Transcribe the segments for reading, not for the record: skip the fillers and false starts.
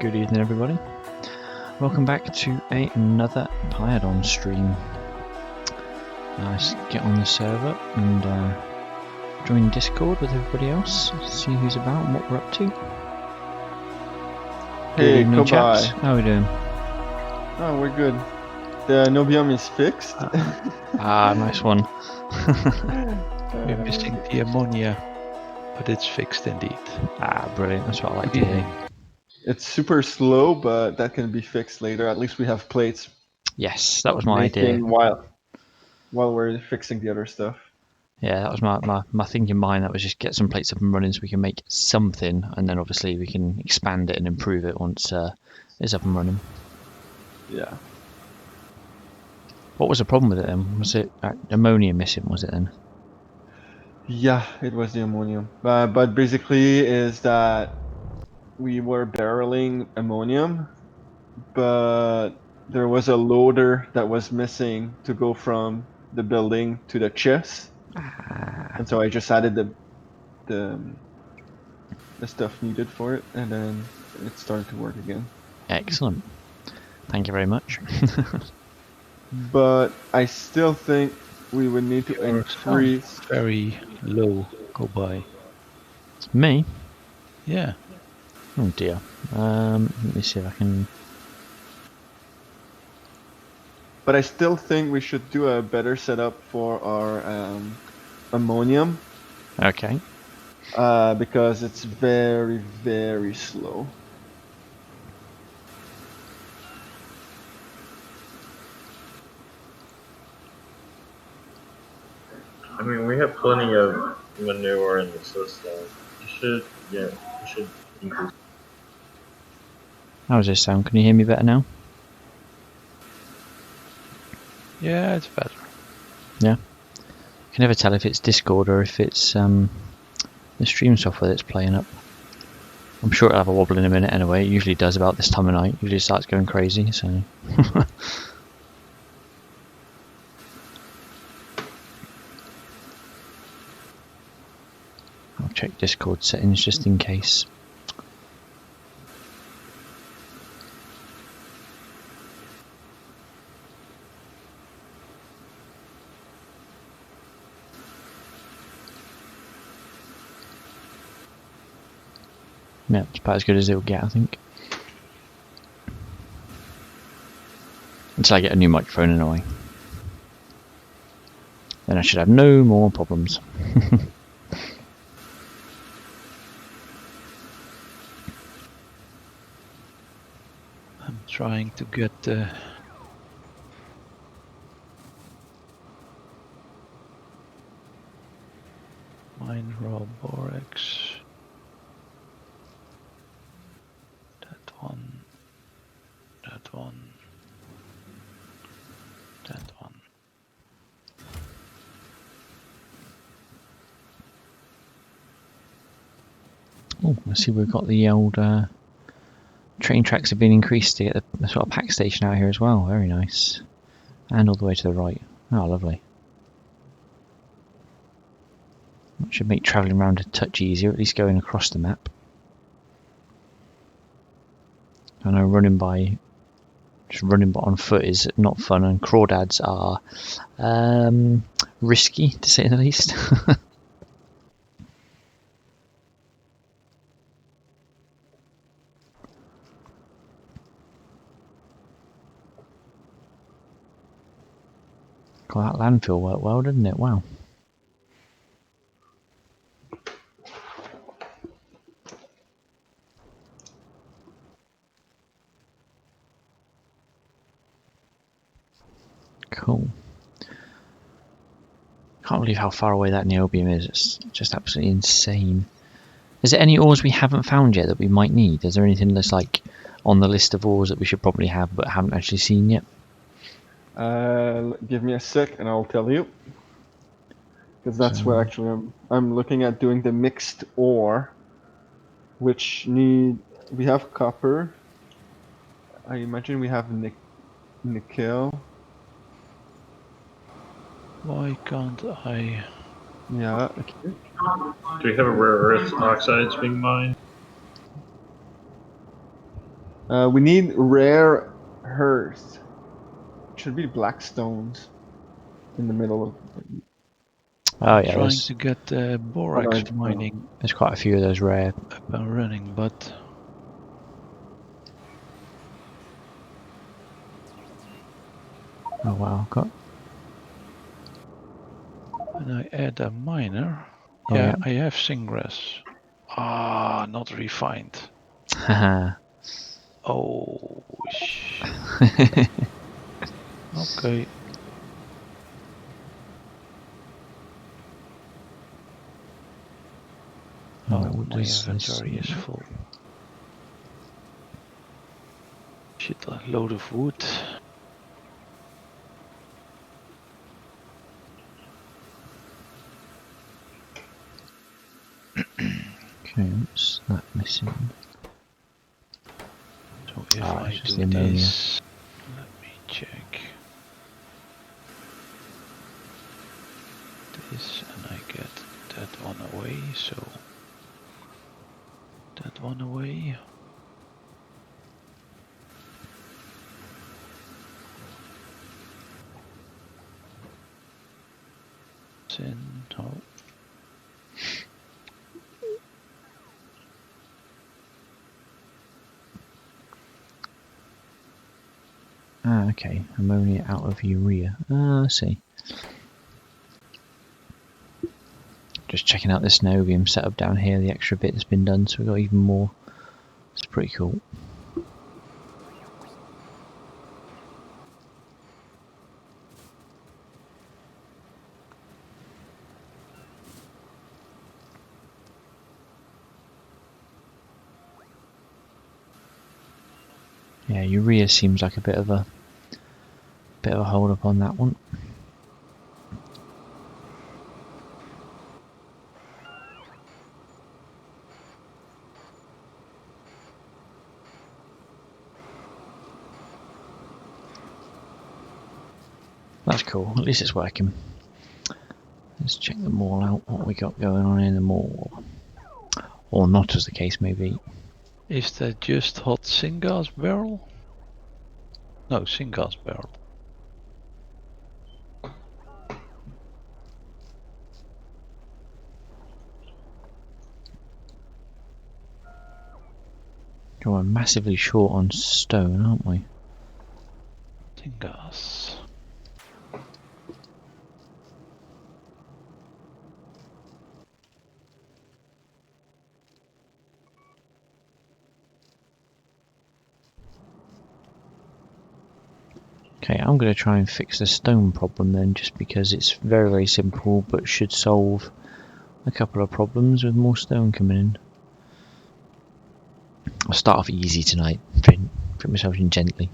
Good evening, everybody. Welcome back to another Pyanodon stream. Let's get on the server and join Discord with everybody else, see who's about and what we're up to. Good Hey, evening, Cobai. chaps. How are we doing? Oh, we're good. The Nobium is fixed. Nice one. We're missing the ammonia, but it's fixed indeed. Brilliant. That's what I like to hear. It's super slow, but that can be fixed later. At least we have plates Yes, that was my idea. making while we're fixing the other stuff. Yeah, that was my thinking behind that, was just get some plates up and running so we can make something, and then obviously we can expand it and improve it once it's up and running. Yeah. What was the problem with it then? Was it ammonia missing, was it then? Yeah, it was the ammonium. But basically is that we were barreling ammonium, but there was a loader that was missing to go from the building to the chest. And so I just added the stuff needed for it, and then it started to work again. Excellent. Thank you very much. But I still think we would need to Your increase. sound very low, Cobai. Me? Yeah. Oh dear. Let me see if I can... But I still think we should do a better setup for our ammonium. Okay. Because it's very, very slow. I mean, we have plenty of manure in the system. You should increase. How does this sound? Can you hear me better now? Yeah, it's better. Yeah. You can never tell if it's Discord or if it's the stream software that's playing up. I'm sure it'll have a wobble in a minute anyway. It usually does about this time of night. Usually it starts going crazy, so... I'll check Discord settings just in case. Yeah, it's about as good as it'll get, I think. Until I get a new microphone anyway. Then I should have no more problems. I'm trying to get the mine raw borax. That one. That one. That one. Oh, I see we've got the old train tracks have been increased to get the sort of pack station out here as well. Very nice. And all the way to the right. Oh, lovely. That should make travelling around a touch easier, at least going across the map. I know just running on foot is not fun, and crawdads are risky, to say the least. God, that landfill worked well, didn't it? Wow. Cool. Can't believe how far away that niobium is. It's just absolutely insane. Is there any ores we haven't found yet that we might need? Is there anything that's like on the list of ores that we should probably have but haven't actually seen yet? Give me a sec, and I'll tell you. Because that's So- what actually I'm looking at doing the mixed ore, which we have copper. I imagine we have nickel. Why can't I? Yeah. Okay. Do we have a rare earth oxides being mined? We need rare earth. Should be black stones in the middle of. Oh I'm yeah, trying to get borax no. mining there's quite a few of those rare. up and running, but Oh wow, got. when I add a miner, Oh yeah, yeah. I have syngrass. Ah, not refined. Haha. Oh, okay. Oh, Oh, what my does inventory this- is full. Shit, a load of wood. Okay, what's that missing? So if Ah, I it's just do the ammonia. this, let me check this, and I get that one away. So that one away. Then oh. Ah, okay. Ammonia out of urea. Ah, I see. Just checking out this Novium setup down here, the extra bit that's been done, so we've got even more. It's pretty cool. Yeah, urea seems like a bit of a hold up on that one. That's cool, at least it's working. Let's check them all out, what we got going on in them all. Or not, as the case may be. Is that just hot syngas barrel? No, syngas barrel. Oh, we're massively short on stone, aren't we? Syngas. Okay, I'm going to try and fix the stone problem then, just because it's very, very simple, but should solve a couple of problems with more stone coming in. I'll start off easy tonight, put myself in gently.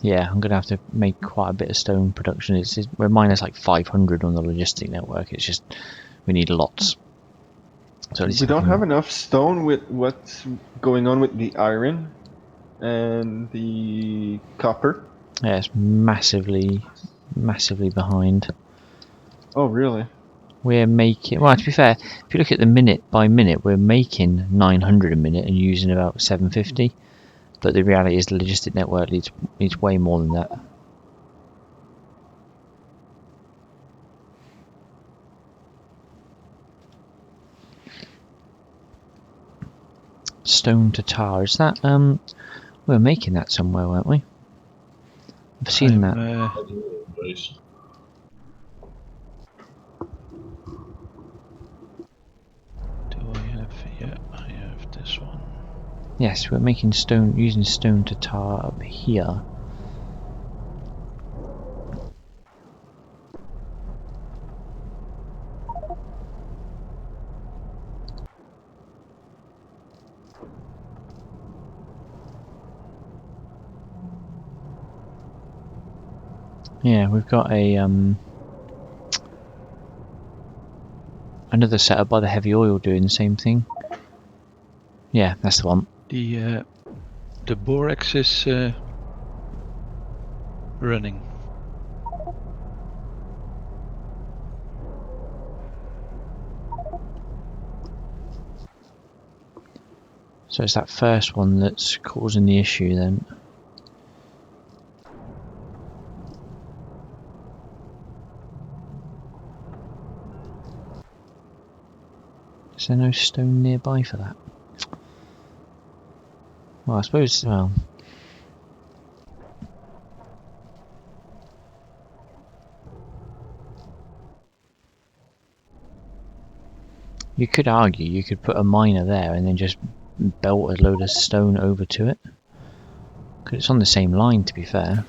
Yeah, I'm going to have to make quite a bit of stone production. We're minus like 500 on the logistic network, it's just, we need lots. So We don't have enough stone with what's going on with the iron and the copper. Yeah, it's massively behind. Oh, really? We're making, well, to be fair, if you look at the minute by minute, we're making 900 a minute and using about 750. But the reality is the logistic network needs way more than that. Stone to tar, is that, we were making that somewhere, weren't we? I've seen that. Do I have? Yeah, I have this one. Yes, we're making stone, using stone to tar up here. Yeah, we've got a another setup by the heavy oil doing the same thing. Yeah, that's the one. The borax is running. So it's that first one that's causing the issue then. Is there no stone nearby for that? Well, I suppose, well... You could argue you could put a miner there and then just belt a load of stone over to it. Because it's on the same line, to be fair.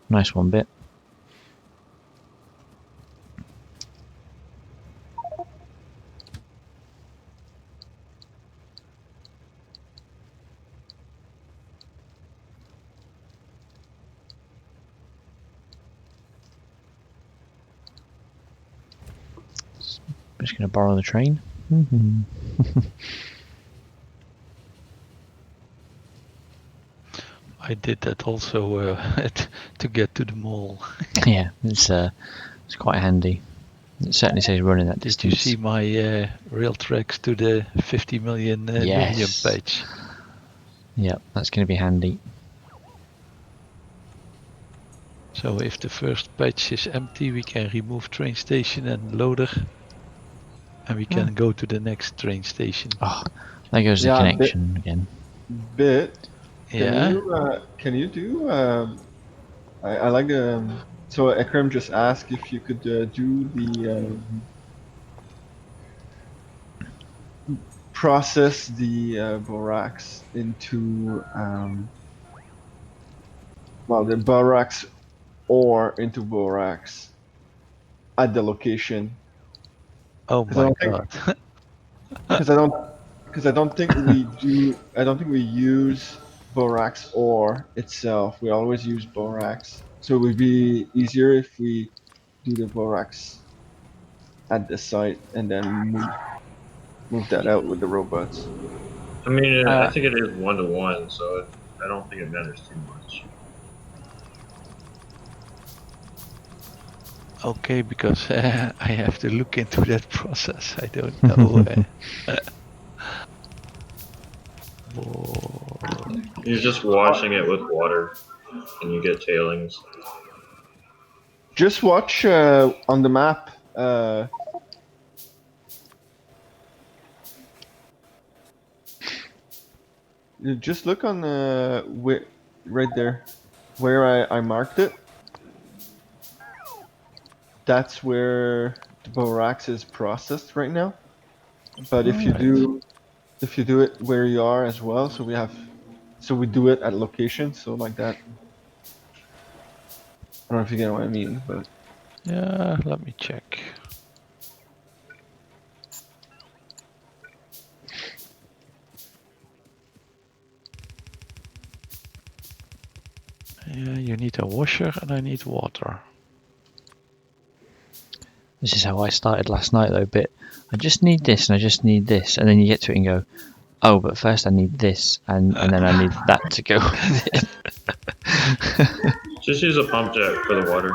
Nice one bit. Just going to borrow the train. I did that also to get to the mall. Yeah, it's quite handy. It certainly says running that Did distance. you see my rail tracks to the 50 million Yes. lithium page? Yep, that's going to be handy. So if the first patch is empty, we can remove train station and loader, and we can go to the next train station. Oh, there goes the Yeah, connection again. Bit. Yeah. Can you do? I like the. So Ekram just asked if you could do the process the borax into well, the borax ore into borax at the location. Oh my god. Because I don't think we do. I don't think we use borax ore itself. We always use borax, so it would be easier if we do the borax at the site and then move that out with the robots. I mean, I think it is 1-to-1, so I don't think it matters too much. Okay, because I have to look into that process. I don't know. You're just washing it with water, and you get tailings. Just watch on the map. You just look on the right there, where I marked it. That's where the borax is processed right now. But if you do it where you are as well, so we do it at location, so like that. I don't know if you get what I mean, but Yeah, let me check. Yeah, you need a washer and I need water. This is how I started last night though, bit. I just need this and I just need this, and then you get to it and go, oh, but first I need this and then I need that to go with it. Just use a pump jack for the water.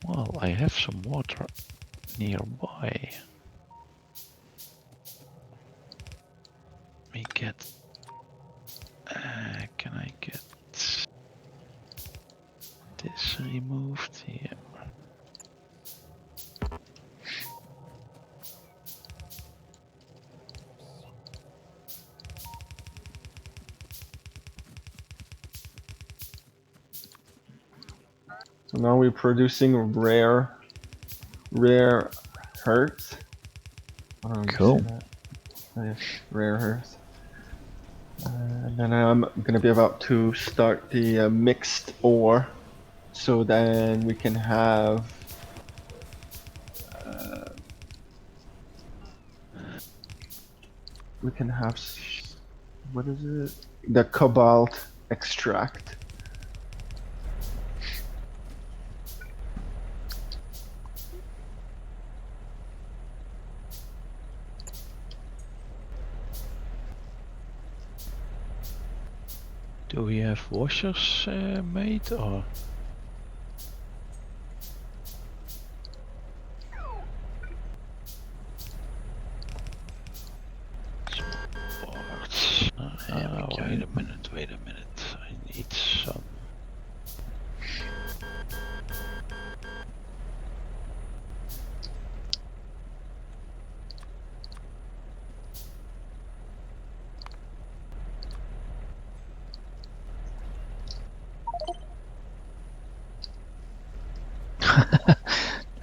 Well, I have some water nearby. Let me get... can I get this removed here? so now we're producing rare earth. I don't know how you Cool. say that. Oh, yes, rare earth. And then I'm gonna be about to start the mixed ore, so then we can have what is it? The cobalt extract. Do we have washers made or? Sports. Wait a minute. I need some.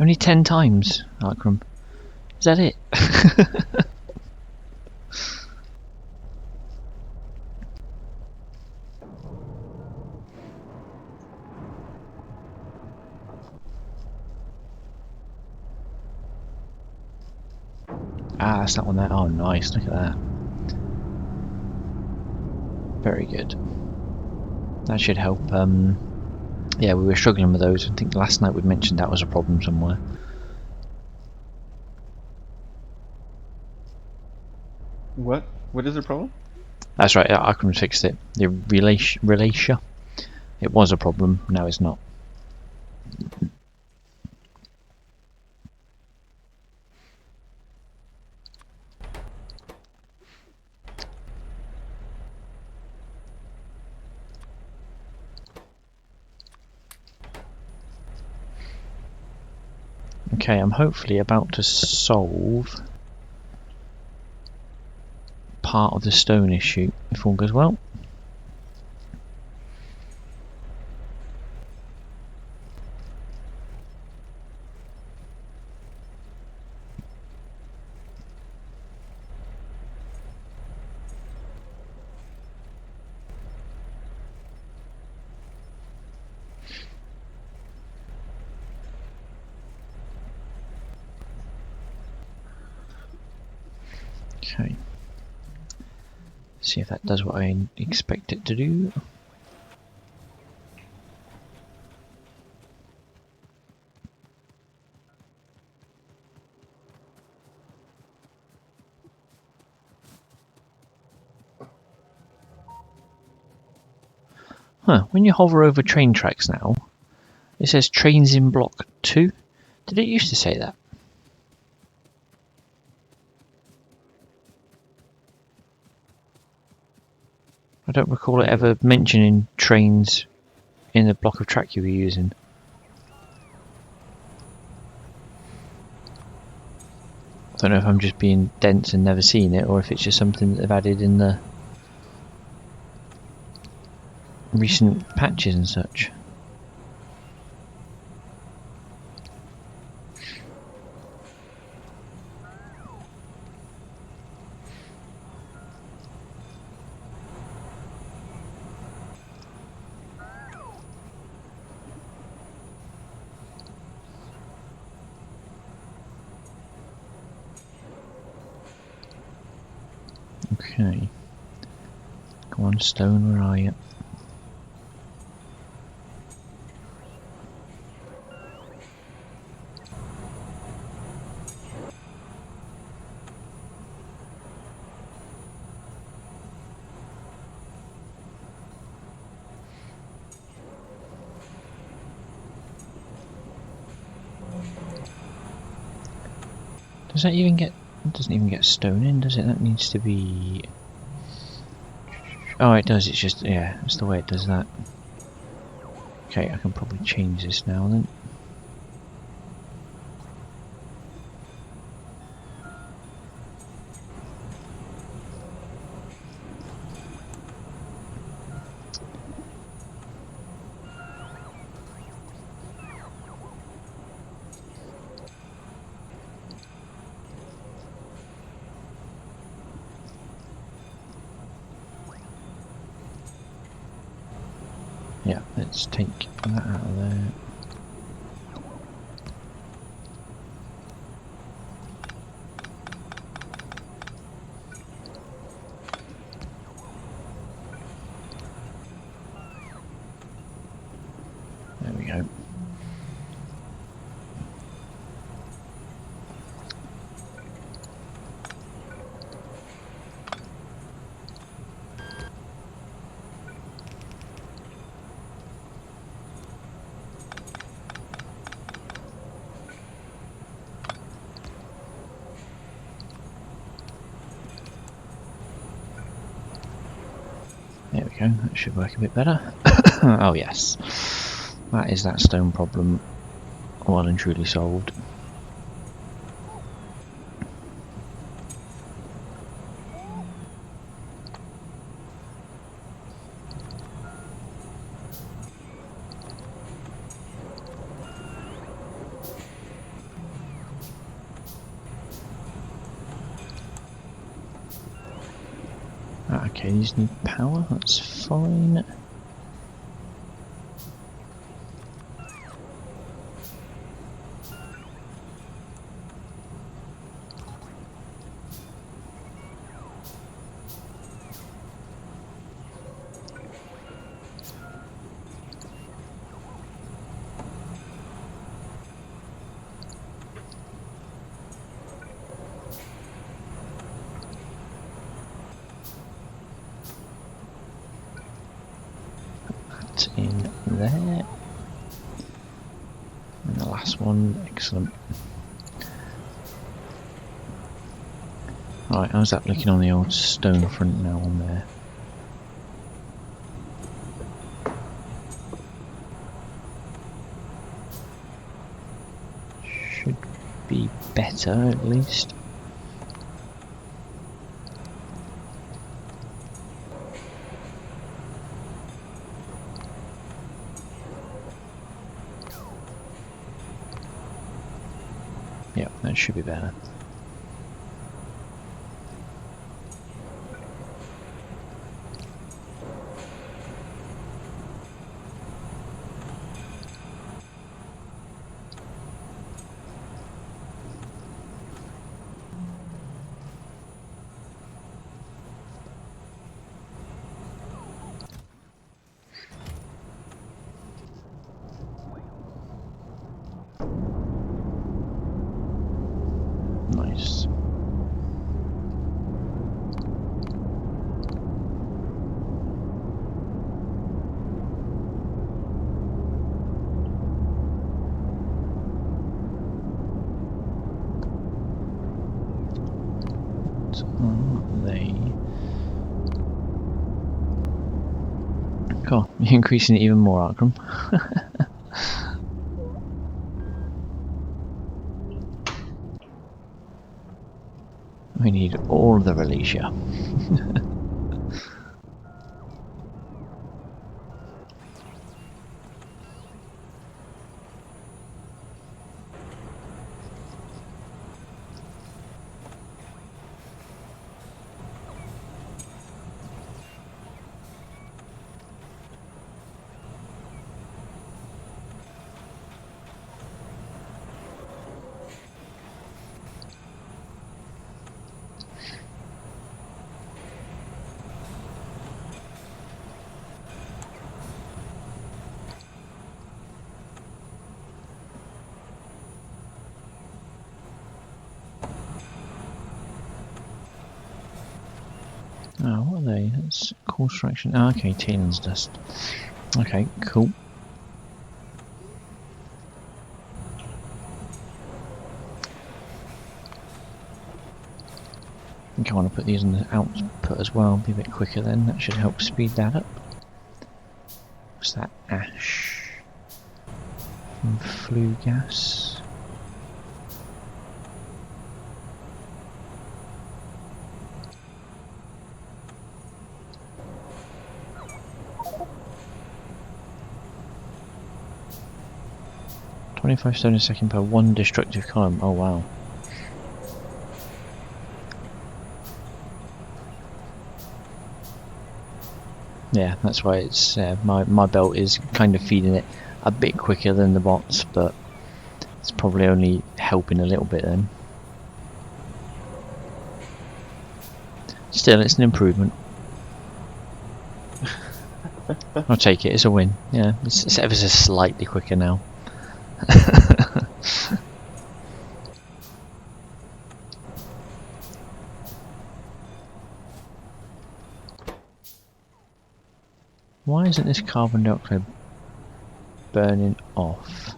Only 10 times, Arkram. Is that it? Ah, that's that one there. Oh, nice. Look at that. Very good. That should help. Yeah, we were struggling with those. I think last night we mentioned that was a problem somewhere. What? What is the problem? That's right, Arkram fixed it. The relation. It was a problem, now it's not. Okay, I'm hopefully about to solve part of the stone issue if all goes well. Okay. See if that does what I expect it to do. Huh, when you hover over train tracks now, it says trains in block 2. Did it used to say that? I don't recall it ever mentioning trains in the block of track you were using. I don't know if I'm just being dense and never seen it, or if it's just something that they've added in the recent patches and such. Okay. Come on, stone, where are you? Does that even get... It doesn't even get stone in, does it? That needs to be... Oh, it does, it's just... Yeah, that's the way it does that. Okay, I can probably change this now then. Yeah, let's take that out of there. There we go. go, that should work a bit better. Oh yes, that is that stone problem well and truly solved. Okay, these need power, that's fine. In there, and the last one, excellent. Right, how's that looking on the old stone front now on there? Should be better at least. Yep, that should be better. Nice. They cool. You're increasing it even more, Arkram. We need all the Relesia. Oh, what are they? That's course fraction. Oh, okay, Tielen's dust. Okay, cool. I think I want to put these on the output as well, be a bit quicker then. That should help speed that up. What's that? Ash. And flue gas. $25 stone a second per one destructive column. Oh wow. Yeah, that's why it's my belt is kind of feeding it a bit quicker than the bots, but it's probably only helping a little bit then. Still, it's an improvement. I'll take it, it's a win. Yeah, it's ever so slightly quicker now. Why isn't this carbon dioxide burning off?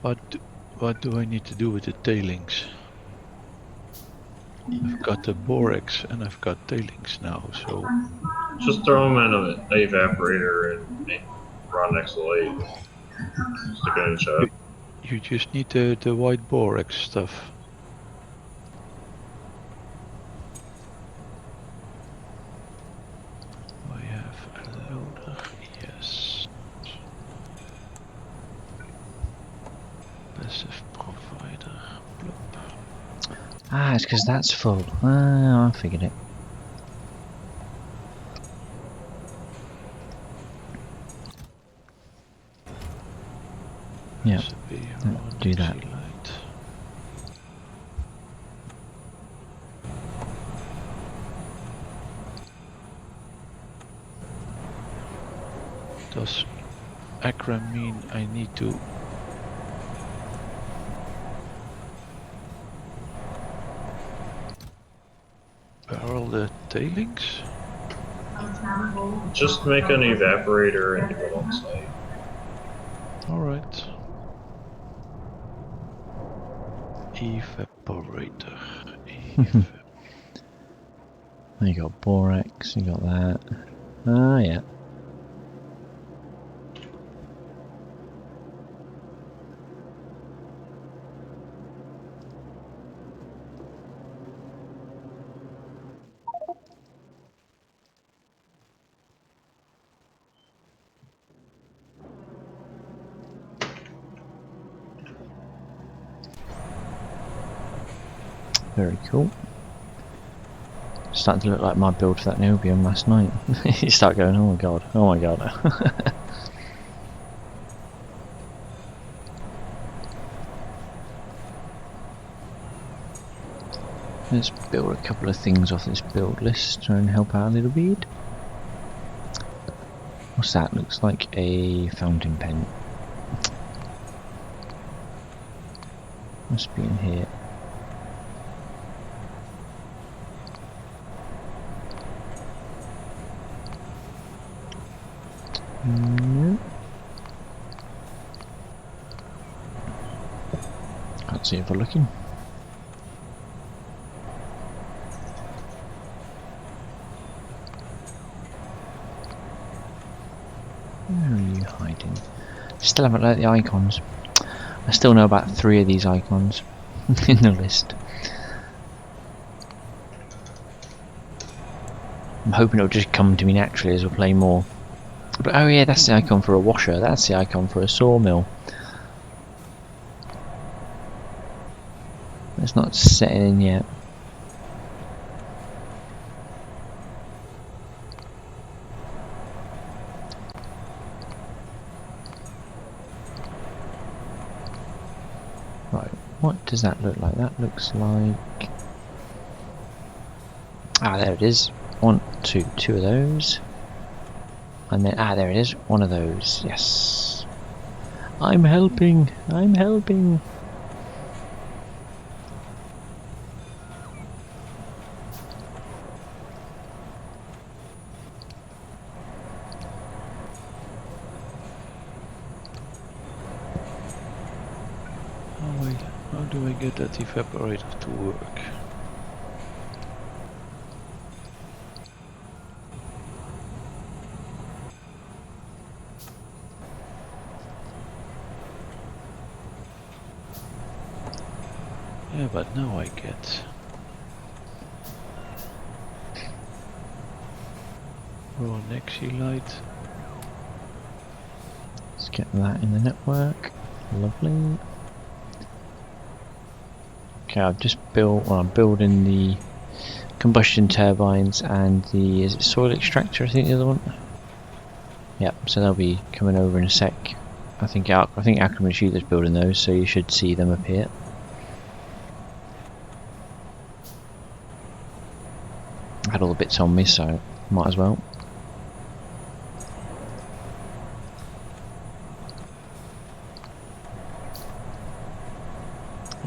What do I need to do with the tailings? I've got the borax and I've got tailings now, so Just throw them in an evaporator and run next to the lake. Stick it in the chest. you just need the white borax stuff. I have a loader, yes. Passive provider. Bloop. Ah, it's because that's full. Ah, I figured it. Yeah, do that. Light. Does Akram mean I need to barrel the tailings? Just make an evaporator and do it on site. Alright. Evaporator. You got borax, you got that. Ah, yeah. Very cool. Starting to look like my build for that Nobium last night. You start going, oh my god, oh my god. Let's build a couple of things off this build list, try and help out a little bit. What's that? Looks like a fountain pen. Must be in here. Can't see if we're looking. Where are you hiding? Still haven't learnt the icons. I still know about 3 of these icons in the list. I'm hoping it'll just come to me naturally as we play more. But oh yeah, that's the icon for a washer, that's the icon for a sawmill. It's not setting in yet. Right, what does that look like? That looks like... Ah, there it is. 1, 2, 2 of those. And then, ah, there it is. 1 of those. Yes. I'm helping. I'm helping. How do I get that evaporator to work? Yeah, but now I get raw Nexi light. Let's get that in the network. Lovely. Okay, I've just built, well, I'm building the combustion turbines and the, is it soil extractor, I think the other one? Yep, so they'll be coming over in a sec. I think Akram and Shooter's building those, so you should see them appear. I had all the bits on me, so might as well.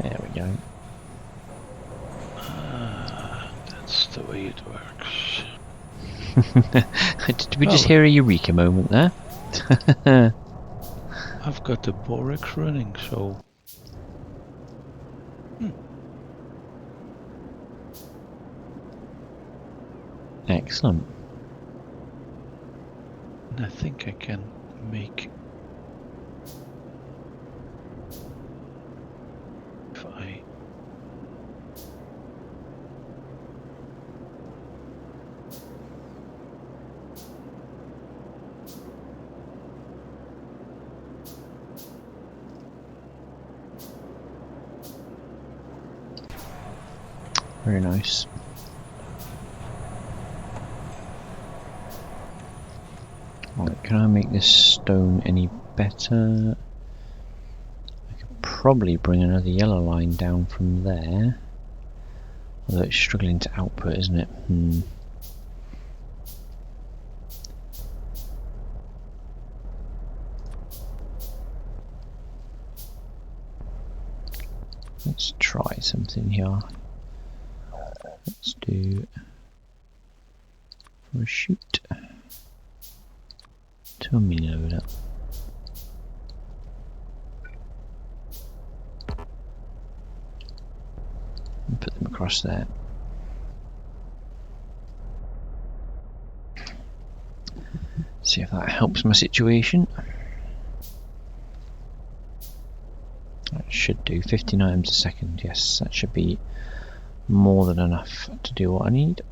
There we go. That's the way it works. Did we just hear a eureka moment there? I've got the Borex running, so Excellent. I think I can make. If I Very nice. Right, can I make this stone any better? I could probably bring another yellow line down from there. Although it's struggling to output, isn't it? Let's try something here. Let's do for a shoot to a mini loader. And put them across there. See if that helps my situation. That should do 59 items a second. Yes, that should be more than enough to do what I need.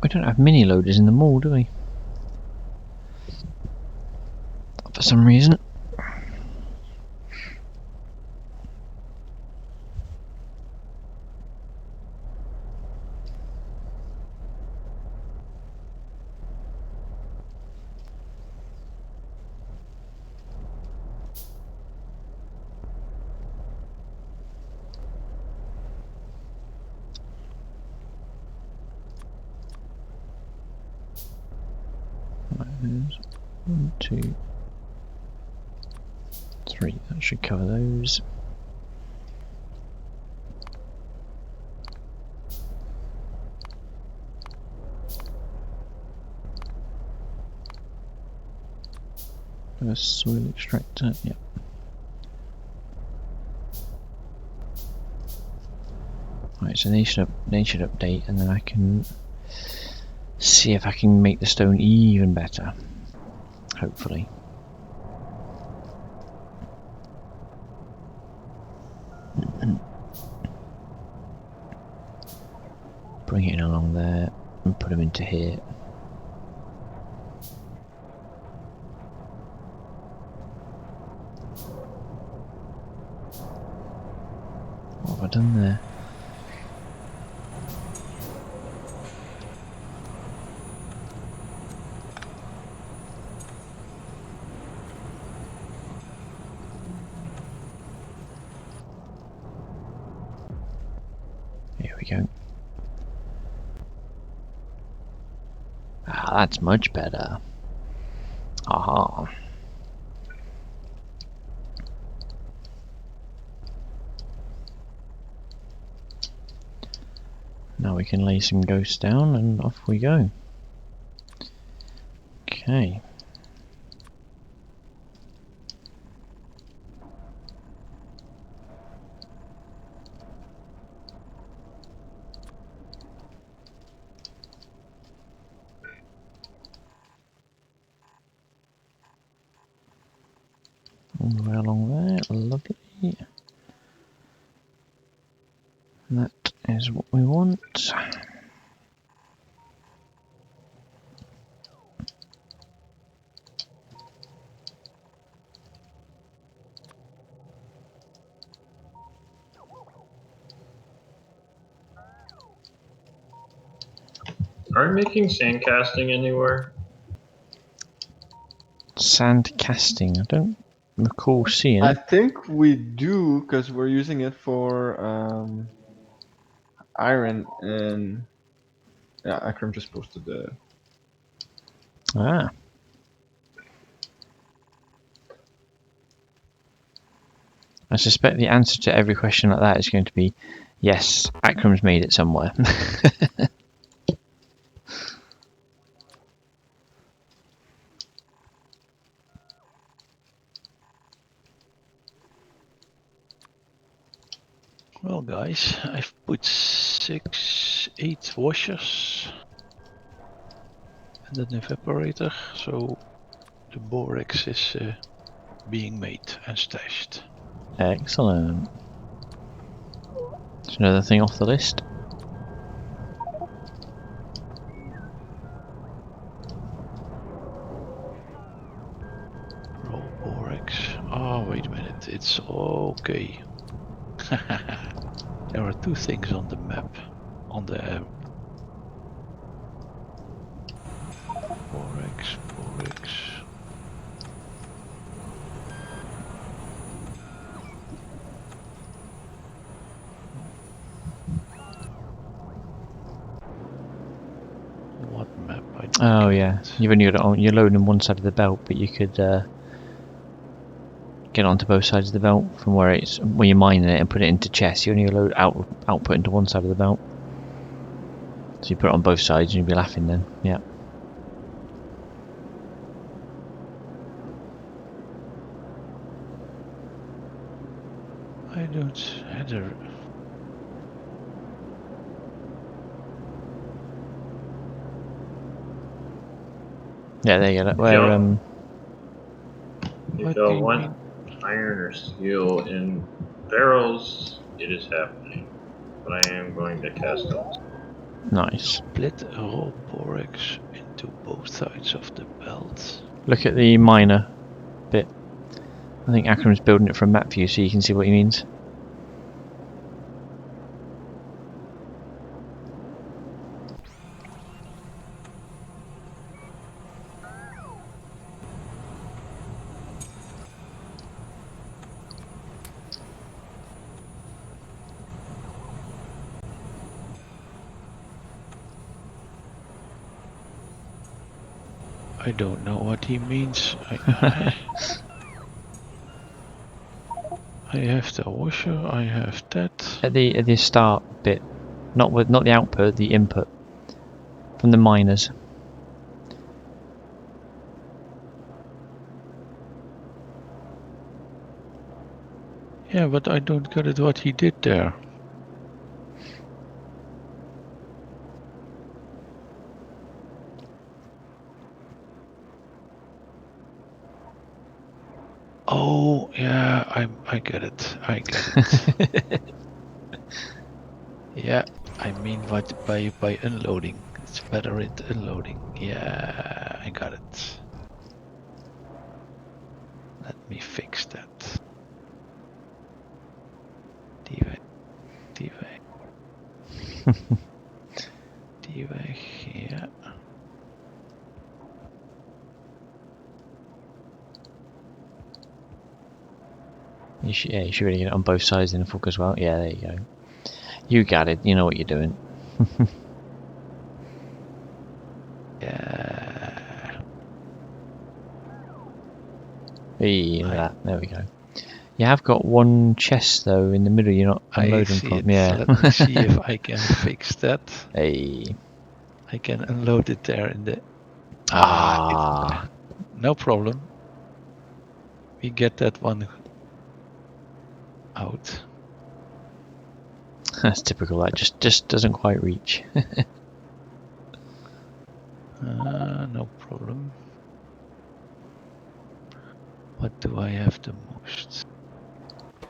We don't have mini loaders in the mall, do we? For some reason. There's 1, 2, 3. That should cover those. A soil extractor, yep. Right, so they should update, and then I can see if I can make the stone even better. Hopefully. Bring it in along there and put them into here. What have I done there? Here we go. Ah, that's much better. Aha. Now we can lay some ghosts down and off we go. Okay. All the way along there, lovely. That is what we want. Are we making sand casting anywhere? Sand casting, I don't recall seeing I it. think we do, because we're using it for iron and Yeah, Akram just posted the. Ah. I suspect the answer to every question like that is going to be, yes, Akram's made it somewhere. Well, guys, I've put 8 washers and an evaporator, so the borax is being made and stashed. Excellent. That's another thing off the list. Raw borax. Oh, wait a minute. It's okay. There are 2 things on the map. On the borax. What map? Oh yeah, you've only got it on. You're loading on one side of the belt, but you could get onto both sides of the belt from where you're mining it and put it into chests. You only load output into one side of the belt, so you put it on both sides and you'd be laughing then. Yeah. I don't header. Yeah, there you go. Where If y'all want iron or steel in barrels, it is happening. But I am going to cast them. nice. Split raw borax into both sides of the belt. Look at the miner bit. I think Akram's building it from map view, so you can see what he means. I don't know what he means. I have the washer, I have that. At the start bit, not the output, the input from the miners. Yeah, but I don't get it what he did there. Oh, yeah, I get it. I get it. Yeah, I mean what by unloading. It's better at unloading. Yeah, I got it. Let me fix that. Dgray. Yeah. You should really get it on both sides in the fuck as well. Yeah, there you go. You got it. You know what you're doing. Yeah. Hey, look at that. There we go. You have got one chest though in the middle. You're not unloading from. It. Yeah. Let me see if I can fix that. Hey. I can unload it there in the. No problem. We get that one out. That's typical. That just doesn't quite reach. No problem. What do I have the most?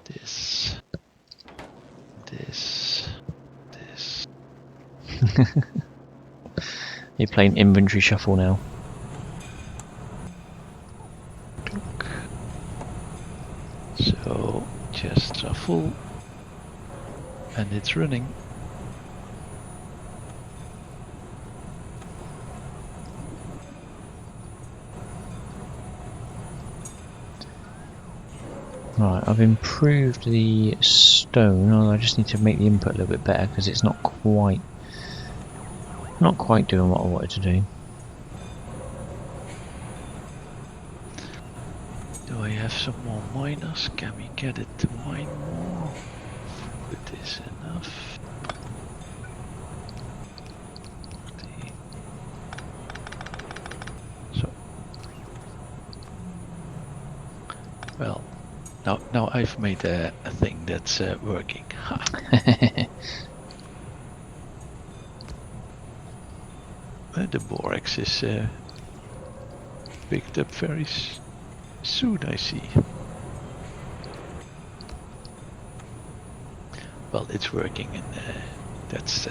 This. You're playing inventory shuffle now. So chests are full and it's running. Right, I've improved the stone. I just need to make the input a little bit better because it's not quite Not quite doing what I wanted to do. Do I have some more miners? Can we get it to mine more? Wood is enough. So, well, now I've made a thing that's working. The borax is picked up very soon, I see. Well, it's working, and that's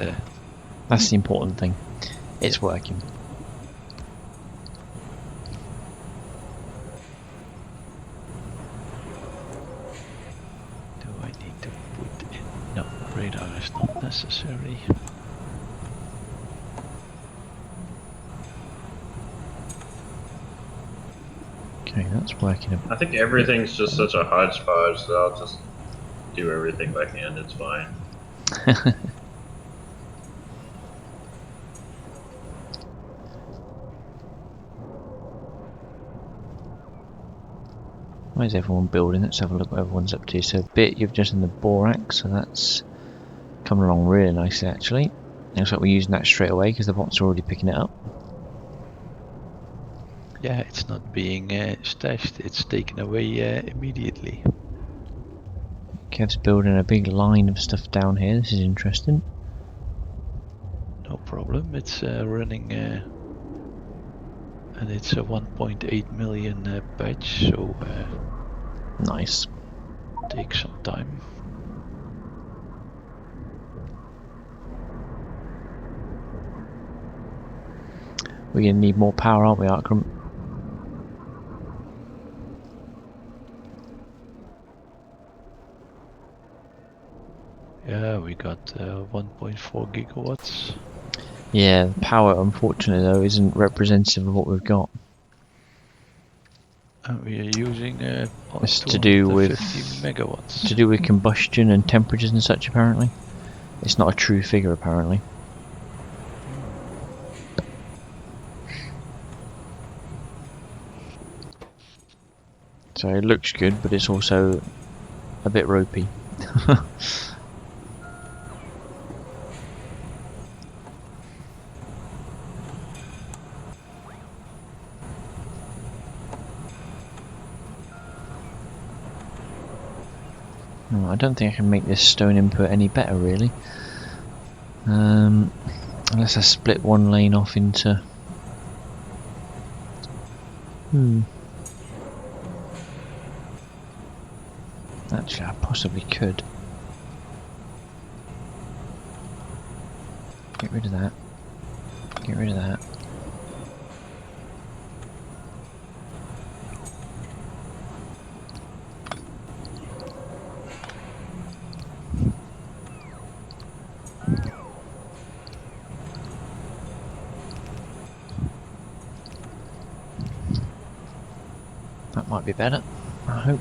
That's the important thing. It's working. Do I need to put in? No, radar is not necessary. Okay, that's working. I think everything's just such a hodgepodge, so I'll just do everything by hand. It's fine. Why is everyone building? Let's have a look what everyone's up to. So bit you've just done the borax, so that's coming along really nicely actually. Looks like we're using that straight away because the bots are already picking it up. Yeah, it's not being stashed, it's taken away immediately. Kev's building a big line of stuff down here. This is interesting. No problem, it's running and it's a 1.8 million patch, so Nice. takes some time. We're going to need more power, aren't we, Arkram? Yeah, we got 1.4 gigawatts. Yeah, the power, unfortunately, though, isn't representative of what we've got. And we are using It's to do with 250 megawatts. To do with combustion and temperatures and such, apparently. It's not a true figure, apparently. So it looks good, but it's also a bit ropey. I don't think I can make this stone input any better, really. Unless I split one lane off into... Actually, I possibly could. Get rid of that. Get rid of that. That might be better, I hope.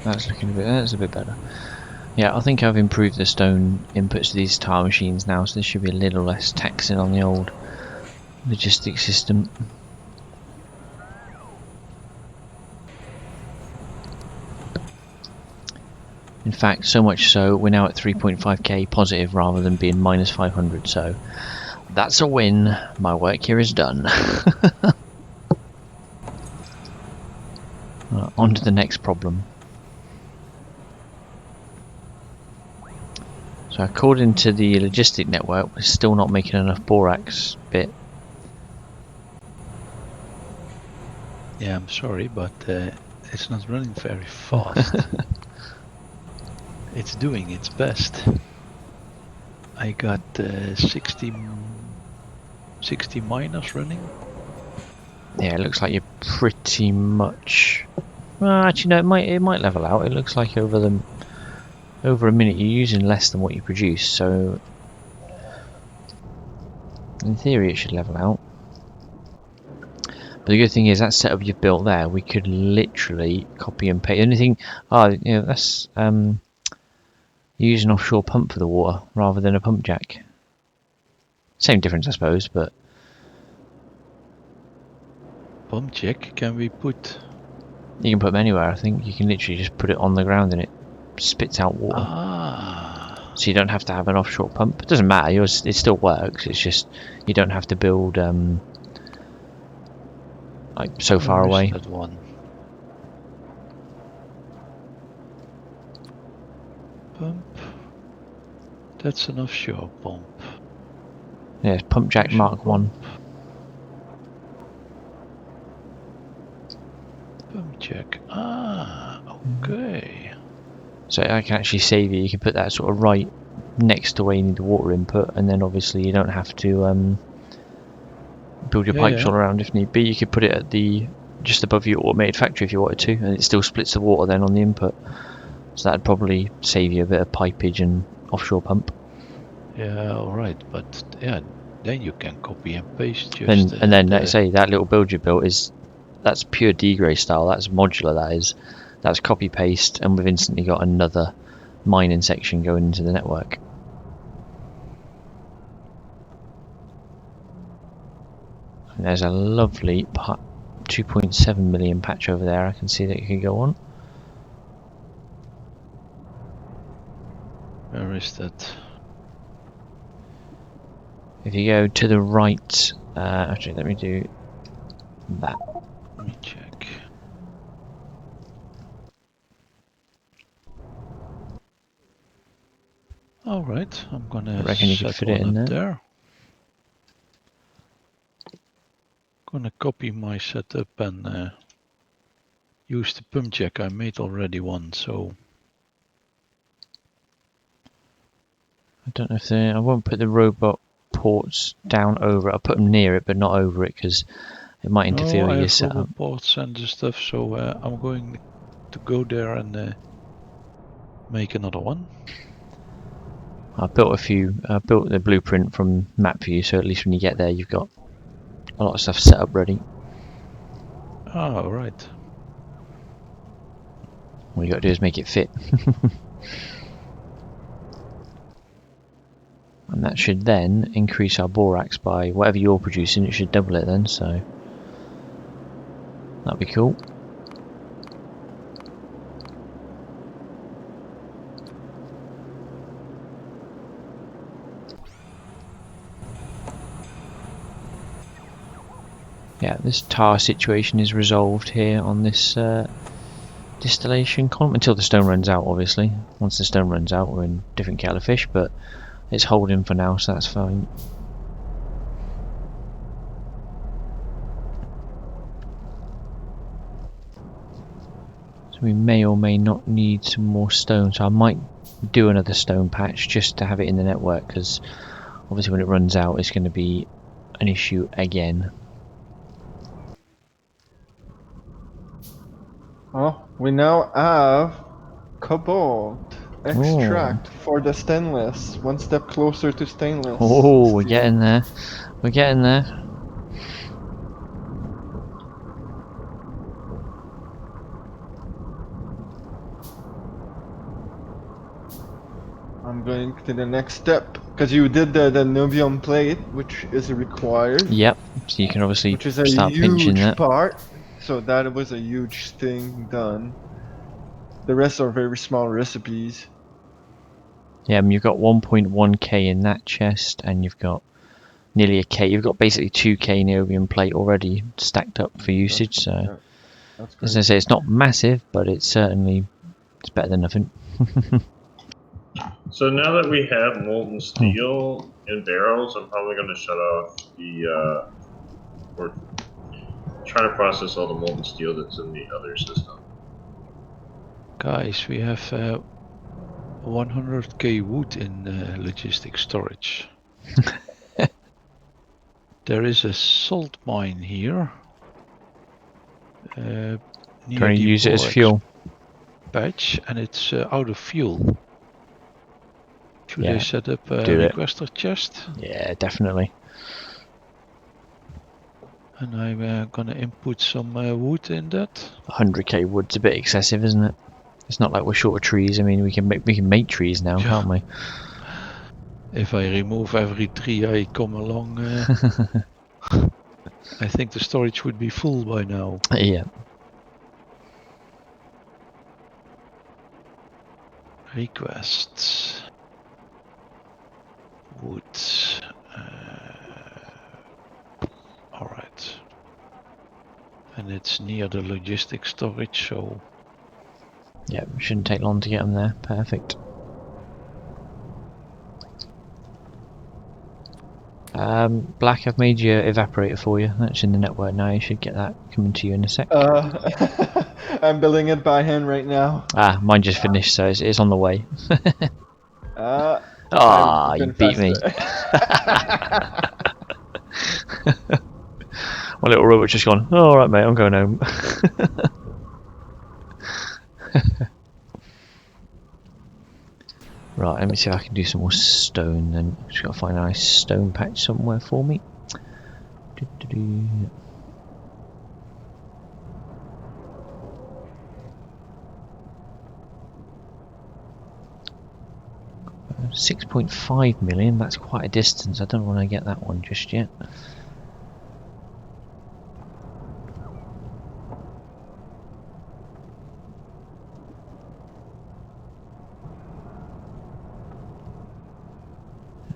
That's looking that's a bit better. Yeah, I think I've improved the stone inputs to these tile machines now, so this should be a little less taxing on the old logistics system. In fact, so much so, we're now at 3.5k positive rather than being minus 500, so that's a win. My work here is done. On to the next problem. So according to the logistic network, we're still not making enough borax bit. Yeah, I'm sorry, but it's not running very fast. It's doing its best. I got 60 miners running. Yeah, it looks like you're pretty much... Well, actually no, it might level out. It looks like over the over a minute, you're using less than what you produce, so in theory it should level out. But the good thing is that setup you've built there, we could literally copy and paste. Anything, that's use an offshore pump for the water rather than a pump jack. Same difference, I suppose, but Pump jack can we put? you can put them anywhere. I think you can literally just put it on the ground and it spits out water. Ah. So you don't have to have an offshore pump. It doesn't matter. Yours, it still works. It's just you don't have to build like so far Where is away. that one? Pump. That's an offshore pump. Yeah, it's pump jack Offshore Mark 1. Pump jack. Ah, okay. So I can actually save you. You can put that sort of right next to where you need the water input, and then obviously you don't have to build your pipes all around if need be. You could put it at the just above your automated factory if you wanted to, and it still splits the water then on the input. So that'd probably save you a bit of pipage and offshore pump. Yeah, alright, but yeah, then you can copy and paste just And then let's say that little build you built that's pure Dgray style. That's modular. That's copy paste, and we've instantly got another mining section going into the network. And there's a lovely 2.7 million patch over there. I can see that you can go on. Where is that? If you go to the right, actually, let me do that. Let me check. Alright, I'm gonna I reckon you could set fit it one in up there. there. Gonna copy my setup and use the pump jack. I made already one, so I don't know if I won't put the robot ports down over it. I'll put them near it, but not over it, because it might interfere with I your have setup. robot ports and the stuff, so I'm going to go there and make another one. I've built I built the blueprint from map view, so at least when you get there, you've got a lot of stuff set up ready. Ah, right. All you got to do is make it fit. And that should then increase our borax by whatever you're producing. It should double it then, so that'd be cool. Yeah, this tar situation is resolved here on this distillation column until the stone runs out, obviously. Once the stone runs out, we're in different kettle of fish, but it's holding for now, so that's fine. So we may or may not need some more stone, so I might do another stone patch just to have it in the network, because obviously when it runs out it's going to be an issue again. Oh, we now have cobalt extract for the stainless. One step closer to stainless. Oh, we're steel. getting there. We're getting there. I'm going to the next step because you did the Nubium plate, which is required. Yep. So you can obviously Which is a start pinching huge that. part. So that was a huge thing done. The rest are very small recipes. Yeah, you've got 1.1k in that chest, and you've got nearly a k. You've got basically 2k niobium plate already stacked up for usage. So, That's as I say, it's not massive, but it's better than nothing. So now that we have molten steel in barrels, I'm probably going to shut off the or try to process all the molten steel that's in the other system. Guys, we have 100k wood in logistics storage. There is a salt mine here. Near Trying to the use it as borax fuel. patch, and it's out of fuel. Should Yeah, I set up a do it. requester chest? Yeah, definitely. And I'm gonna input some wood in that. 100k wood's a bit excessive, isn't it? It's not like we're short of trees. I mean, we can make trees now, Yeah. can't we? If I remove every tree I come along, I think the storage would be full by now. Yeah. Requests. Wood. Alright. And it's near the logistics storage, so Yeah, shouldn't take long to get them there. Perfect. Black, I've made your evaporator for you. That's in the network now. You should get that coming to you in a sec. I'm building it by hand right now. Mine just finished, so it's on the way. I've You been beat me. faster. My little robot's just gone, oh, alright mate, I'm going home. Right, let me see if I can do some more stone then. Just gotta find a nice stone patch somewhere for me. Doo-doo-doo. 6.5 million, that's quite a distance. I don't want to get that one just yet.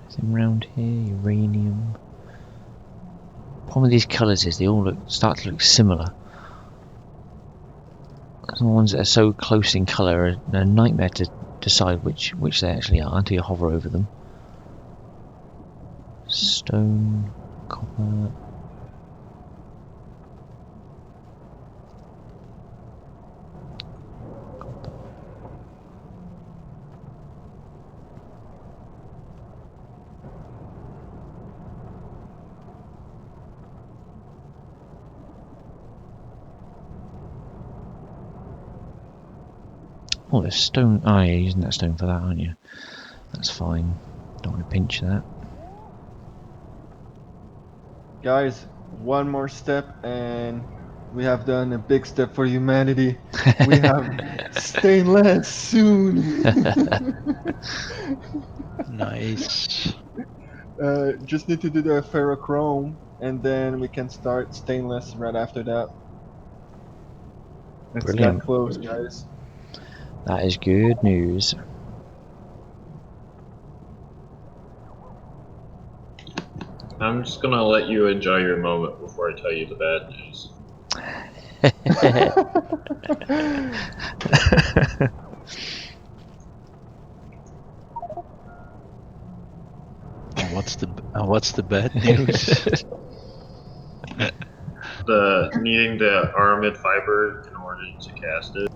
Anything around here? Uranium. Problem with these colours is they all start to look similar. Some ones that are so close in colour are a nightmare to decide which they actually are until you hover over them. Stone, copper. Oh, there's stone. Oh, yeah, you're using that stone for that, aren't you? That's fine. Don't want to pinch that. Guys, one more step and we have done a big step for humanity. We have stainless soon. nice. Just need to do the ferrochrome and then we can start stainless right after that. It's Brilliant. that close, guys. That is good news. I'm just gonna let you enjoy your moment before I tell you the bad news. What's the bad news? Needing the aramid fiber in order to cast it.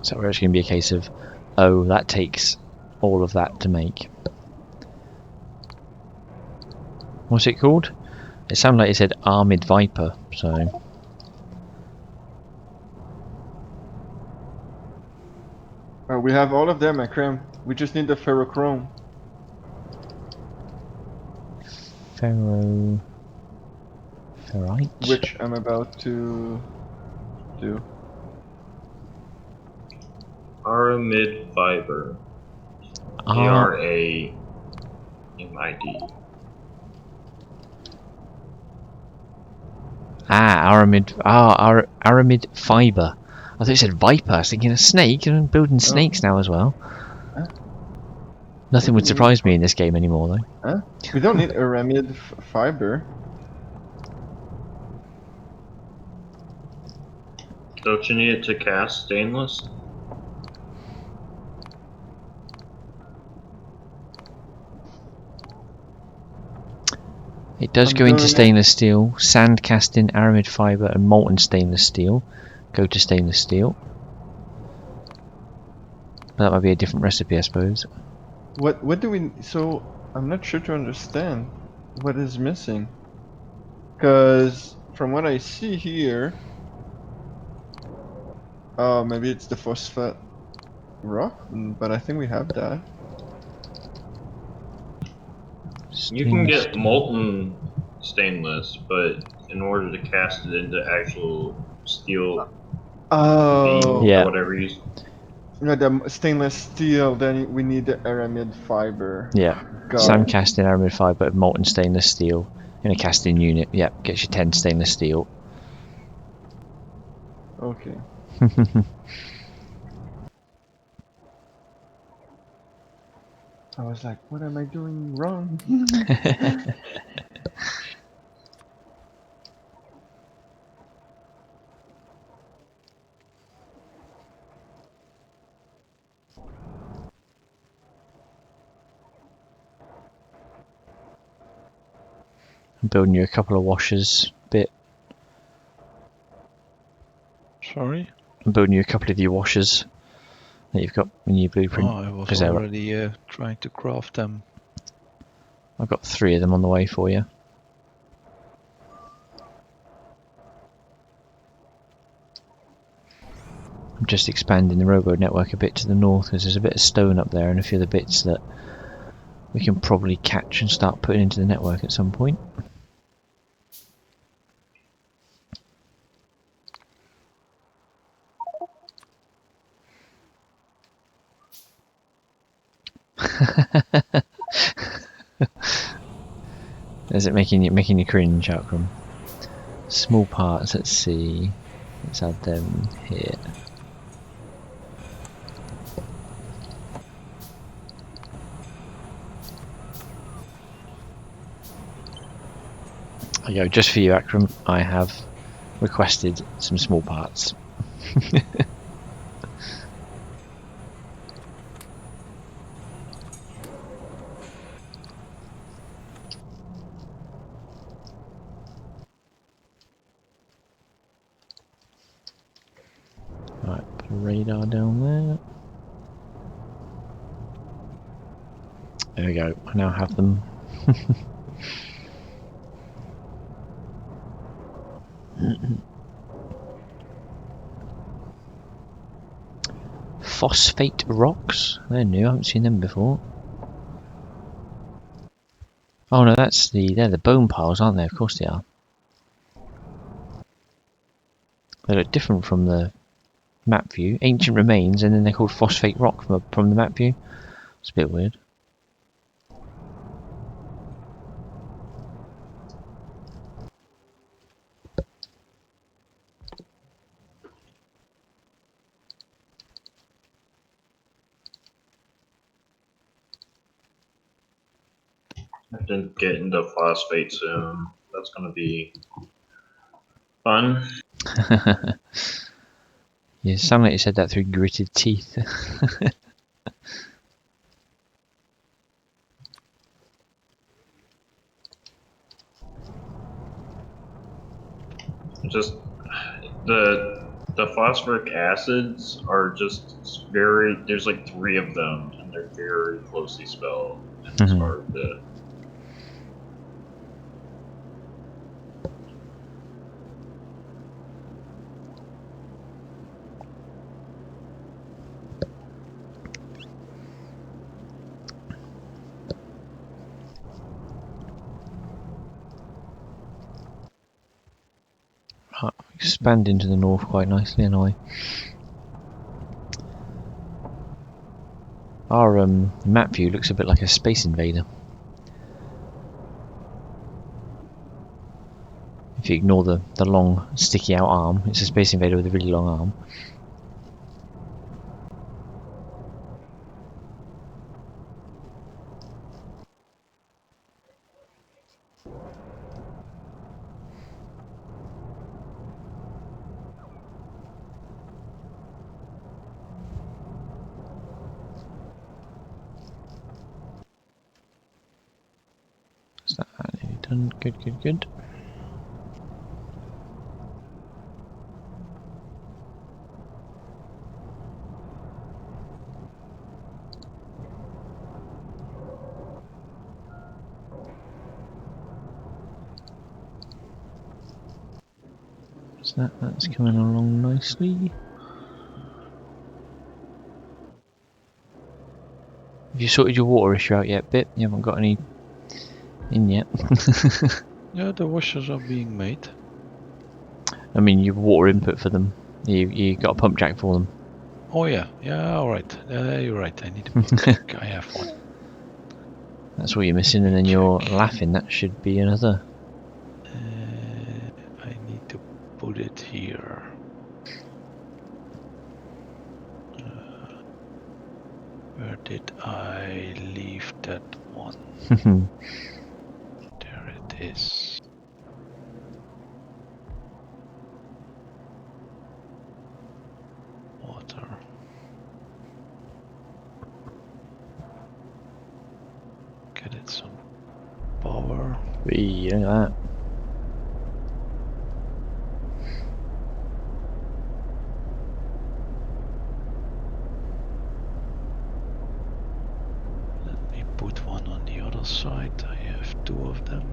So it's going to be a case of, oh, that takes all of that to make. What's it called? It sounded like it said Armored Viper, so... We have all of them, Akram. We just need the ferrochrome. Ferrite? Which I'm about to do. Aramid fiber. ARAMID. Aramid fiber. I thought you said viper. I was thinking a snake, and I'm building snakes now as well. Huh? Nothing would surprise me in this game anymore, though. Huh? We don't need aramid fiber. Don't you need it to cast stainless? It does I'm go into doing it. stainless steel, sand casting, aramid fiber, and molten stainless steel. Go to stainless steel. But that might be a different recipe, I suppose. What do we? So I'm not sure to understand what is missing. Cause from what I see here, oh, maybe it's the phosphate rock, but I think we have that. You can Stainless get steel. molten stainless, but in order to cast it into actual steel Oh, beam Yeah. or whatever you use, no, the stainless steel. Then we need the aramid fiber. Yeah. Got Some it. casting aramid fibre of molten stainless steel in a casting unit. Yep, gets you 10 stainless steel. Okay. I was like, what am I doing wrong? I'm building you a couple of washers bit. Sorry? I'm building you a couple of your washers that you've got in your blueprint. Oh, I was 'Cause they're- already trying to craft them. I've got 3 of them on the way for you. I'm just expanding the robo network a bit to the north because there's a bit of stone up there and a few other bits that we can probably catch and start putting into the network at some point. Is it making you cringe, Outcome? Small parts, let's see. Let's add them here. There you go, just for you, Akram, I have requested some small parts. Right, put a radar down there. There we go, I now have them. Phosphate rocks? They're new, I haven't seen them before. Oh no, they're the bone piles, aren't they? Of course they are. They look different from the map view. Ancient remains, and then they're called phosphate rock from the map view. It's a bit weird. I have to get into phosphate soon. That's gonna be fun. You sound like you said that through gritted teeth. Just the phosphoric acids are just very. There's like 3 of them, and they're very closely spelled, and it's hard to. Expand into the north quite nicely anyway. Our map view looks a bit like a Space Invader. If you ignore the long sticky out arm, it's a Space Invader with a really long arm. Is that nearly done? Good, good, good. So that's coming along nicely. Have you sorted your water issue out yet, Bit? You haven't got any in yet. Yeah, the washers are being made. I mean, your water input for them. You got a pump jack for them. Oh yeah, yeah, alright. You're right, I need a pump jack. I have one. That's what you're missing, and then you're laughing. That should be another. I need to put it here. Where did I leave that one? There it is. Water. Get it some power. Wee, look at that. Let me put one on the other side. I have two of them.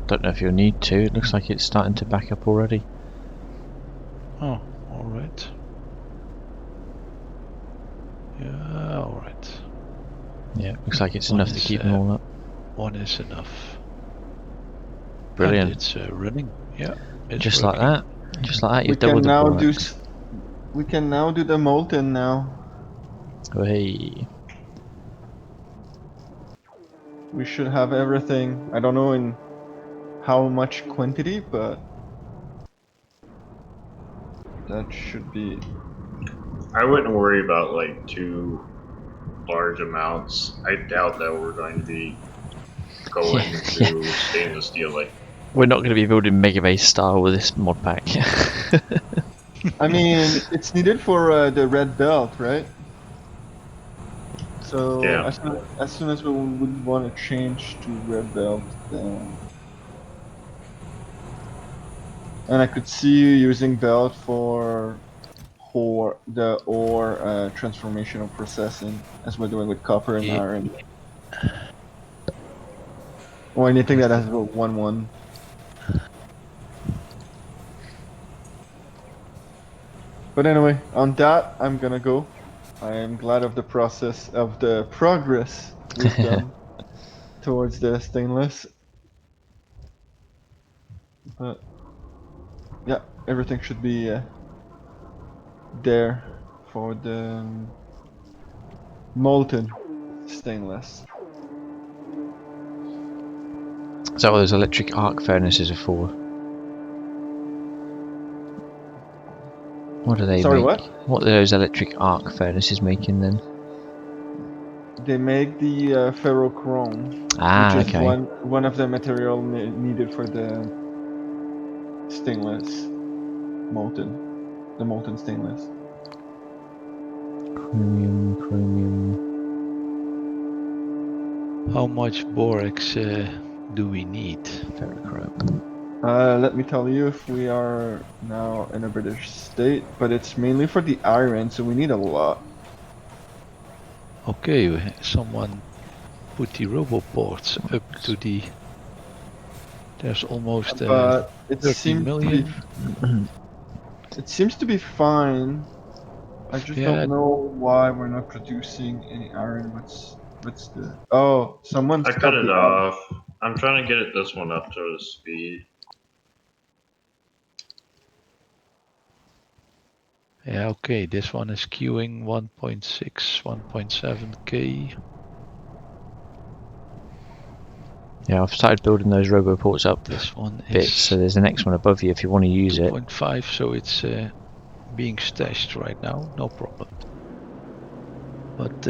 Don't know if you'll need to. It looks like it's starting to back up already. Oh, alright. Yeah, alright. Yeah, looks like it's One enough to is, keep them all up. One is enough. Brilliant. And it's running. Yeah, it's Just working. like that. Just like that. We You've doubled can the now work. do. We can now do the molten now. Oh, hey. We should have everything. I don't know in how much quantity, but that should be. I wouldn't worry about like too large amounts. I doubt that we're going to be going Yeah, to stainless steel like. We're not going to be building Mega Base style with this mod pack. I mean, it's needed for the red belt, right? So Yeah. as soon as we would want to change to red belt, then. And I could see you using belt for the ore transformational processing, as we're doing with copper and Yeah. iron. Or anything that has a 1-1. But anyway, on that, I'm gonna go. I am glad of the progress we've done towards the stainless. But yeah, everything should be there for the molten stainless. Is that what those electric arc furnaces are for? What do they Sorry, make? what? What are those electric arc furnaces making then? They make the ferrochrome, Ah, which is okay. one of the material needed for the stainless the molten stainless. Chromium. How much borax do we need? Ferrochrome. Let me tell you if we are now in a British state, but it's mainly for the iron, so we need a lot. Okay, someone put the roboports up to the. There's almost But it 30 seems million. it seems to be fine. I just Yeah. don't know why we're not producing any iron. What's the? Oh, someone I cut stopped it the off. I'm trying to get this one up to the speed. Yeah, okay, this one is queuing 1.6, 1.7k. Yeah, I've started building those roboports up This one bits, is so there's the next one above you if you want to use it. 2.5, so it's being stashed right now, no problem. But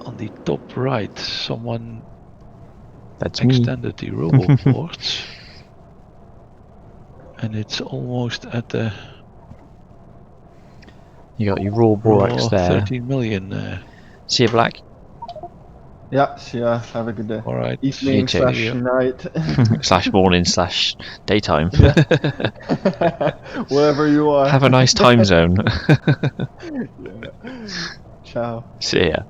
on the top right, someone That's me. extended the roboports. And it's almost at the You got your raw borax there. 13 million. See you, Black. Yeah, see ya. Have a good day. All right. Evening You too. / night. Slash morning slash daytime. Yeah. Wherever you are. Have a nice time zone. Yeah. Ciao. See ya.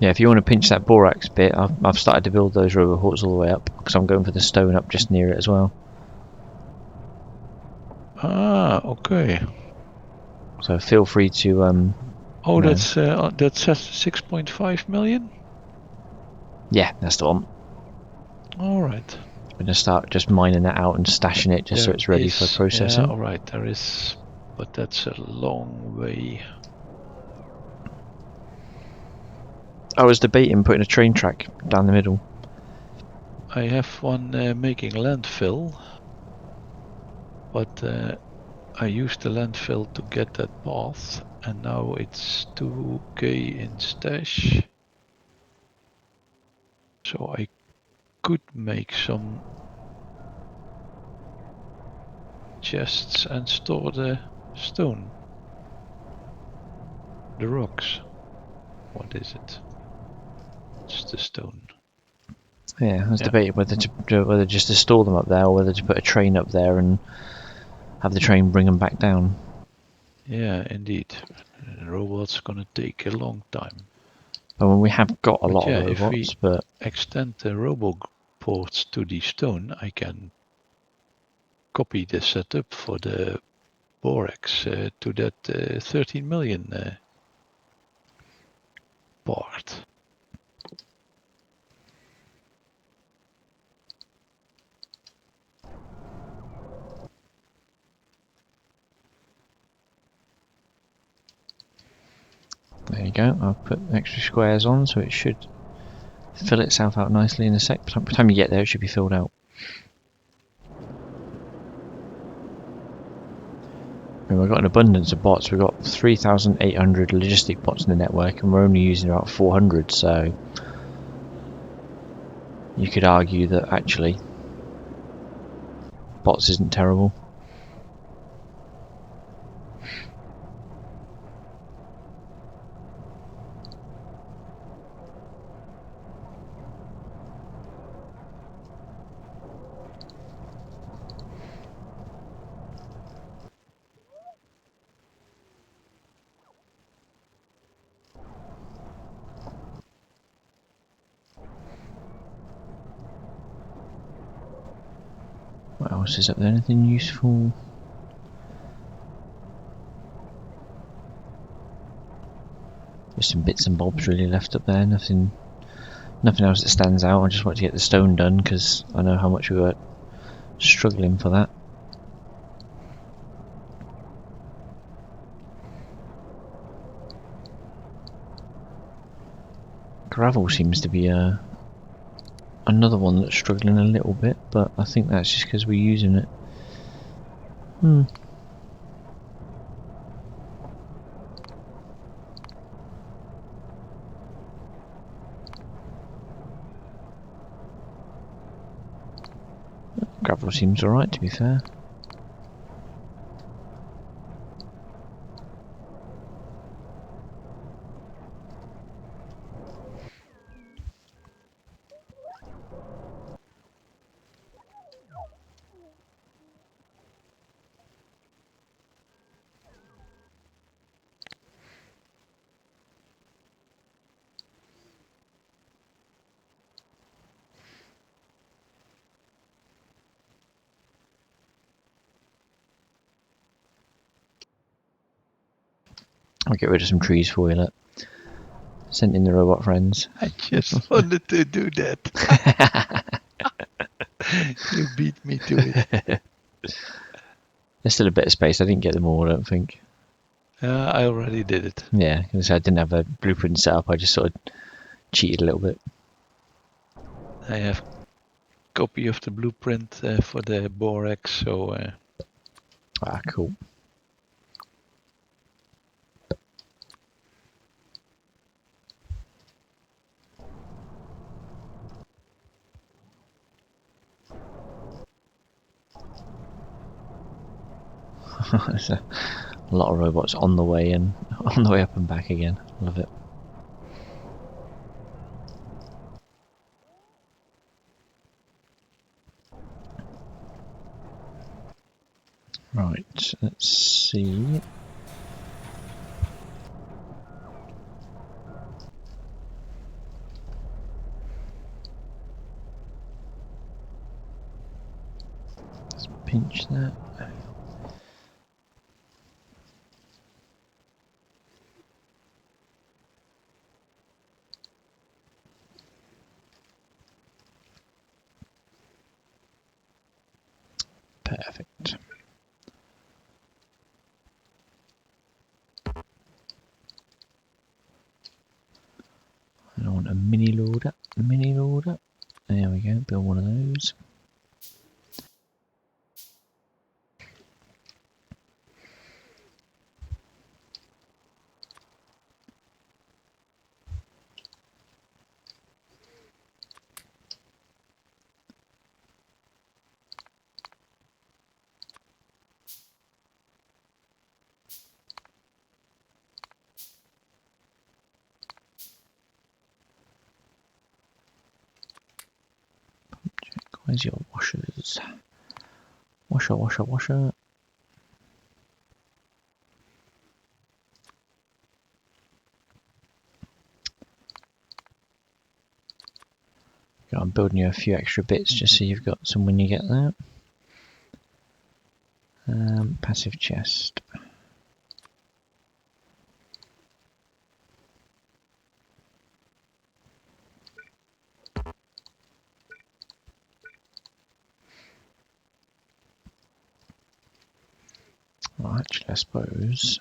Yeah, if you want to pinch that borax bit, I've started to build those roboports all the way up because I'm going for the stone up just near it as well. Ah, okay. So feel free to Oh, no. that's 6.5 million. Yeah, that's the one. All right. I'm gonna start just mining that out and stashing it just so There it's ready for is, processing. yeah, all right. There is, but that's a long way. I was debating putting a train track down the middle. I have one making landfill, but I used the landfill to get that path, and now it's 2k in stash. So I could make some chests and store the stone. The rocks. What is it? It's the stone. Yeah, I was Yeah. debating whether just to store them up there or whether to put a train up there and have the train bring them back down. Yeah, indeed. The robot's gonna take a long time. But when we have got a But lot yeah, of if we robots, but extend the roboports to the stone, I can copy the setup for the borax to that 13 million part. there you go. I'll put extra squares on so it should fill itself out nicely in a sec. By the time you get there, it should be filled out. We've got an abundance of bots. We've got 3,800 logistic bots in the network, and we're only using about 400. So you could argue that actually bots isn't terrible. What else is up there? Anything useful? Just some bits and bobs really left up there. Nothing else that stands out. I just want to get the stone done because I know how much we were struggling for that. Gravel seems to be another one that's struggling a little bit, but I think that's just because we're using it. Gravel seems alright, to be fair. I'll get rid of some trees for you, look. Sent in the robot friends. I just wanted to do that. You beat me to it. There's still a bit of space. I didn't get them all, I don't think. I already did it. Yeah, because I didn't have a blueprint set up. I just sort of cheated a little bit. I have copy of the blueprint for the borax, so Ah, cool. There's a lot of robots on the way and on the way up and back again. Love it. Right, let's see. Let's pinch that. Perfect. I want a mini loader. Mini loader. There we go. Build one of those. Where's your washers? Washer, washer, washer. I'm building you a few extra bits just so you've got some when you get there. Passive chest. Well, actually, I suppose.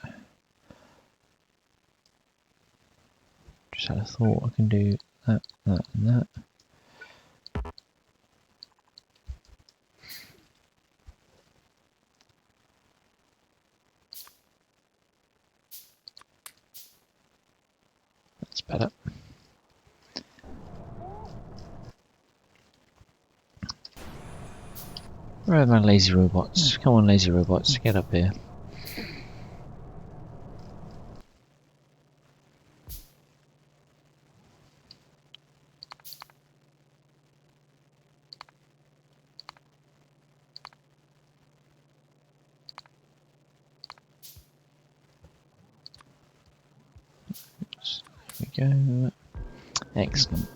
Just had a thought. I can do that, that, and that. That's better. Where are my lazy robots? Come on, lazy robots, get up here. There we go. Excellent.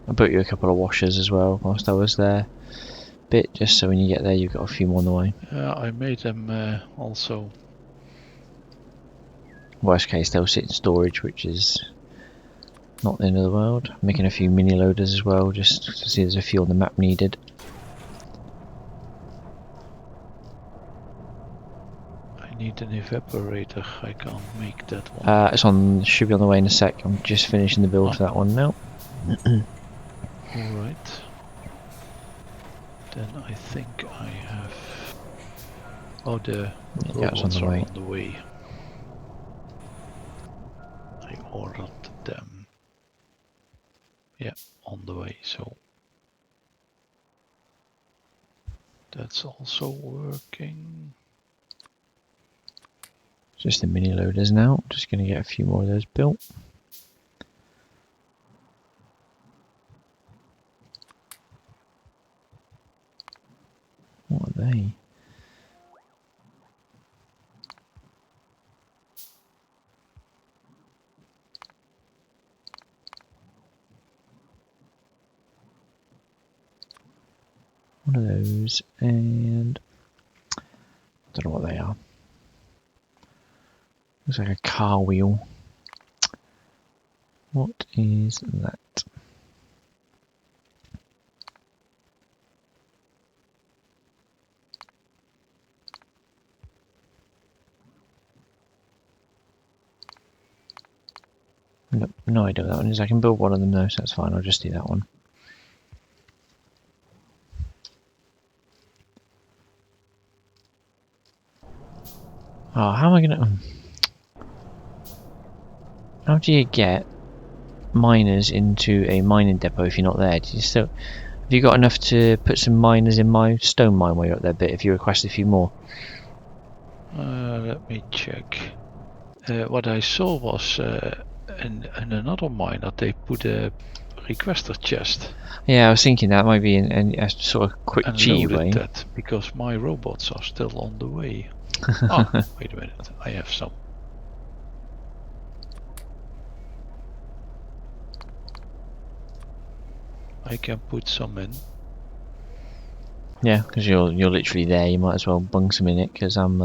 I built you a couple of washers as well whilst I was there. Bit just so when you get there you've got a few more on the way. I made them also. Worst case they'll sit in storage, which is not the end of the world. I'm making a few mini loaders as well just to see there's a few on the map needed. I need an evaporator. I can't make that one. Should be on the way in a sec. I'm just finishing the build for that one now. Alright. Then I think I have... Oh, the robots are on the way. I ordered them. Yeah, on the way, so... That's also working. Just the mini loaders now. Just going to get a few more of those built. What are they? One of those, and I don't know what they are. Looks like a car wheel. What is that? No idea what that one is. I can build one of them though, so that's fine. I'll just do that one. Oh, how am I gonna... How do you get miners into a mining depot if you're not there? Do you still... Have you got enough to put some miners in my stone mine while you're up there, bit if you request a few more? Let me check. What I saw was in another mine that they put a requester chest. Yeah, I was thinking that might be in a sort of quick G way. That because my robots are still on the way. Oh, wait a minute, I have some. I can put some in. Yeah, because you're literally there. You might as well bung some in it. Because I'm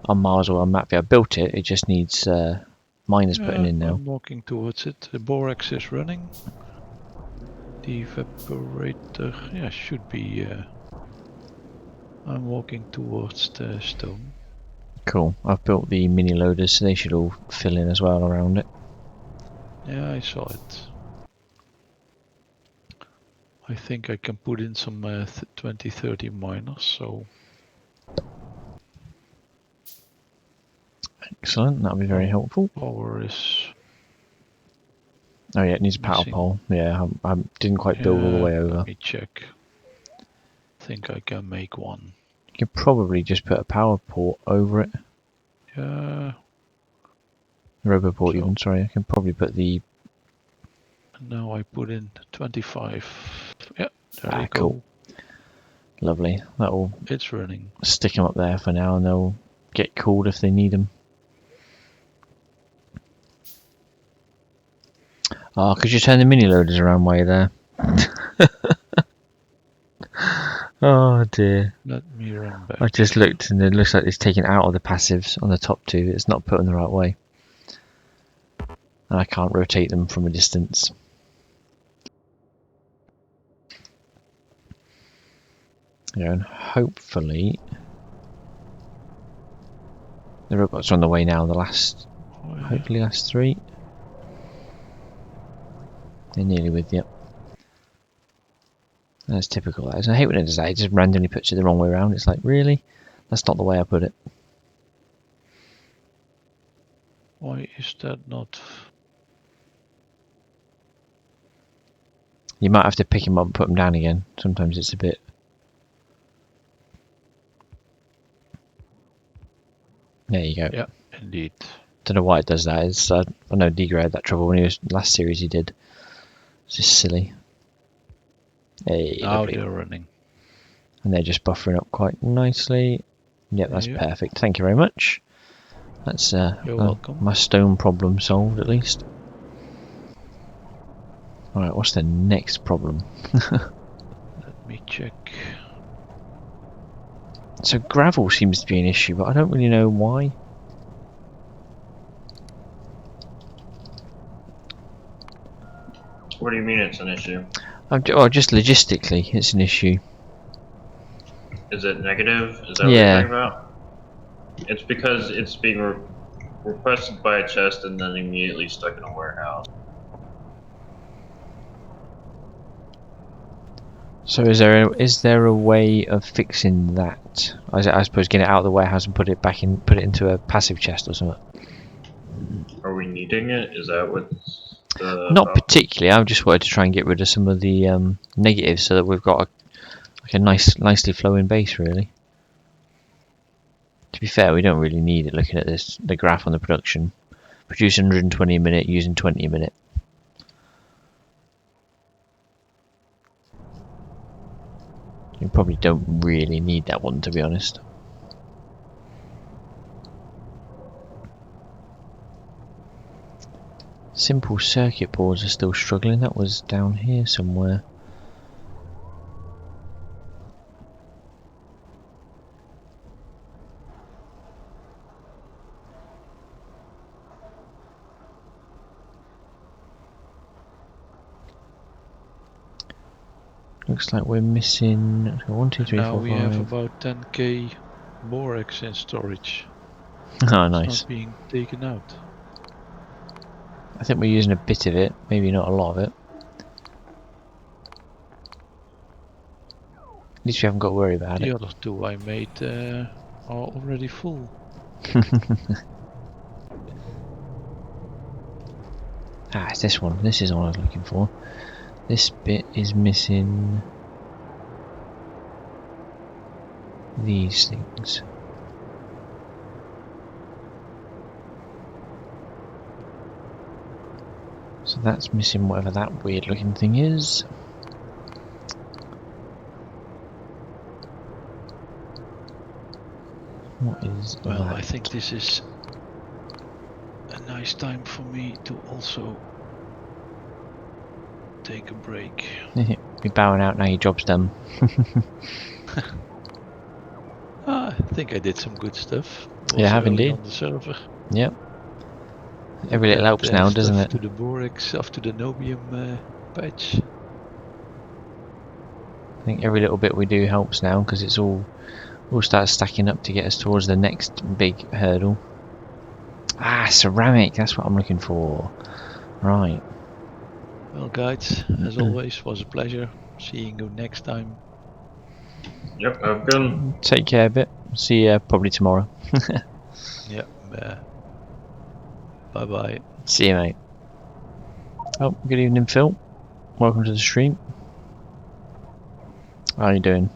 miles away on map view. I built it. It just needs miners putting in now. I'm walking towards it. The borax is running. The evaporator, yeah, should be. I'm walking towards the stone. Cool. I've built the mini loaders, so they should all fill in as well around it. Yeah, I saw it. I think I can put in some 20-30 miners, so... Excellent, that'll be very helpful. Power is... Oh yeah, it needs a power missing. pole. Yeah, I didn't quite build all the way over. Let me check. I think I can make one. You could probably just put a power port over it. Yeah. Roboport So- even, sorry. I can probably put the... Now I put in 25. Yeah, there you cool. go. Lovely. That'll It's running. stick them up there for now and they'll get cooled if they need them. Oh, could you turn the mini loaders around while you're there? Oh dear. Let me run back. I just looked and it looks like it's taken out of the passives on the top two. It's not put in the right way. And I can't rotate them from a distance. Yeah, and hopefully the robots are on the way now. The last, Oh, yeah. hopefully last three. They're nearly with you. That's typical. That is. I hate when it does that. It just randomly puts it the wrong way around. It's like, really? That's not the way I put it. Why is that not... You might have to pick them up and put them down again. Sometimes it's a bit... There you go. Yeah, indeed. Don't know why it does that. It's, I know Dgray had that trouble when he was last series he did. It's just silly. Hey, Now lovely. they're running. And they're just buffering up quite nicely. Yep, that's Yeah. perfect. Thank you very much. That's You're welcome. my stone problem solved at least. Alright, what's the next problem? Let me check. So gravel seems to be an issue, but I don't really know why. What do you mean it's an issue? Oh, just logistically, it's an issue. Is it negative? Is that Yeah. what you're talking about? It's because it's being requested by a chest and then immediately stuck in a warehouse. So is there a way of fixing that? I suppose get it out of the warehouse and put it back in, put it into a passive chest or something. Are we needing it? Is that what the Not problem? particularly. I just wanted to try and get rid of some of the negatives so that we've got a nicely flowing base, really. To be fair, we don't really need it. Looking at the graph on the production, producing 120 a minute, using 20 a minute. You probably don't really need that one, to be honest. Simple circuit boards are still struggling. That was down here somewhere. Looks like we're missing 1, 2, 3, Now 4, we 5. have about 10k borax in storage. Oh, It's nice. not being taken out. I think we're using a bit of it, maybe not a lot of it. At least we haven't got to worry about The it. other two I made are already full. Ah, it's this one. This is what I was looking for. This bit is missing these things. So that's missing whatever that weird looking thing is. What is Well, that? I think this is a nice time for me to also take a break. You're bowing out now, your job's done. I think I did some good stuff. Was You have early indeed. on the server. Yep. Every little helps now, doesn't Stuff it? to the Borex after the Nobium patch. I think every little bit we do helps now because it's all starts stacking up to get us towards the next big hurdle. Ah, ceramic. That's what I'm looking for. Right. Well, guys, as always, was a pleasure. Seeing you next time. Yep, have good. Take care, bit. See you probably tomorrow. Yeah. Bye bye. See you, mate. Oh, good evening, Phil. Welcome to the stream. How are you doing?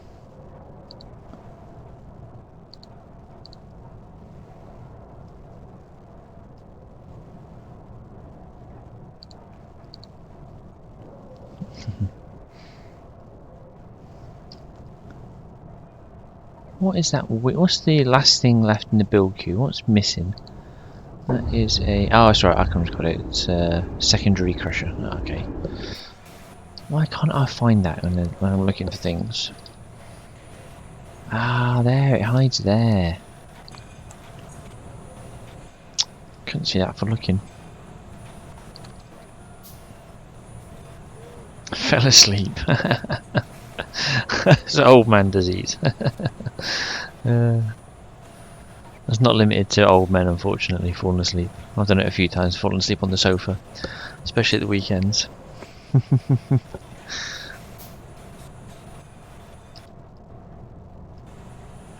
What is that? What's the last thing left in the build queue? What's missing? That is a... Oh, that's right, I can got it. It's a secondary crusher. Okay. Why can't I find that when I'm looking for things? Ah, there, it hides there. Couldn't see that for looking. Fell asleep. It's old man disease. That's not limited to old men, unfortunately, falling asleep. I've done it a few times, fallen asleep on the sofa, especially at the weekends.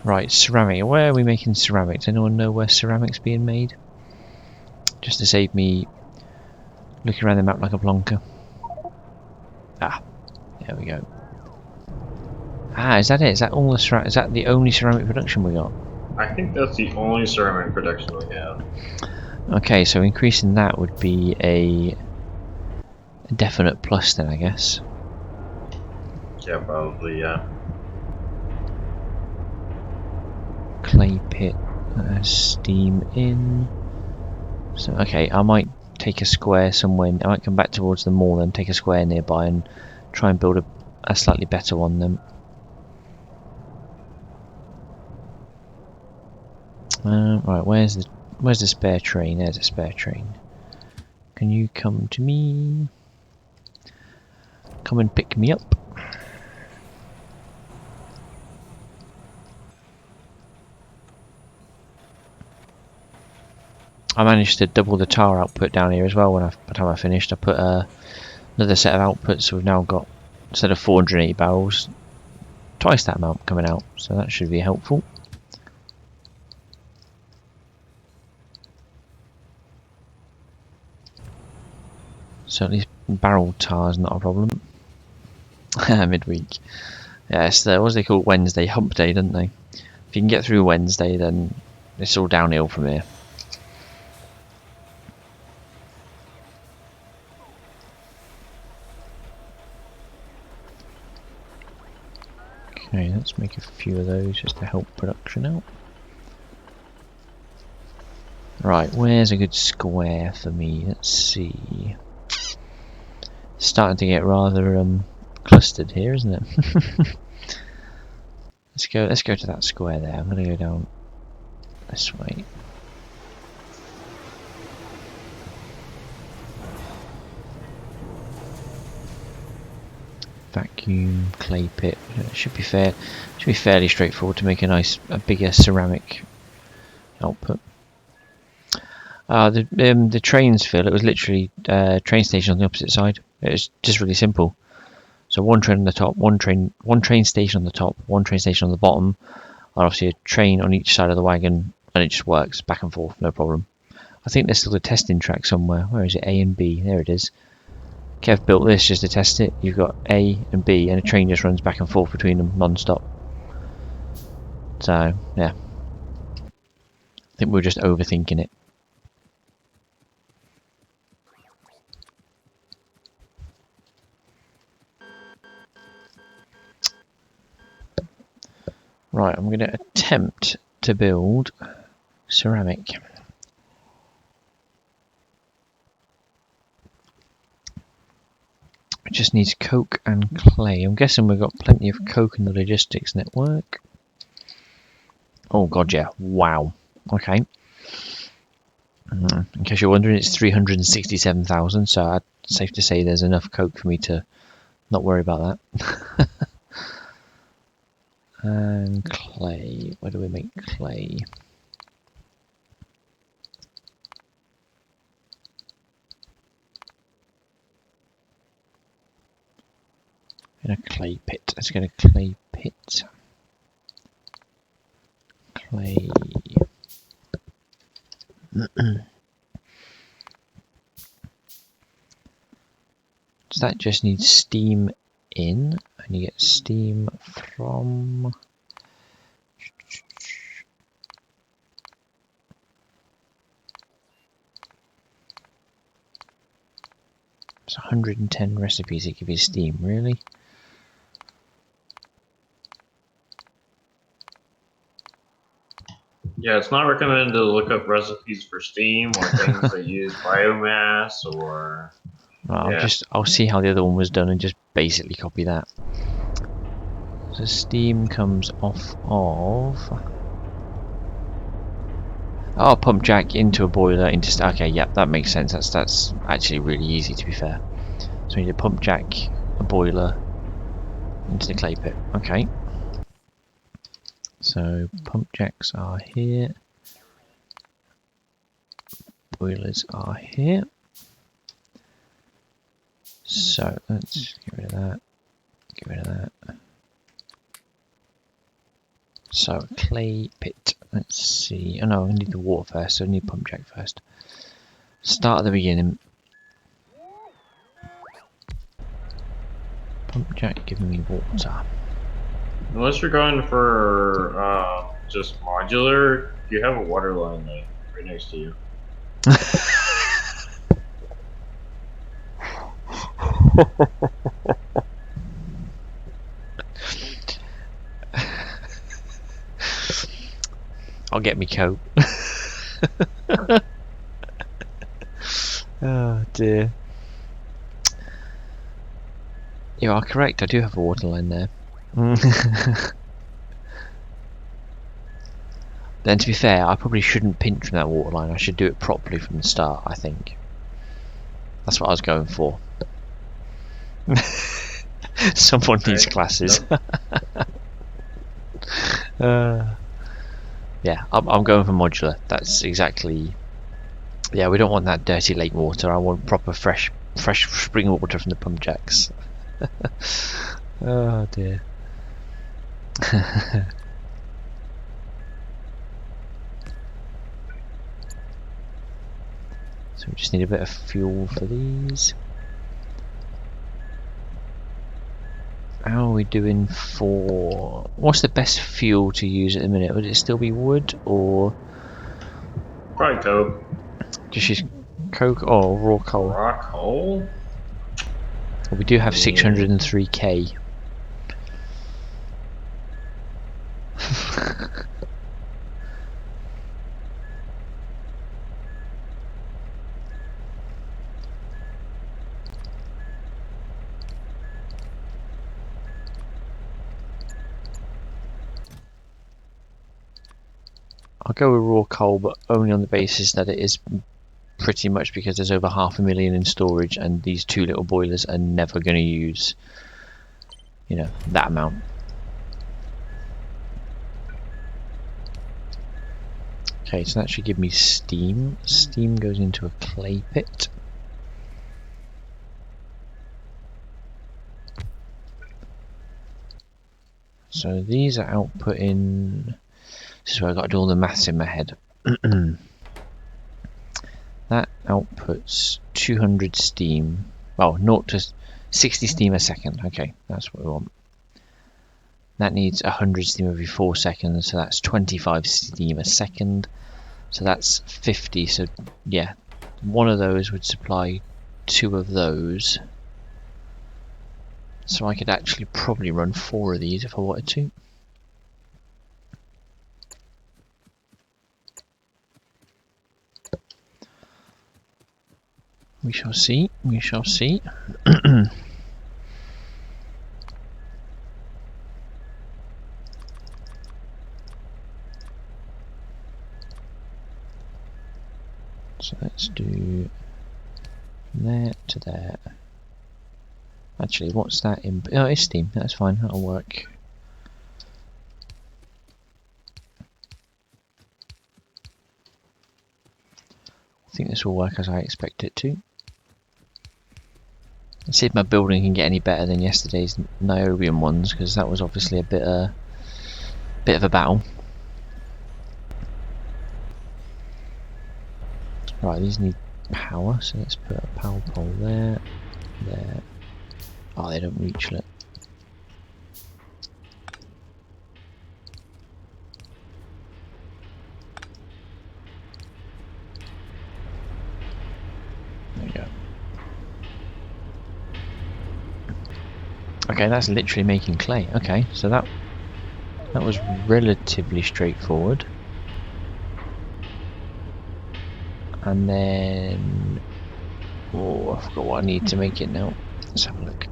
Right, ceramic. Where are we making ceramics? Anyone know where ceramics being made? Just to save me looking around the map like a plonker. Ah, there we go. Ah, is that it? Is that all the ceramic? Is that the only ceramic production we got? I think that's the only ceramic production we have. Okay, so increasing that would be a definite plus then, I guess. Yeah, probably, yeah. Clay pit, steam in. So okay, I might take a square somewhere. I might come back towards the mall and take a square nearby and try and build a slightly better one then. Right, where's the spare train? There's a spare train. Can you come to me? Come and pick me up. I managed to double the tar output down here as well by the time I finished. I put another set of outputs, so we've now got, instead of 480 barrels, twice that amount coming out, so that should be helpful. So at least barrel tar is not a problem. Midweek. Yes, what was they call Wednesday? Hump day, didn't they? If you can get through Wednesday, then it's all downhill from here. Okay, let's make a few of those just to help production out. Right, where's a good square for me? Let's see. Starting to get rather clustered here, isn't it? Let's go to that square there. I'm gonna go down this way. Vacuum, clay pit. It should be fair. Should be fairly straightforward to make a bigger ceramic output. The trains, Phil. It was literally train station on the opposite side. It was just really simple. So one train on the top, one train station on the top, one train station on the bottom, and obviously a train on each side of the wagon, and it just works back and forth, no problem. I think there's still a testing track somewhere. Where is it? A and B. There it is. Kev built this just to test it. You've got A and B, and a train just runs back and forth between them non-stop. So yeah, I think we're just overthinking it. Right, I'm going to attempt to build ceramic. Which just needs coke and clay. I'm guessing we've got plenty of coke in the logistics network. Oh god, yeah. Wow. Okay. In case you're wondering, it's 367,000, so it's safe to say there's enough coke for me to not worry about that. And clay. Where do we make clay? In a clay pit. Let's get a clay pit. Clay. So that just needs steam in, and you get steam from it's 110 recipes that give you steam, really? Yeah, it's not recommended to look up recipes for steam or things that use biomass or. Right, Yeah. I'll see how the other one was done and just basically copy that. So steam comes off of pump jack into a boiler into okay, yep, that makes sense. That's actually really easy, to be fair. So we need a pump jack, a boiler into the clay pit. Okay. So pump jacks are here. Boilers are here. So let's get rid of that. Get rid of that. So clay pit. Let's see. Oh no, I need the water first, so I need pump jack first. Start at the beginning. Pump jack giving me water. Unless you're going for just modular, you have a water line right next to you. I'll get me coat. Oh dear. You are correct, I do have a water line there. Then to be fair, I probably shouldn't pinch from that water line. I should do it properly from the start, I think. That's what I was going for. Someone needs classes. Yeah, I'm going for modular. That's exactly... Yeah, we don't want that dirty lake water. I want proper fresh spring water from the pump jacks. Oh dear. So we just need a bit of fuel for these. How are we doing for... What's the best fuel to use at the minute? Would it still be wood or... Probably coke. Just use coke or raw coal? Raw coal? Well, we do have 603k. I'll go with raw coal, but only on the basis that it is pretty much because there's over 500,000 in storage and these two little boilers are never going to use, you know, that amount. Okay, so that should give me steam. Steam goes into a clay pit. So these are outputting... This is where I've got to do all the maths in my head. That outputs 200 steam. Well, 0 to 60 steam a second. Okay, that's what we want. That needs 100 steam every 4 seconds, so that's 25 steam a second. So that's 50. So yeah, one of those would supply 2 of those. So I could actually probably run 4 of these if I wanted to. We shall see, we shall see. So let's do there to there. Actually, what's that in? Oh, it's steam. That's fine. That'll work. I think this will work as I expect it to. Let's see if my building can get any better than yesterday's Niobium ones, because that was obviously a bit of a battle. Right, these need power, so let's put a power pole there, there. Oh, they don't reach it. There you go. Okay, that's literally making clay. Okay, so that was relatively straightforward. And then, oh, I forgot what I need to make it now. Let's have a look.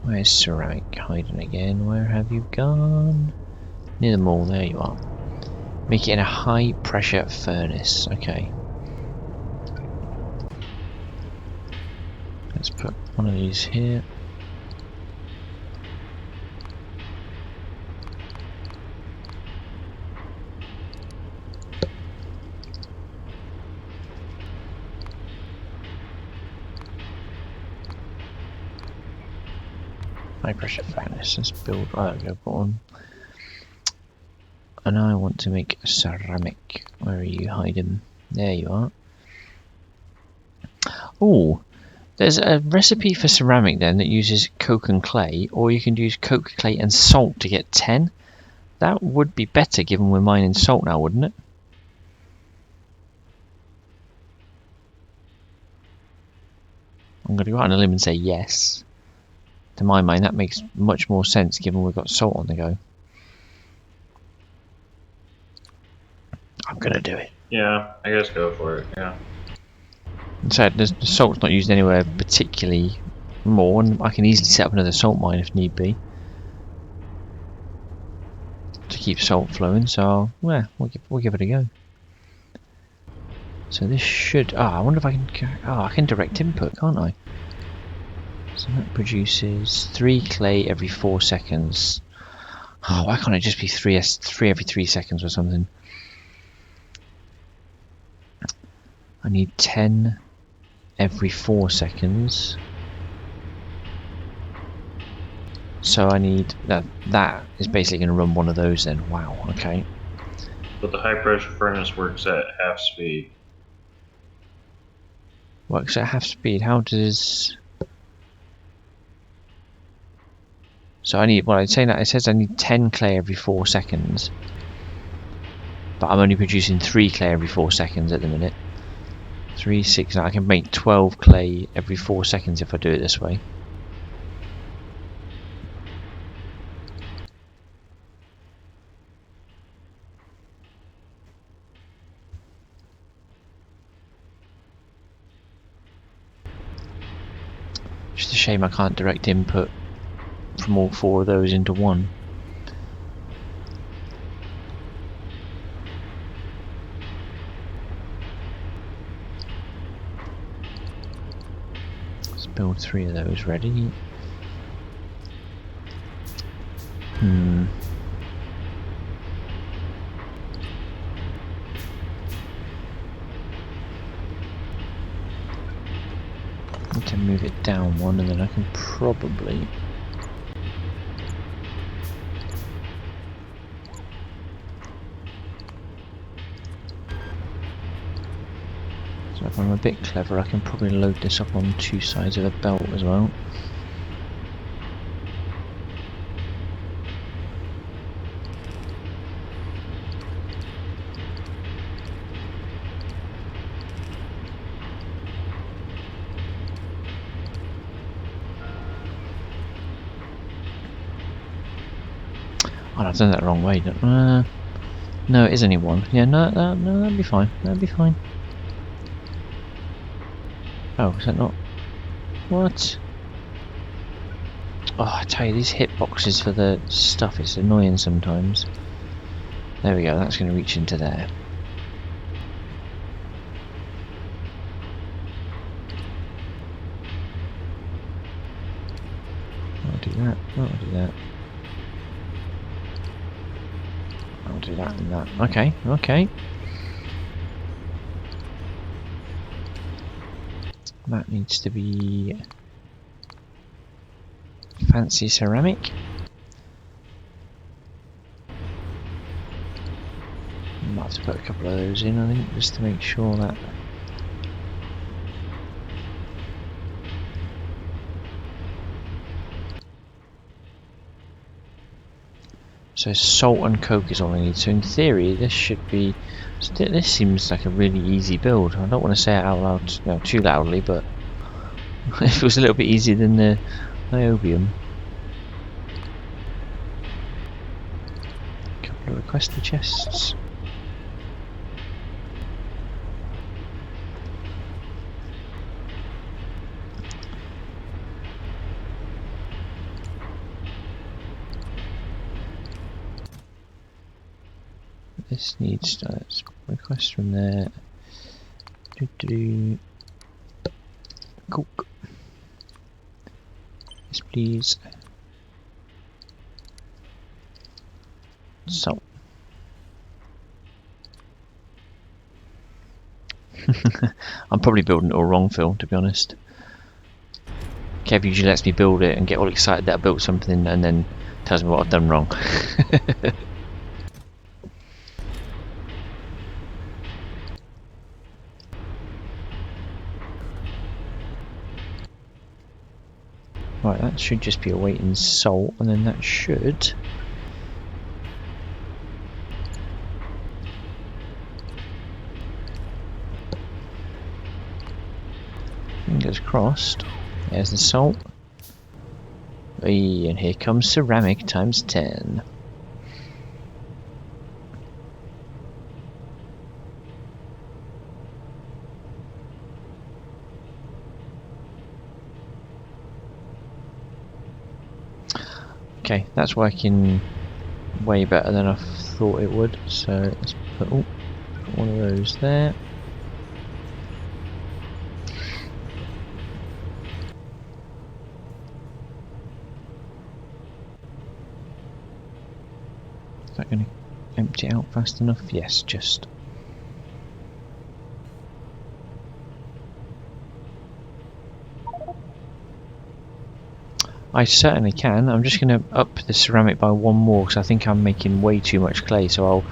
Where's ceramic hiding again? Where have you gone? Near the mall, there you are. Make it in a high pressure furnace. Okay. Let's put one of these here. High pressure furnace. Let's build. Oh, there we go. On. And I want to make ceramic. Where are you hiding? There you are. Oh, there's a recipe for ceramic then that uses coke and clay, or you can use coke, clay, and salt to get 10. That would be better given we're mining salt now, wouldn't it? I'm going to go out on a limb and say yes. To my mind, that makes much more sense given we've got salt on the go. I'm going to do it. Yeah, I guess go for it, yeah. And so the salt's not used anywhere particularly more, and I can easily set up another salt mine if need be to keep salt flowing. So yeah, we'll give it a go. So this should. Ah, I wonder if I can. Oh, I can direct input, can't I? So that produces 3 clay every 4 seconds. Oh, why can't it just be 3 every 3 seconds or something? I need 10 every 4 seconds. So I need that is basically going to run one of those then. Wow, okay. But the high pressure furnace works at half speed. Works at half speed. How does... So I need, well, I'd say that it says I need 10 clay every 4 seconds. But I'm only producing 3 clay every 4 seconds at the minute. 3, 6, I can make 12 clay every 4 seconds if I do it this way. Just a shame I can't direct input from all 4 of those into one. Let's build 3 of those ready. Need to move it down one, and then I can probably... So if I'm a bit clever, I can probably load this up on 2 sides of a belt as well. Oh, I've done that the wrong way. No, it is only one. Yeah, no, that'd be fine. That'd be fine. Oh, is that not? What? Oh, I tell you, these hitboxes for the stuff, it's annoying sometimes. There we go, that's going to reach into there. I'll do that, I'll do that. I'll do that and that. Okay, okay. That needs to be fancy ceramic. I might have to put a couple of those in, I think, just to make sure that. So salt and coke is all I need. So in theory, this should be. This seems like a really easy build. I don't want to say it out loud, you know, too loudly, but if it was a little bit easier than the niobium. Couple of requester chests. This needs let's request from there. Coke. Yes, please. Salt. I'm probably building it all wrong, Phil, to be honest. Kev usually lets me build it and get all excited that I built something and then tells me what I've done wrong. Right, that should just be awaiting salt, and then that should. Fingers crossed. There's the salt. And here comes ceramic times 10. Okay, that's working way better than I thought it would. So let's put one of those there. Is that going to empty out fast enough? Yes, just. I certainly can. I'm just going to up the ceramic by one more because I think I'm making way too much clay. So I'll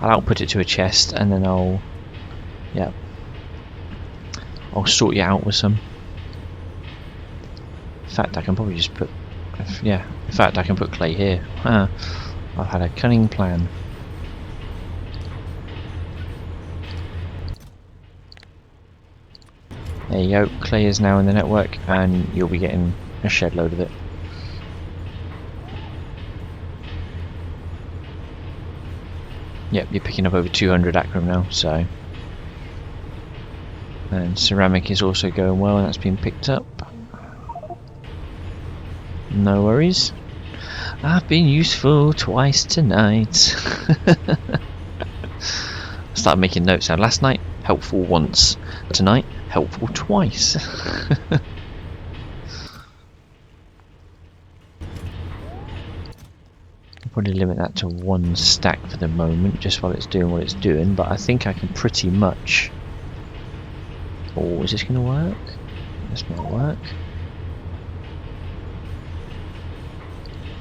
output it to a chest and then I'll sort you out with some. In fact, I can probably just put in fact I can put clay here. I've had a cunning plan. There you go. Clay is now in the network, and you'll be getting a shed load of it. Yep, you're picking up over 200 acrum now, so. And ceramic is also going well, and that's been picked up. No worries. I've been useful twice tonight. I started making notes now. Last night, helpful once. Tonight, helpful twice. Probably limit that to one stack for the moment, just while it's doing what it's doing, but I think I can pretty much. Oh, is this going to work? This might work.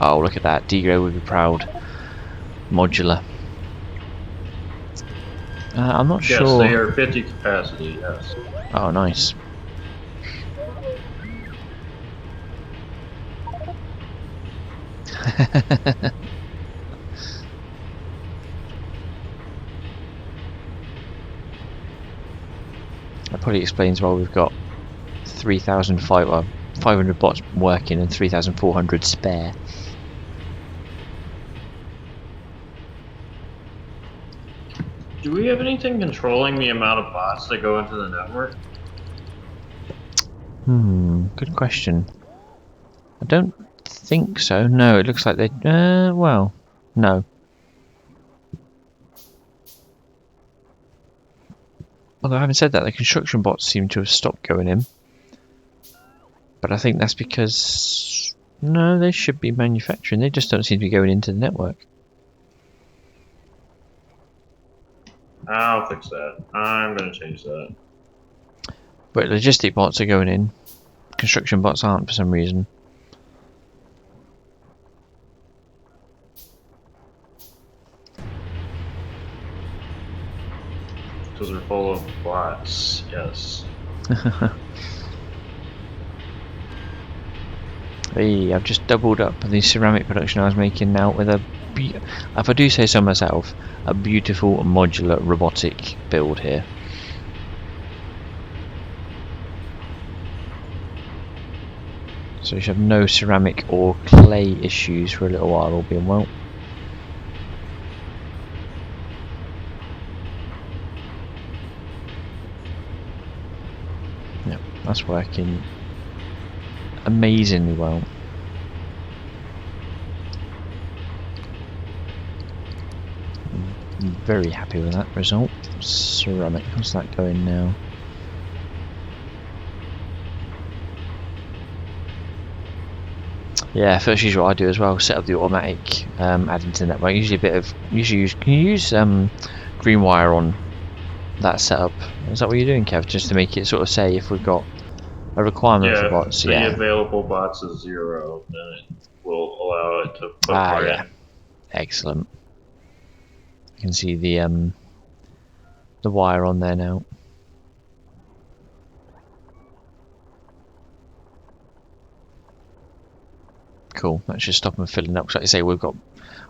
Oh, look at that. Dgray would be proud. Modular. I'm not sure. Yes, they are 50 capacity, yes. Oh, nice. That probably explains why we've got 500 bots working and 3,400 spare. Do we have anything controlling the amount of bots that go into the network? Good question. I don't think so. No, it looks like they. Well, no. Although having said that, the construction bots seem to have stopped going in. But I think that's because... No, they should be manufacturing. They just don't seem to be going into the network. I'll fix that. I'm gonna change that. But logistic bots are going in. Construction bots aren't for some reason. Because we're full of bots, yes. Hey, I've just doubled up the ceramic production I was making now with a, if I do say so myself, a beautiful modular robotic build here. So you should have no ceramic or clay issues for a little while, all being well. Yeah, that's working amazingly well. I'm very happy with that result. Ceramic, how's that going now? Yeah, first usual I do as well. Set up the automatic adding to the network. Usually a bit of can you use green wire on that setup? Is that what you're doing, Kev? Just to make it sort of say if we've got a requirement for bots. If Yeah. the available bots is 0, then it will allow it to put Ah, more yeah. in. Excellent. You can see the wire on there now. Cool. That should stop them filling up. Because like I say, we've got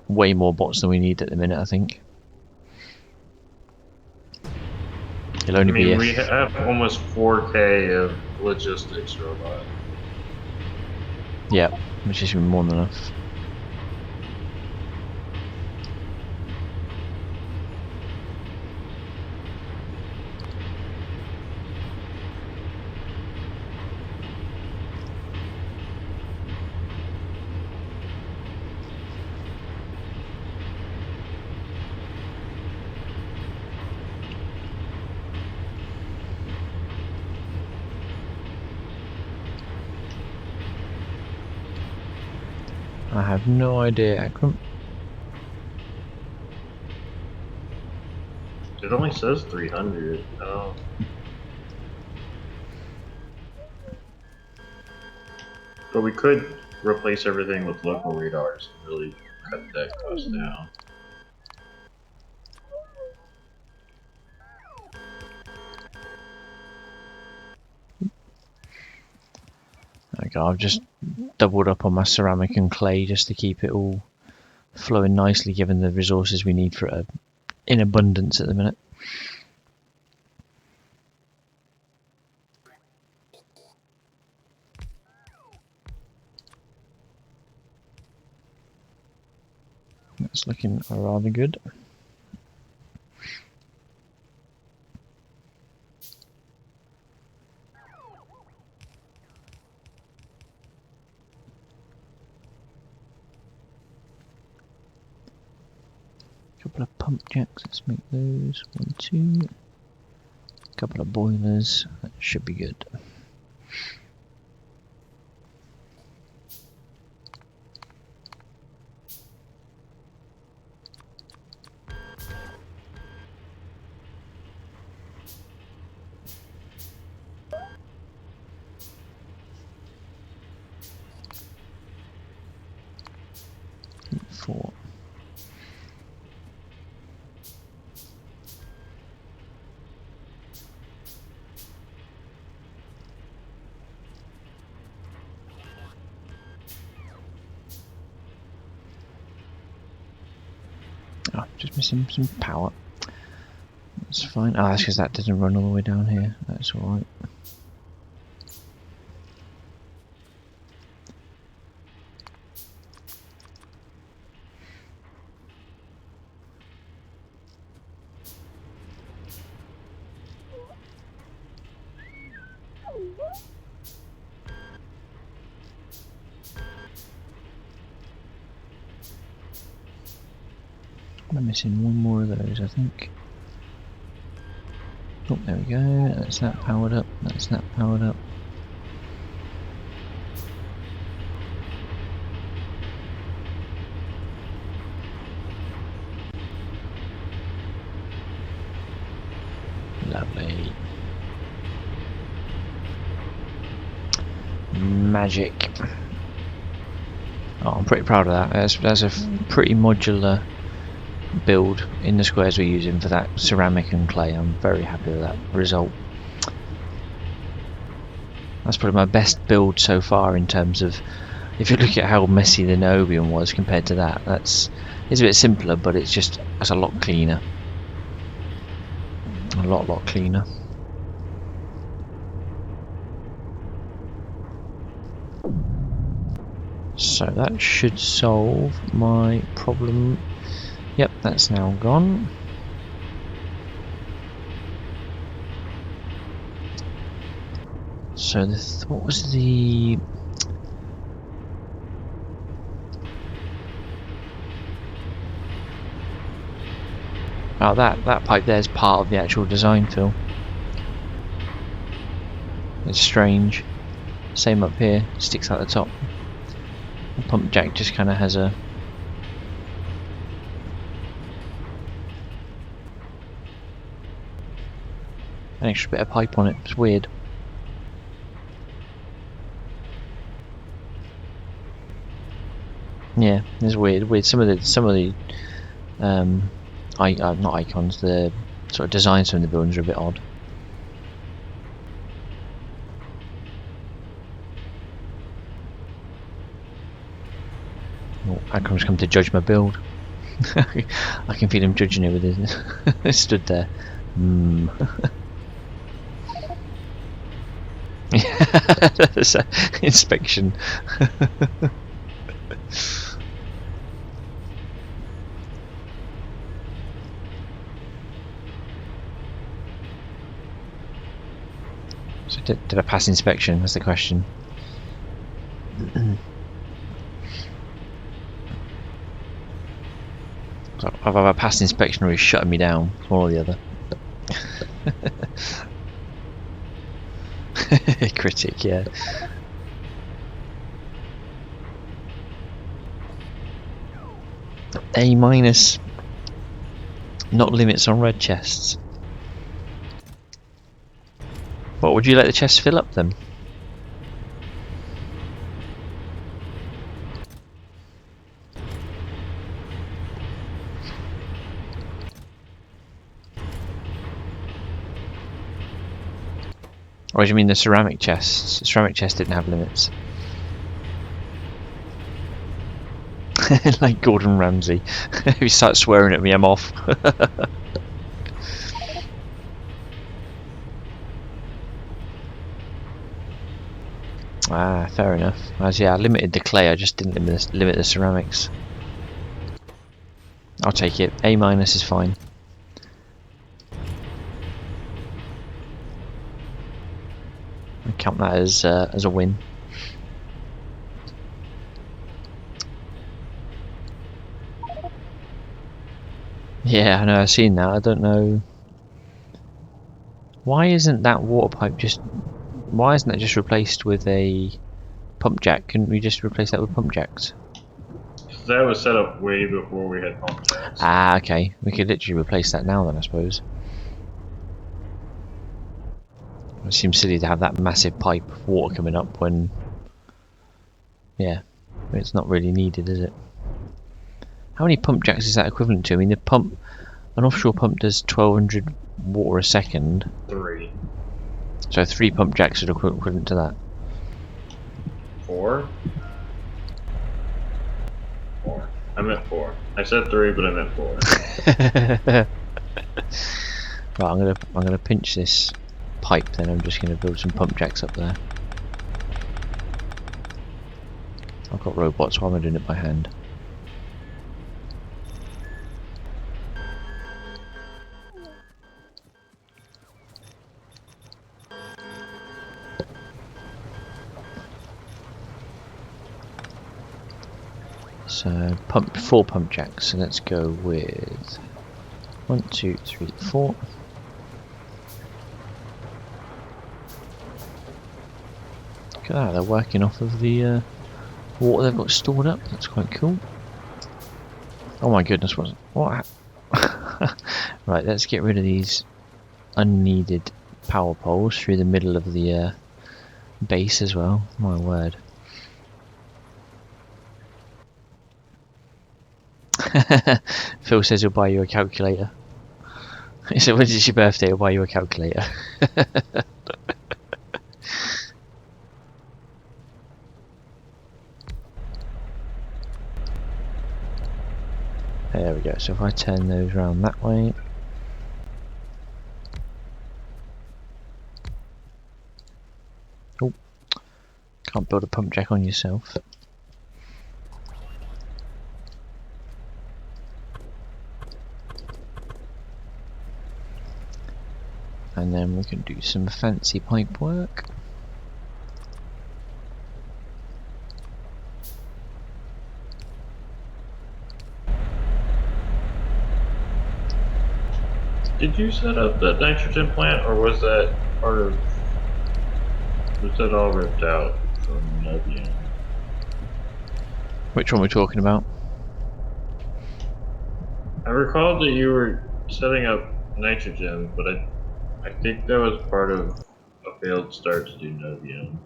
way more bots than we need at the minute, I think. It'll only be we have almost 4K of logistics robot. Yeah, which is even more than enough. I have no idea, Akram. It only says 300. Oh. But we could replace everything with local radars and really cut that cost down. Okay, I've just doubled up on my ceramic and clay just to keep it all flowing nicely, given the resources we need for it in abundance at the minute. That's looking rather good. Couple of pump jacks, let's make those. 1, 2. Couple of boilers, that should be good. Four. Oh, just missing some power. That's fine. Ah, that's because that doesn't run all the way down here. That's alright. I'm missing one more of those, I think. Oh, there we go. That's that powered up. That's that powered up. Lovely. Magic. Oh, I'm pretty proud of that. That's a pretty modular build in the squares we're using for that ceramic and clay. I'm very happy with that result. That's probably my best build so far in terms of, if you look at how messy the Niobium was compared to that, it's a bit simpler, but it's a lot cleaner. A lot cleaner. So that should solve my problem. Yep, that's now gone. So what was the... Oh, that pipe there is part of the actual design fill. It's strange. Same up here, sticks out the top. The pump jack just kind of has an extra bit of pipe on it. It's weird. Yeah, it's weird. Some of the not icons, the sort of designs from the buildings are a bit odd. Oh, Akram's come to judge my build. I can feel him judging it with his stood there. That's an inspection. So did I pass inspection? That's the question. So I've either passed inspection or he's shutting me down. It's one or the other. Critic, yeah. A-. Not limits on red chests. What, would you let the chests fill up then? Or do you mean the ceramic chests? The ceramic chests didn't have limits. Like Gordon Ramsay. If you start swearing at me, I'm off. Ah, fair enough. Yeah, I limited the clay, I just didn't limit the ceramics. I'll take it. A- is fine. I count that as a win. Yeah, I know, I've seen that. I don't know. Why isn't that water pipe just... Why isn't that just replaced with a pump jack? Couldn't we just replace that with pump jacks? That was set up way before we had pump jacks. Ah, okay. We could literally replace that now then, I suppose. It seems silly to have that massive pipe of water coming up when... Yeah, it's not really needed, is it? How many pump jacks is that equivalent to? I mean, an offshore pump does 1200 water a second. 3. So 3 pump jacks are equivalent to that. 4? 4. I meant 4. I said 3, but I meant 4. Right, I'm gonna pinch this pipe. Then I'm just gonna build some pump jacks up there. I've got robots. Why am I doing it by hand? So 4 pump jacks. So let's go with 1, 2, 3, 4. Look at that, they're working off of the water they've got stored up. That's quite cool. Oh my goodness, what? Right, let's get rid of these unneeded power poles through the middle of the base as well. My word. Phil says he'll buy you a calculator. He said, when it's your birthday, he'll buy you a calculator. There we go, so if I turn those around that way. Oh, can't build a pump jack on yourself. And then we can do some fancy pipe work. Did you set up that nitrogen plant, or was that part of? Was that all ripped out from Nobian? Which one are we talking about? I recall that you were setting up nitrogen, but I think that was part of a failed start to do Nobian.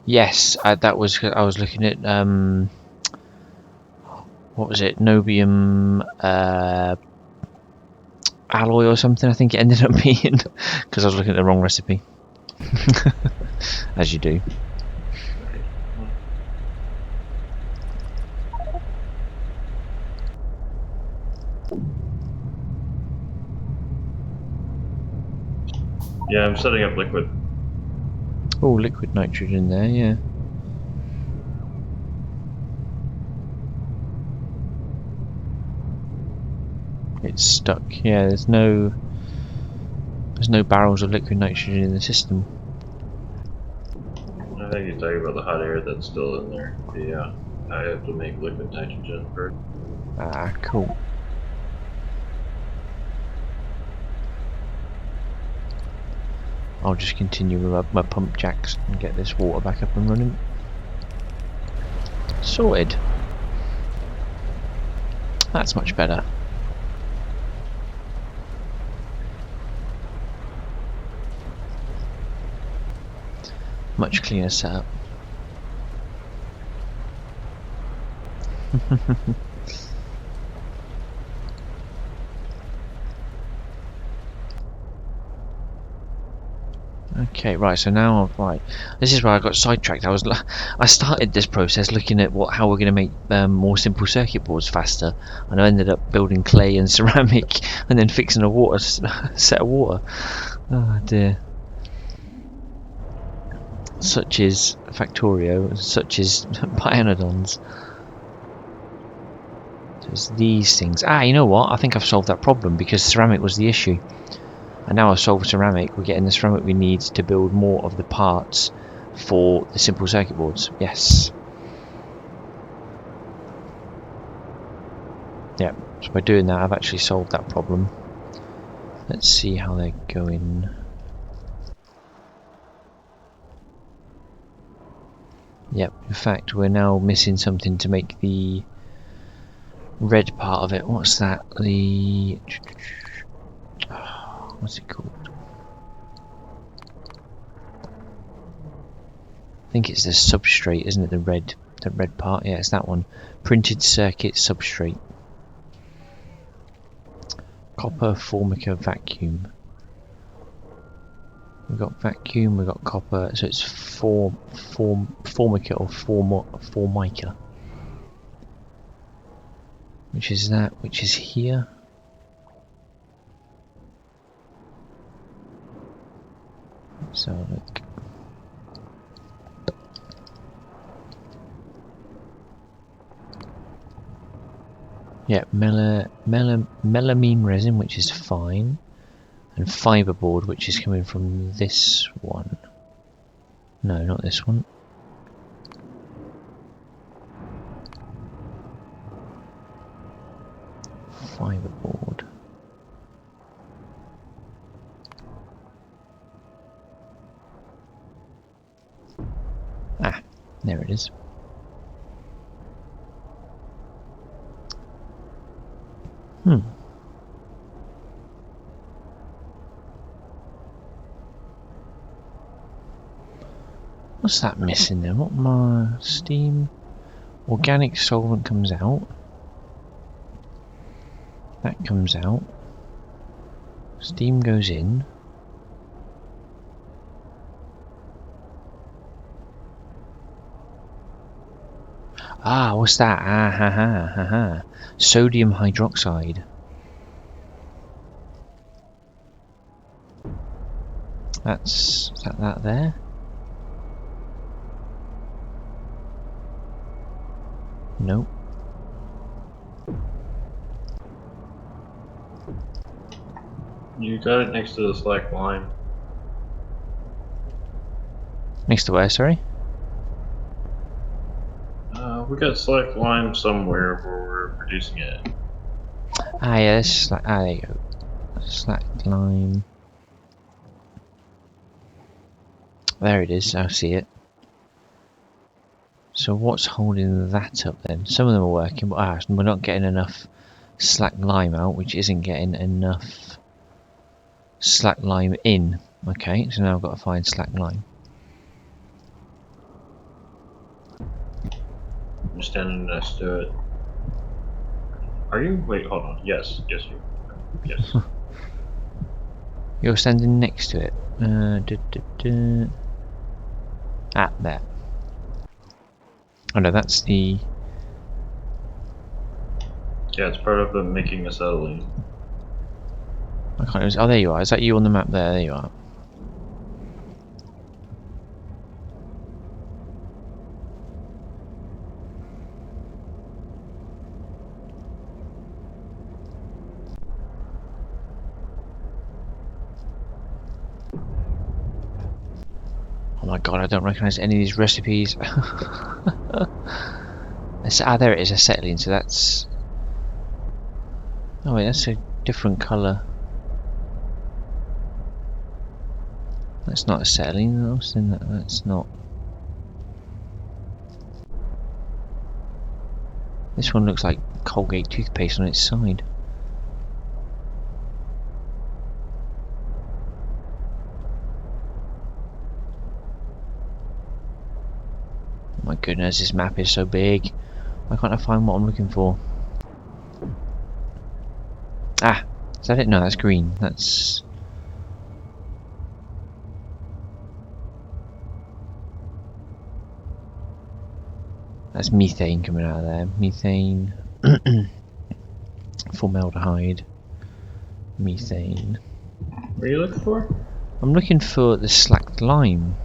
Yes, that was. I was looking at what was it? Nobium alloy or something. I think it ended up being because I was looking at the wrong recipe, as you do. Yeah, I'm setting up liquid. Oh, liquid nitrogen there, yeah. It's stuck. Yeah, there's no barrels of liquid nitrogen in the system. I think you're talking about the hot air that's still in there. Yeah, I have to make liquid nitrogen first. Ah, cool. I'll just continue with my pump jacks and get this water back up and running. Sorted. That's much better. Much cleaner setup. Okay, right. So now, right. This is where I got sidetracked. I started this process looking at how we're going to make more simple circuit boards faster, and I ended up building clay and ceramic, and then fixing a water set of water. Oh dear. Such is Factorio, such is Pyanodons. So it's these things. Ah, you know what? I think I've solved that problem because ceramic was the issue. And now I've solved ceramic, we're getting the ceramic we need to build more of the parts for the simple circuit boards. Yes. Yeah, so by doing that I've actually solved that problem. Let's see how they're going. Yep, in fact we're now missing something to make the red part of it. What's that? The... what's it called? I think it's the substrate, isn't it? The red part. Yeah, it's that one. Printed circuit substrate. Copper formica vacuum. We've got vacuum, we've got copper, so it's formica or formica. Which is that? Which is here? So look. Yeah, melamine resin, which is fine, and fiberboard, which is coming from this one. No, not this one. Fiberboard. There it is. What's that missing there? What my steam? Organic solvent comes out. That comes out. Steam goes in. Ah, what's that? Ah, ha, ha, ha, ha. Sodium hydroxide. Is that there? Nope. You got it next to the slack line. Next to where, sorry? We got slack lime somewhere where we're producing it. Ah, yeah, this there you go. Slack lime. There it is, I see it. So what's holding that up then? Some of them are working, but we're not getting enough slack lime out, which isn't getting enough slack lime in. Okay, so now I've got to find slack lime. I'm standing next to it. Are you? Wait, hold on. Yes, you. Yes. You're standing next to it. Ah, there. Oh no, that's the... Yeah, it's part of the making acetylene. I can't... Oh, there you are. Is that you on the map there? There you are. Oh my god, I don't recognise any of these recipes. There it is, acetylene, so that's... Oh wait, that's a different colour. That's not acetylene, that's not... This one looks like Colgate toothpaste on its side. My goodness, this map is so big. Why can't I find what I'm looking for? Ah! Is that it? No, that's green. That's... That's methane coming out of there. Methane. Formaldehyde. Methane. What are you looking for? I'm looking for the slacked lime.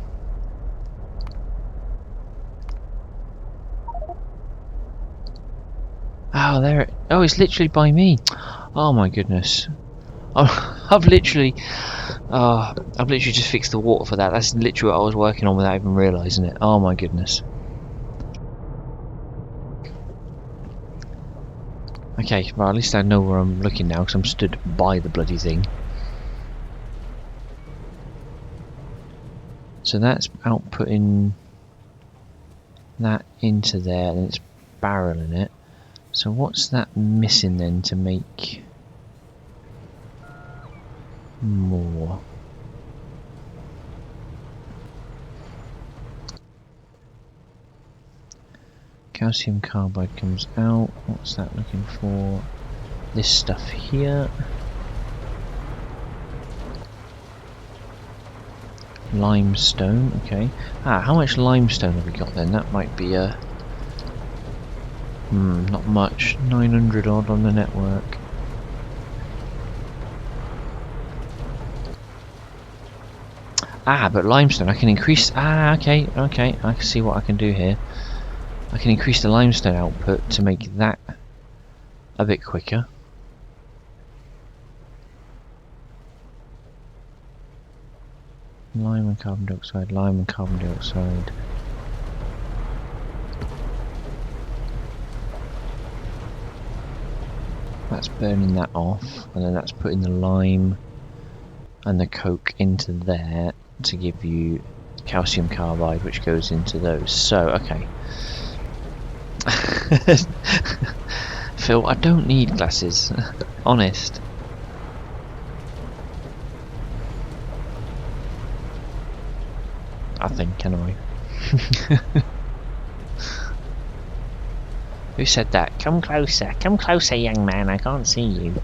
Oh, there it... Oh, it's literally by me. Oh my goodness. I've literally just fixed the water for that. That's literally what I was working on without even realising it. Oh my goodness. Okay, well at least I know where I'm looking now because I'm stood by the bloody thing. So that's outputting that into there and it's barreling it. So what's that missing then to make more? Calcium carbide comes out. What's that looking for? This stuff here. Limestone, okay. Ah, how much limestone have we got then? That might be a... not much. 900 odd on the network. Ah, but limestone, I can increase... Ah, okay, I can see what I can do here. I can increase the limestone output to make that a bit quicker. Lime and carbon dioxide, lime and carbon dioxide. That's burning that off, and then that's putting the lime and the coke into there to give you calcium carbide which goes into those. So, okay. Phil, I don't need glasses. Honest. I think, can I? Who said that? Come closer, young man, I can't see you.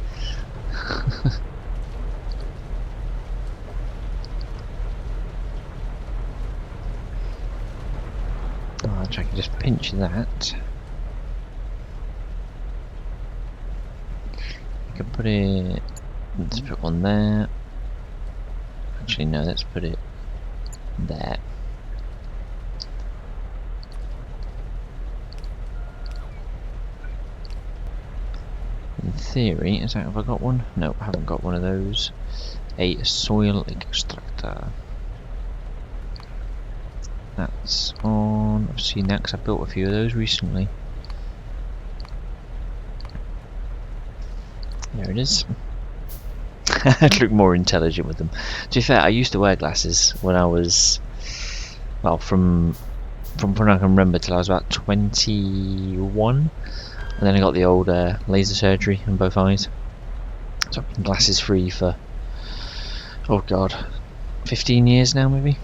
Oh, I can just pinch that. I can put it. Let's put one there. Actually, no, let's put it there. In theory, have I got one? No, I haven't got one of those. A soil extractor. That's on. I've seen that because I built a few of those recently. There it is. I'd look more intelligent with them. To be fair, I used to wear glasses when I was, well, from when I can remember till I was about 21, and then I got the old laser surgery in both eyes. So I've been glasses free for, oh god, 15 years now maybe.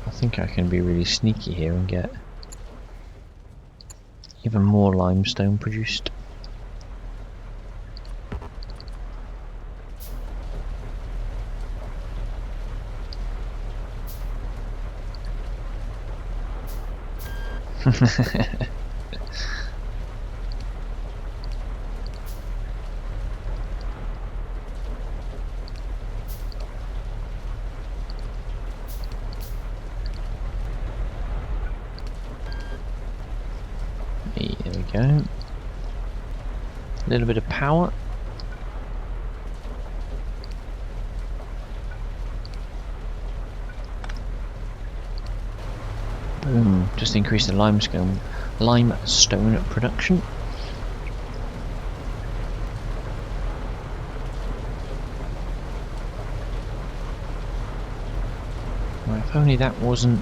I think I can be really sneaky here and get even more limestone produced. There we go. A little bit of power. Boom. Just increase the limestone production. Well, if only that wasn't.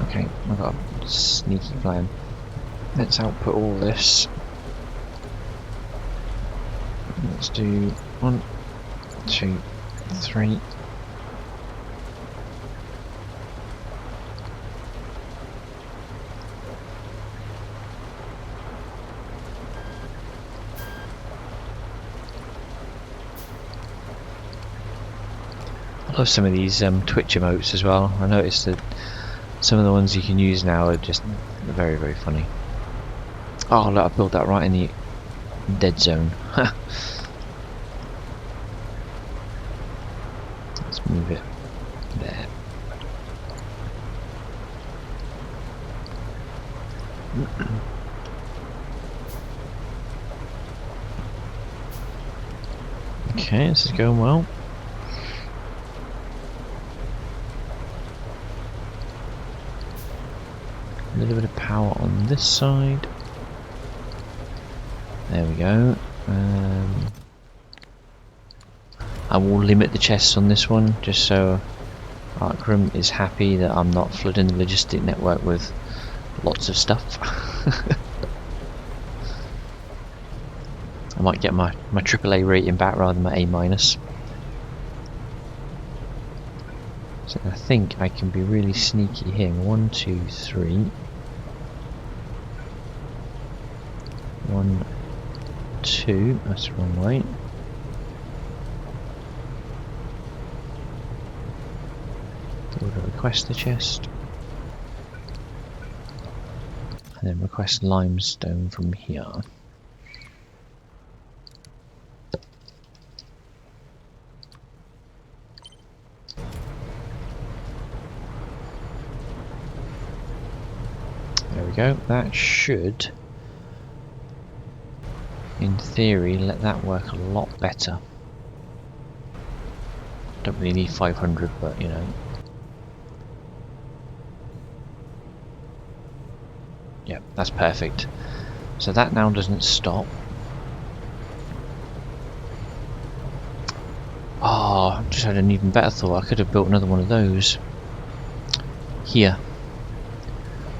Okay, I've got a sneaky plan. Let's output all this. Let's do 1, 2, 3. I love some of these Twitch emotes as well. I noticed that some of the ones you can use now are just very, very funny. Oh look, I built that right in the dead zone. Let's move it there. Okay, this is going well. A little bit of power on this side. There we go. I will limit the chests on this one just so Arkram is happy that I'm not flooding the logistic network with lots of stuff. I might get my AAA rating back rather than my A-. So I think I can be really sneaky here. 1, 2, 3. 1, 2. That's the wrong way. Order request the chest. And then request limestone from here. There we go. That should, in theory, let that work a lot better. Don't really need 500, but you know. Yeah, that's perfect. So that now doesn't stop. Oh, I just had an even better thought. I could have built another one of those here,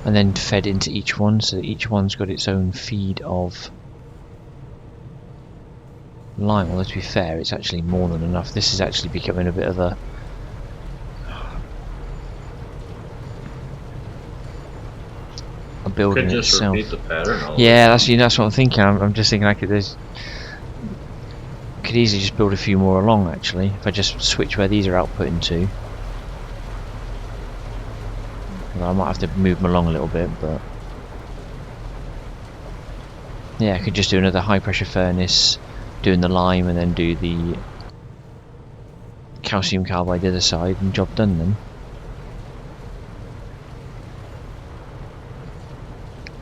and then fed into each one, so that each one's got its own feed of lime. Although to be fair, it's actually more than enough. This is actually becoming a bit of a building Could just itself. repeat the pattern. Yeah, that's what I'm thinking. I'm just thinking I could easily just build a few more along. Actually, if I just switch where these are outputting to. Well, I might have to move them along a little bit, but yeah, I could just do another high pressure furnace, doing the lime, and then do the calcium carbide the other side, and job done then.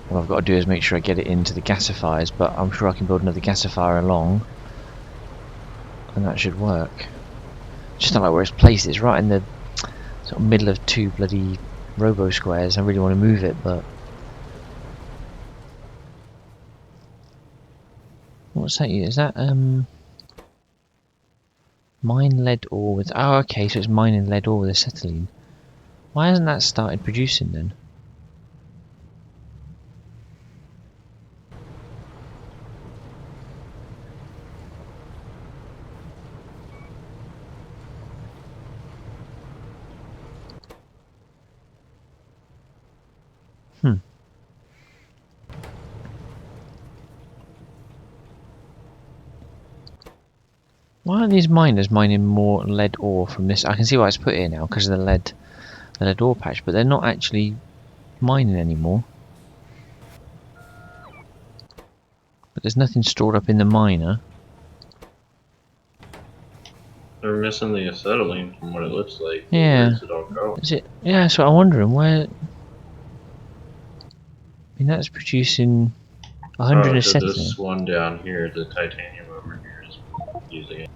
What I've got to do is make sure I get it into the gasifiers, but I'm sure I can build another gasifier along, and that should work. Just not like where it's placed. It's right in the sort of middle of two bloody robo squares. I really want to move it, but what's that? Is that mine lead ore with? Oh, okay. So it's mining lead ore with acetylene. Why hasn't that started producing then? Why are these miners mining more lead ore from this? I can see why it's put here now because of the lead ore patch, but they're not actually mining anymore. But there's nothing stored up in the miner. They're missing the acetylene from what it looks like. Yeah. Where's it all go? Is it? Yeah, that's what I'm wondering. Where? I mean, that's producing 100 Oh, so acetylene. this one down here, the titanium over here, is using it.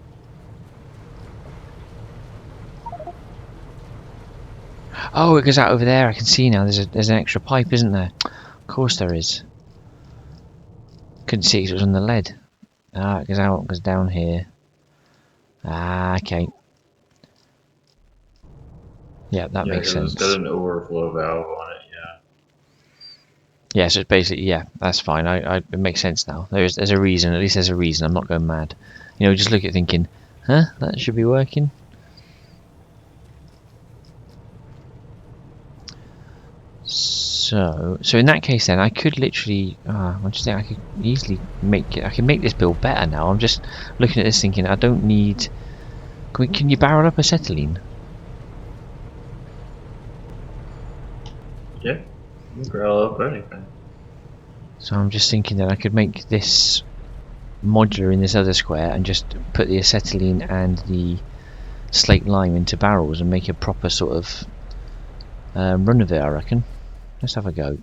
Oh, it goes out over there. I can see now. There's an extra pipe, isn't there? Of course there is. Couldn't see 'cause it was on the lead. Ah, it goes out. It goes down here. Ah, okay. Yeah, that makes sense. It's got an overflow valve on it. Yeah. Yeah, so it's basically, yeah, that's fine. It makes sense now. There's a reason. At least there's a reason. I'm not going mad. You know, just look at it thinking, huh? That should be working. So in that case, then I could literally. I'm just thinking I could easily make it. I can make this build better now. I'm just looking at this thinking I don't need. Can you barrel up acetylene? Yeah. You can barrel up anything. So I'm just thinking that I could make this modular in this other square and just put the acetylene and the slate lime into barrels and make a proper sort of run of it, I reckon. Let's have a go.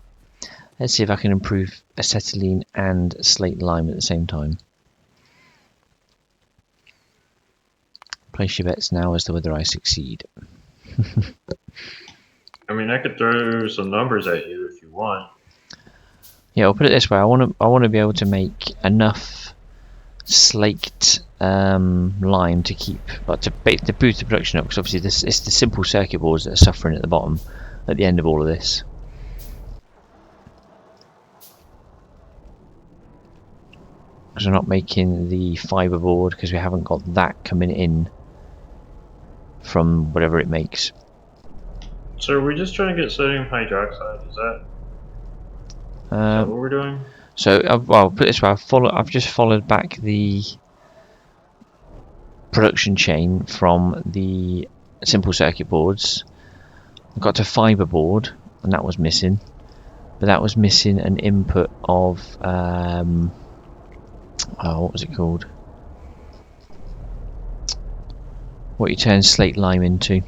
Let's see if I can improve acetylene and slate lime at the same time. Place your bets now as to whether I succeed. I mean, I could throw some numbers at you if you want. Yeah, I'll put it this way. I want to be able to make enough slaked lime to keep, but to boost the production up. Because obviously it's the simple circuit boards that are suffering at the bottom at the end of all of this. Because we're not making the fibre board because we haven't got that coming in from whatever it makes. So are we just trying to get sodium hydroxide? Is that what we're doing? So, well, put it this way: I've just followed back the production chain from the simple circuit boards. I got to fibre board, and that was missing. But that was missing an input of what was it called? What you turn slate lime into?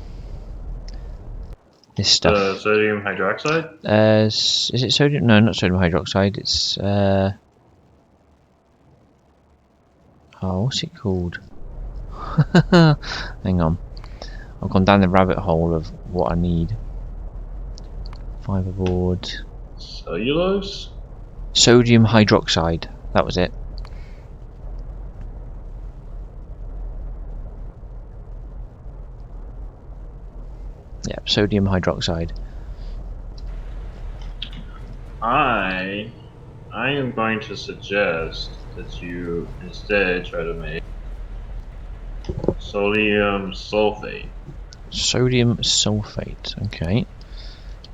This stuff. Sodium hydroxide? Is it sodium? No, not sodium hydroxide. It's what's it called? Hang on. I've gone down the rabbit hole of what I need. Fiberboard. Cellulose? Sodium hydroxide. That was it. Yeah, sodium hydroxide. I am going to suggest that you instead try to make sodium sulfate. Sodium sulfate. Okay.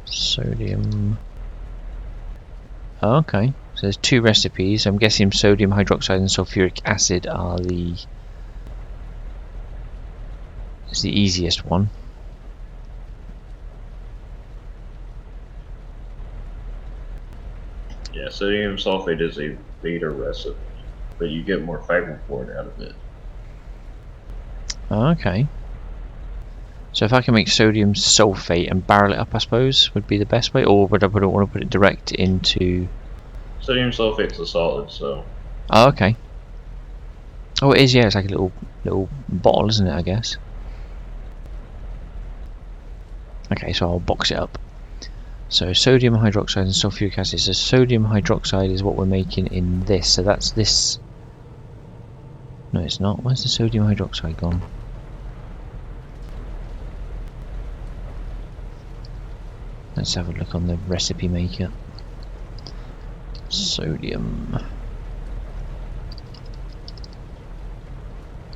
Sodium. Oh, okay. So there's 2 recipes. I'm guessing sodium hydroxide and sulfuric acid are the easiest one. Yeah, sodium sulfate is a beta recipe, but you get more fiberboard out of it. Oh, okay. So if I can make sodium sulfate and barrel it up, I suppose, would be the best way, or would I want to put it direct into... Sodium sulfate's a solid, so... Oh, okay. Oh, it is, yeah, it's like a little bottle, isn't it, I guess? Okay, so I'll box it up. So sodium hydroxide and sulfuric acid. So sodium hydroxide is what we're making in this, so that's this... No, it's not. Where's the sodium hydroxide gone? Let's have a look on the recipe maker. Sodium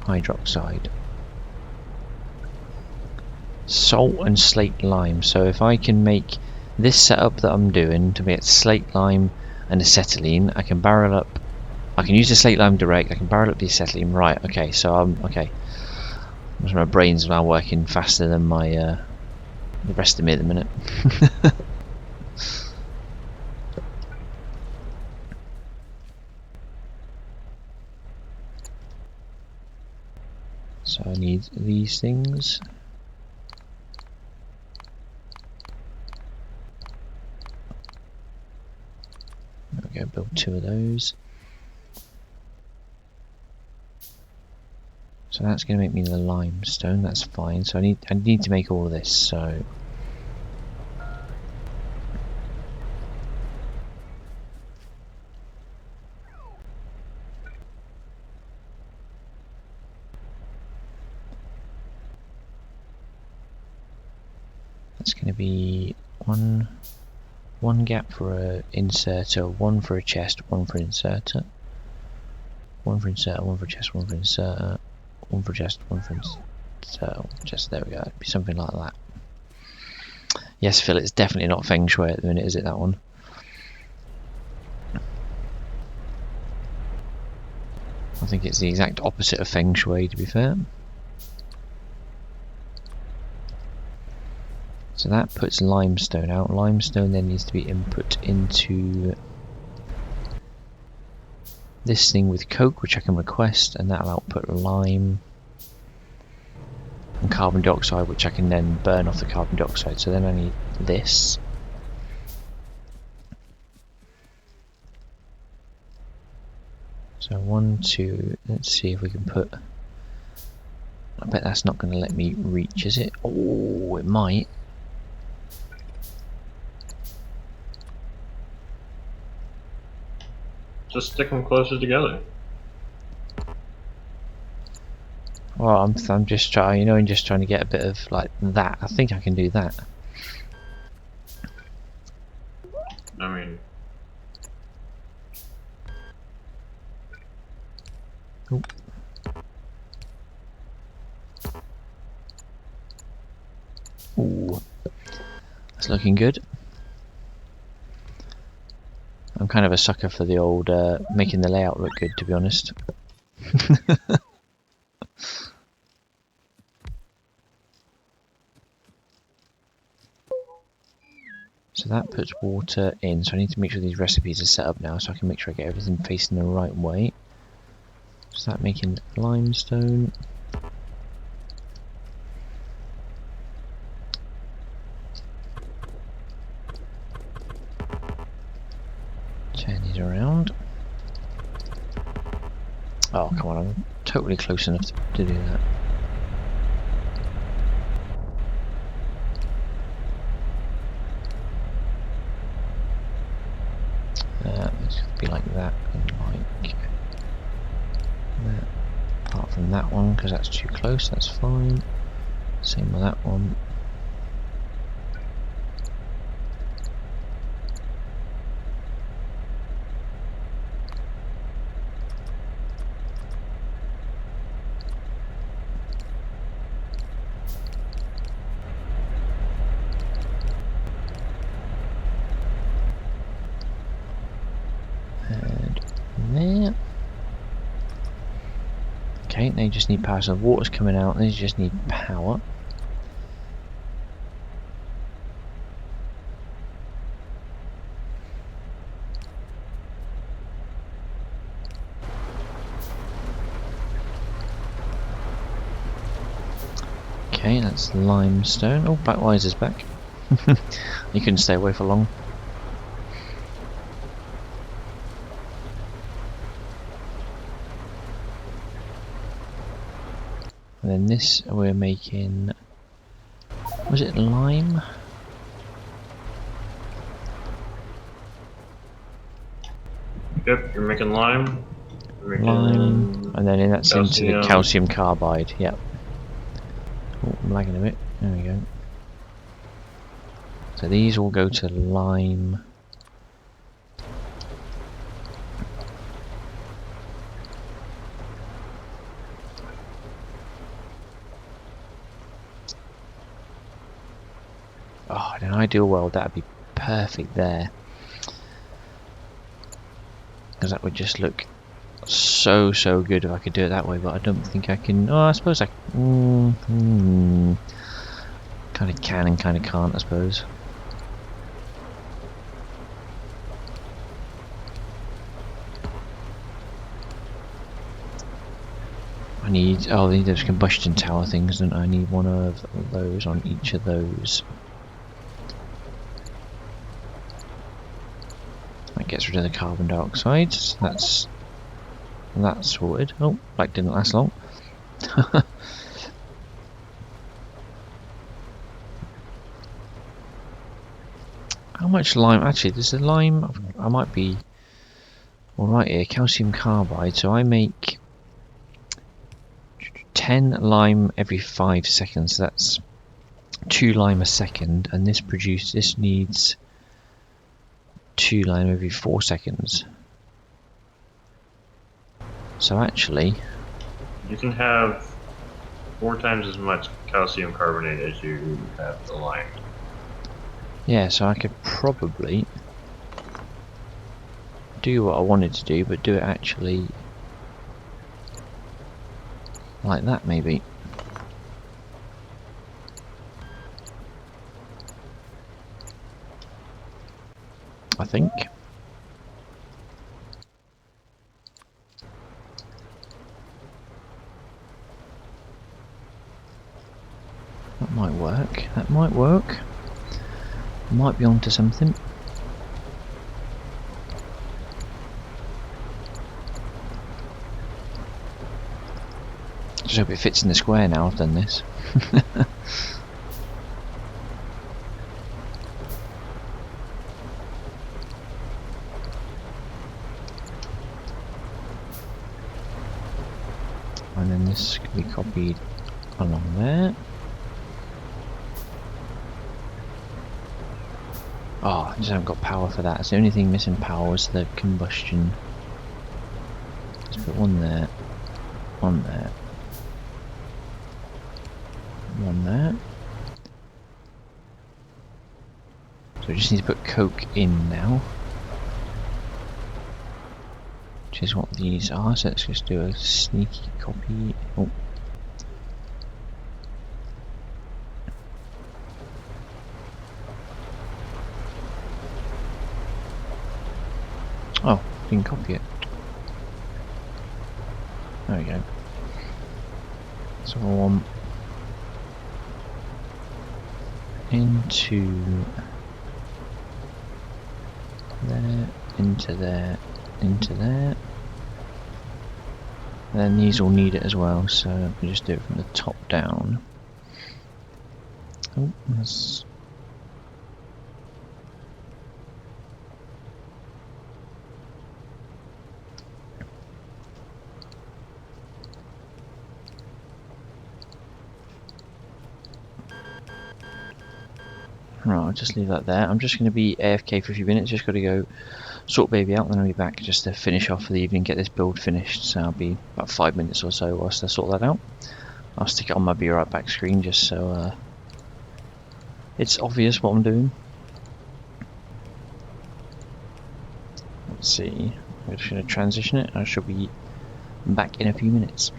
hydroxide. Salt and slate lime. So if I can make this setup that I'm doing to get slate lime and acetylene, I can barrel up. I can use the slate lime direct. I can barrel up the acetylene. Right. Okay. So okay. My brain's now working faster than my the rest of me at the minute. So I need these things. There we go, build 2 of those. So that's going to make me the limestone, that's fine. So I need to make all of this, so... That's going to be one gap for a inserter, 1 for a chest, 1 for inserter. 1 for inserter, 1 for chest, 1 for inserter. 1 for chest, 1 for inserter. Just there we go. It'd be something like that. Yes, Phil, it's definitely not feng shui at the minute, is it, that one? I think it's the exact opposite of feng shui, to be fair. So that puts limestone out. Limestone then needs to be input into this thing with coke, which I can request, and that'll output lime and carbon dioxide, which I can then burn off the carbon dioxide. So then I need this. So 1, 2, let's see if we can put... I bet that's not going to let me reach, is it? Oh, it might. Just stick them closer together. Well, I'm just trying, I'm just trying to get a bit of like that. I think I can do that. I mean... Ooh. Ooh. That's looking good. I'm kind of a sucker for the old making the layout look good, to be honest. So that puts water in, so I need to make sure these recipes are set up now so I can make sure I get everything facing the right way. Start making limestone. Turn these around. Oh, come on, I'm totally close enough to do that. It's got to be like that and like that. Apart from that one, because that's too close, that's fine. Same with that one. And there. Okay, they just need power, so the water's coming out, they just need power. Okay, that's limestone. Oh, Blackwiser's back. You couldn't stay away for long. And then this we're making, was it lime? Yep, you're making lime. You're making Lime, and then that's into the calcium. calcium carbide, yep. Oh, I'm lagging a bit, there we go. So these all go to lime. Oh, in an ideal world that'd be perfect there. Because that would just look so good if I could do it that way, but I don't think I can. Oh, I suppose I kind of can and kind of can't, I suppose. I need, oh, I need those combustion tower things, don't I? I need one of those on each of those. That gets rid of the carbon dioxide. That's sorted. Oh, that didn't last long. How much lime? Actually, there's a lime. I might be alright here. Calcium carbide. So I make 10 lime every 5 seconds. So that's 2 lime a second, and this needs 2 lime every 4 seconds. So actually, You can have 4 times as much calcium carbonate as you have the lime. yeah, so I could probably do what I wanted to do, but do it actually like that, maybe. I think. That might work. That might work. Might be onto something. Just hope it fits in the square now I've done this. And then this can be copied along there. Oh, I just haven't got power for that. It's the only thing missing power was the combustion. Let's put one there, one there, one there. So we just need to put coke in now, which is what these are. So let's just do a sneaky copy. Oh, didn't copy it. There we go. So I want into there, into there, into there. And then these all need it as well, so I can just do it from the top down. Oh, that's... Right, I'll just leave that there. I'm just going to be AFK for a few minutes. Just got to go sort baby out, then I'll be back just to finish off for the evening, get this build finished. So I'll be about 5 minutes or so whilst I sort that out. I'll stick it on my Be Right Back screen just so it's obvious what I'm doing. Let's see. I'm just going to transition it. I shall be back in a few minutes.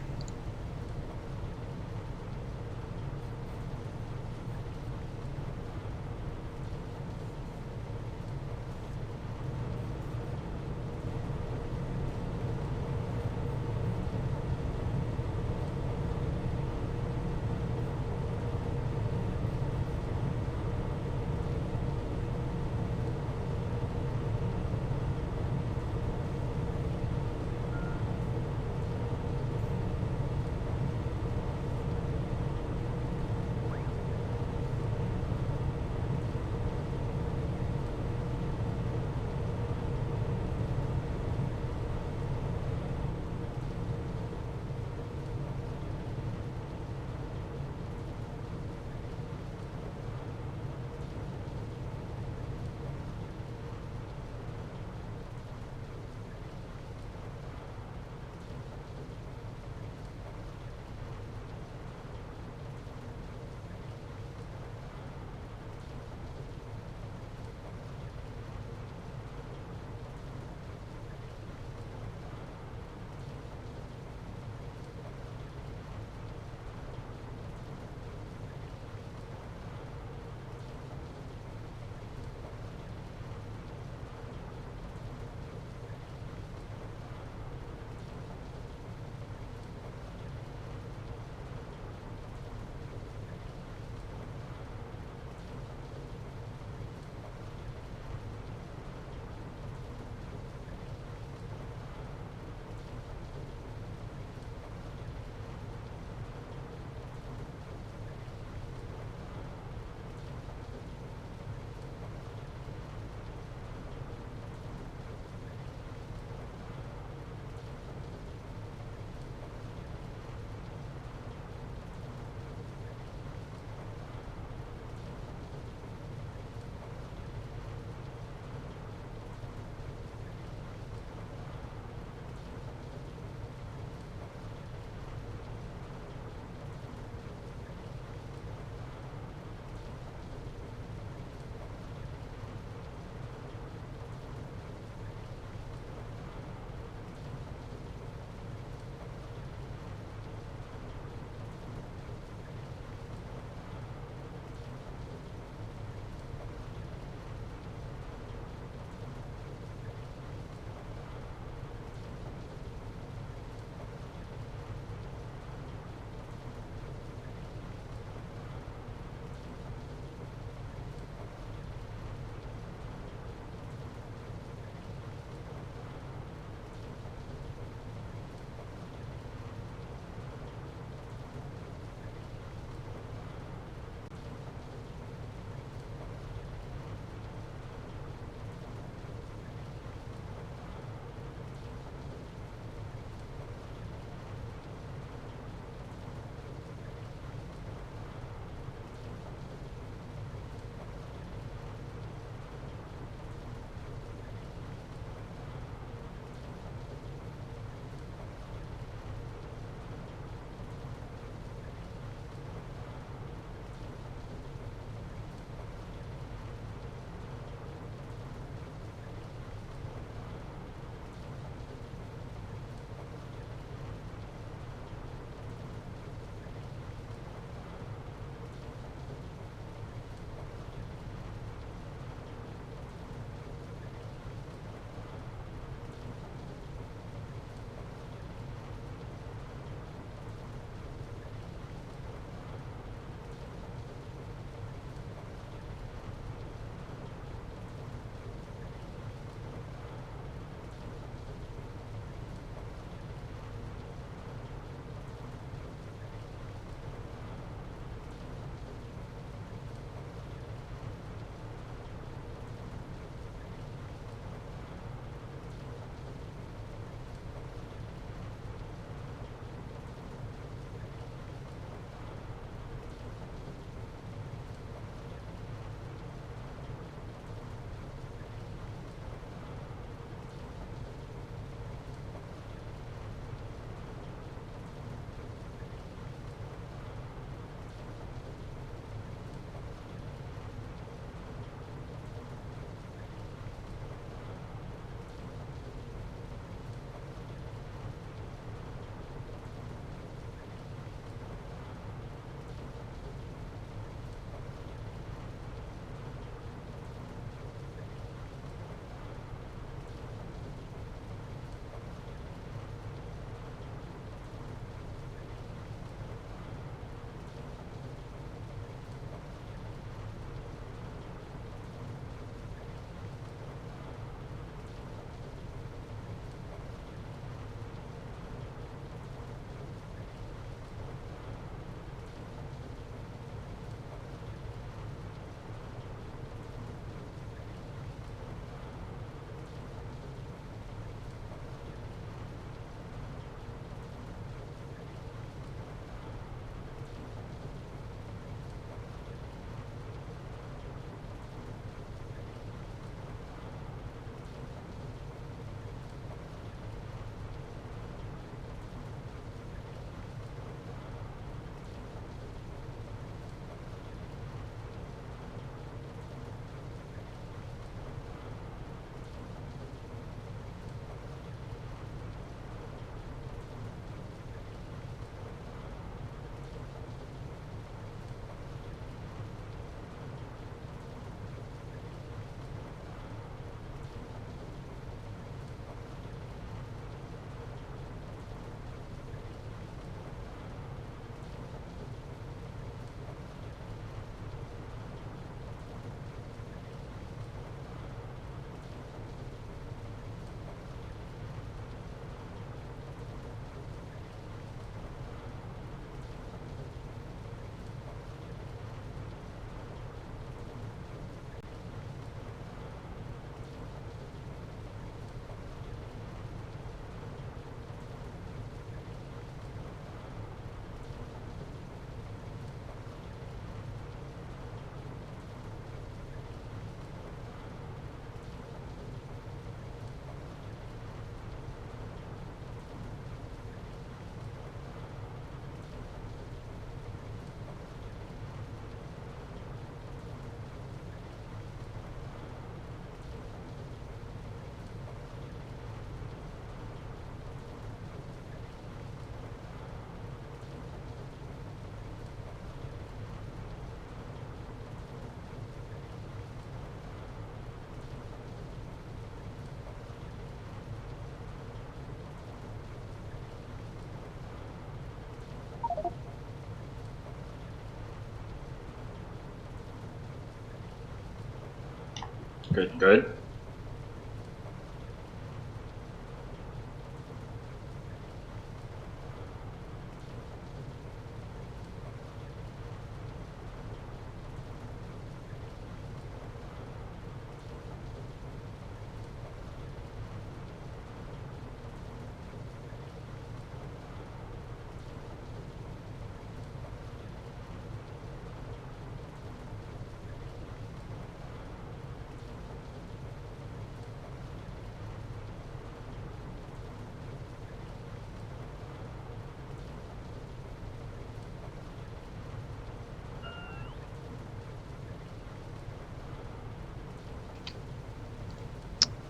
Good, good.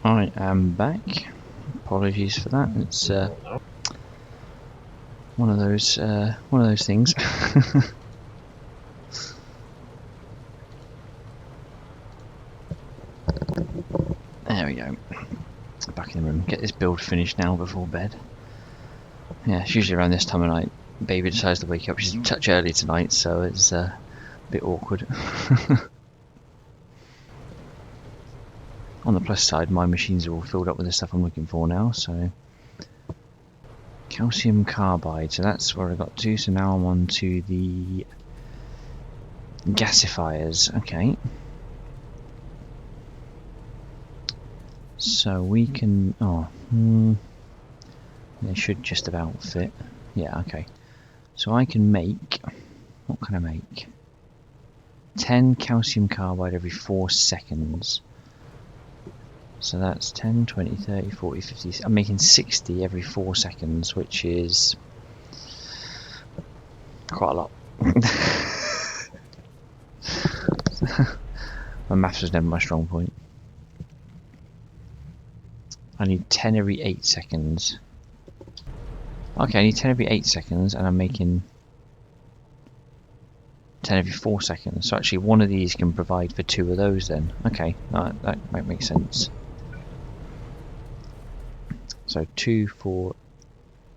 I am back. Apologies for that. It's one of those things. There we go. Back in the room. Get this build finished now before bed. Yeah, it's usually around this time of night. Baby decides to wake up. She's a touch early tonight, so it's a bit awkward. On the plus side, my machines are all filled up with the stuff I'm looking for now, so... Calcium carbide, so that's where I got to, so now I'm on to the... gasifiers, okay. So we can... they should just about fit. Yeah, okay. So I can make... What can I make? 10 calcium carbide every 4 seconds. So that's 10, 20, 30, 40, 50... I'm making 60 every 4 seconds, which is... quite a lot. My maths was never my strong point. I need 10 every 8 seconds. Okay, I need 10 every 8 seconds, and I'm making 10 every 4 seconds. So actually one of these can provide for 2 of those then. Okay, that might make sense. So 2, 4,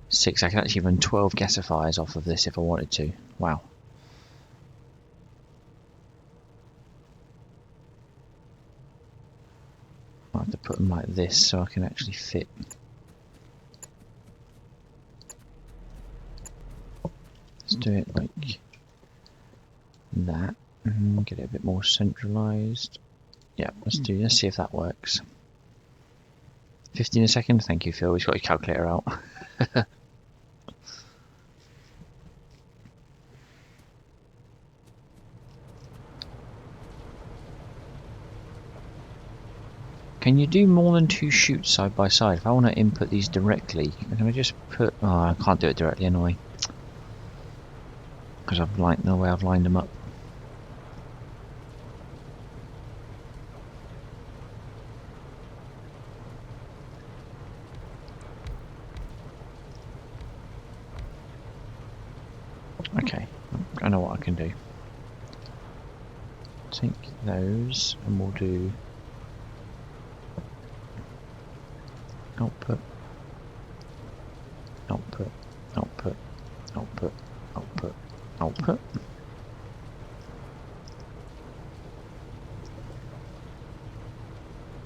6. I can actually run 12 gasifiers off of this if I wanted to. Wow. I have to put them like this so I can actually fit. Let's do it like that. Get it a bit more centralized. Yeah, let's see if that works. 15 a second. Thank you, Phil. He's got his calculator out. Can you do more than 2 shoots side by side? If I want to input these directly, can I just put... Oh, I can't do it directly anyway. Because I've lined the way I've lined them up. Okay, I know what I can do. Take those and we'll do output, output, output, output, output, output.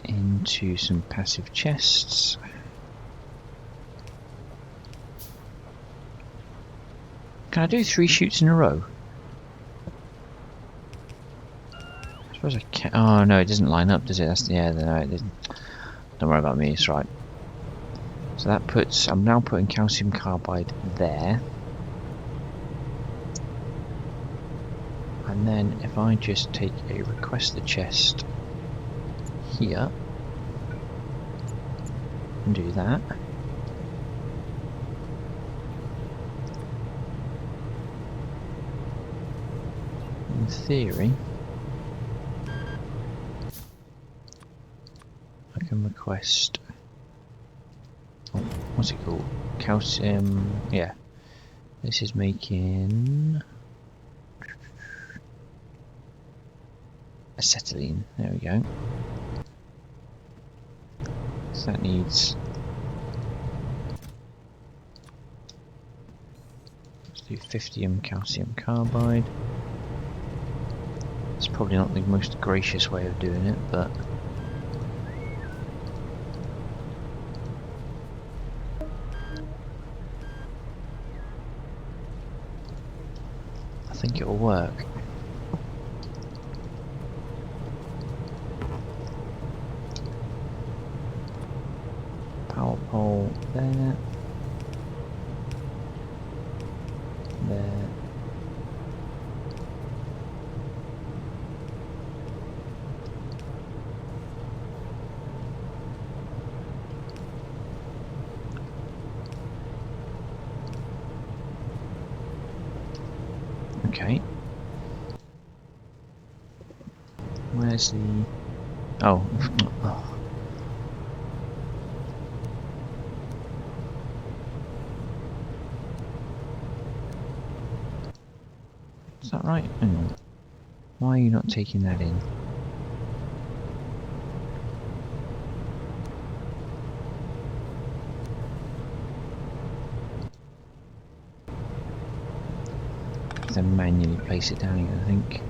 Into some passive chests. Can I do 3 shoots in a row? I suppose I can. Oh no, it doesn't line up, does it? That's, yeah, no, it didn't. Don't worry about me, it's right. So that puts, I'm now putting calcium carbide there. And then if I just take a request the chest here and do that. In theory, I can request, oh, what's it called? Calcium, yeah. This is making acetylene, there we go. So that needs, let's do 50 calcium carbide. It's probably not the most gracious way of doing it, but I think it'll work. Power pole there. There. Okay. Where's the... Oh. Oh. Is that right? Hang on. Why are you not taking that in? Then manually place it down again, I think.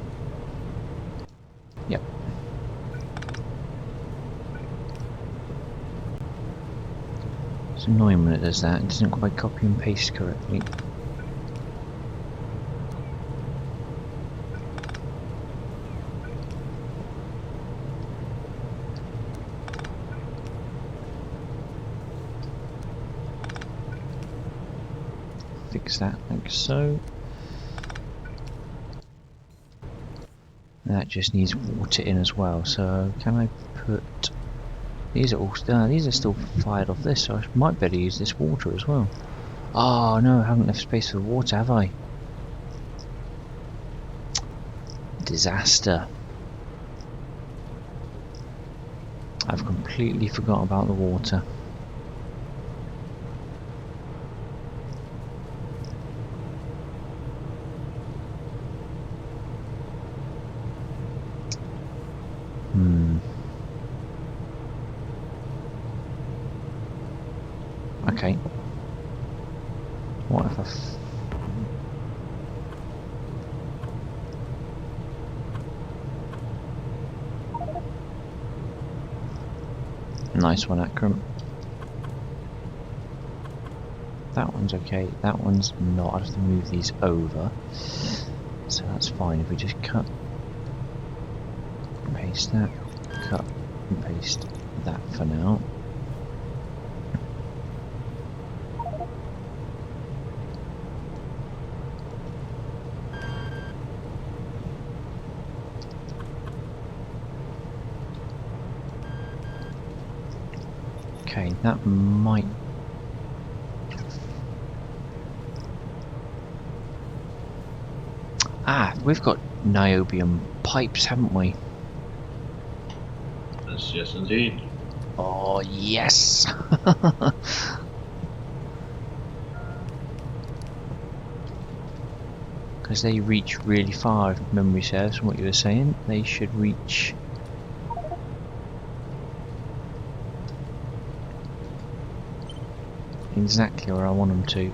Yep. It's annoying when it does that. It doesn't quite copy and paste correctly. Fix that like so. That just needs water in as well. So can I put these are all these are still fired off this, so I might better use this water as well. Oh no, I haven't left space for water, have I? Disaster. I've completely forgot about the water. Okay. What if I... Nice one, Akram. That one's okay. That one's not. I have to move these over. So that's fine. If we just cut, paste that, cut and paste that for now. Okay, that might... Ah, we've got niobium pipes, haven't we? Yes, indeed. Oh, yes! Because they reach really far, if memory serves from what you were saying. They should reach... exactly where I want them to.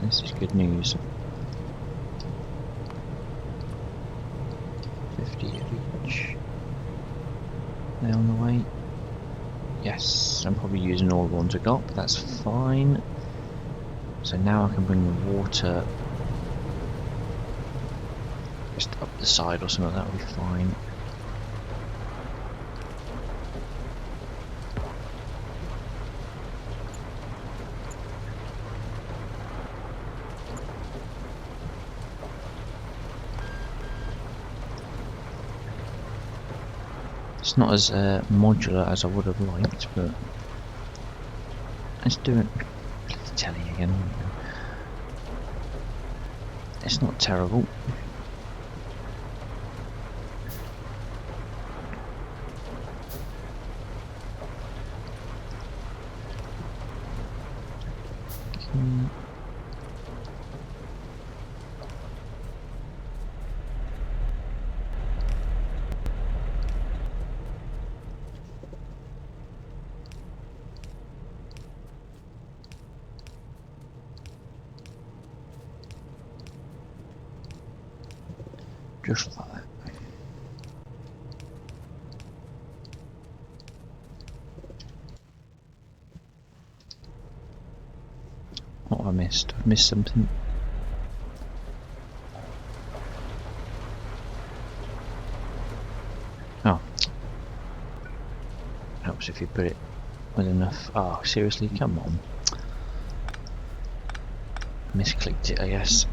This is good news. 50 of each. They on the way? Yes, I'm probably using all the ones I got, but that's fine. So now I can bring the water just up the side or something, that will be fine. It's not as modular as I would have liked, but let's do it. Bloody telly again. It's not terrible. Just like that. What have I missed? I've missed something. Oh. Helps if you put it with enough. Oh, seriously? Come on. Misclicked it, I guess.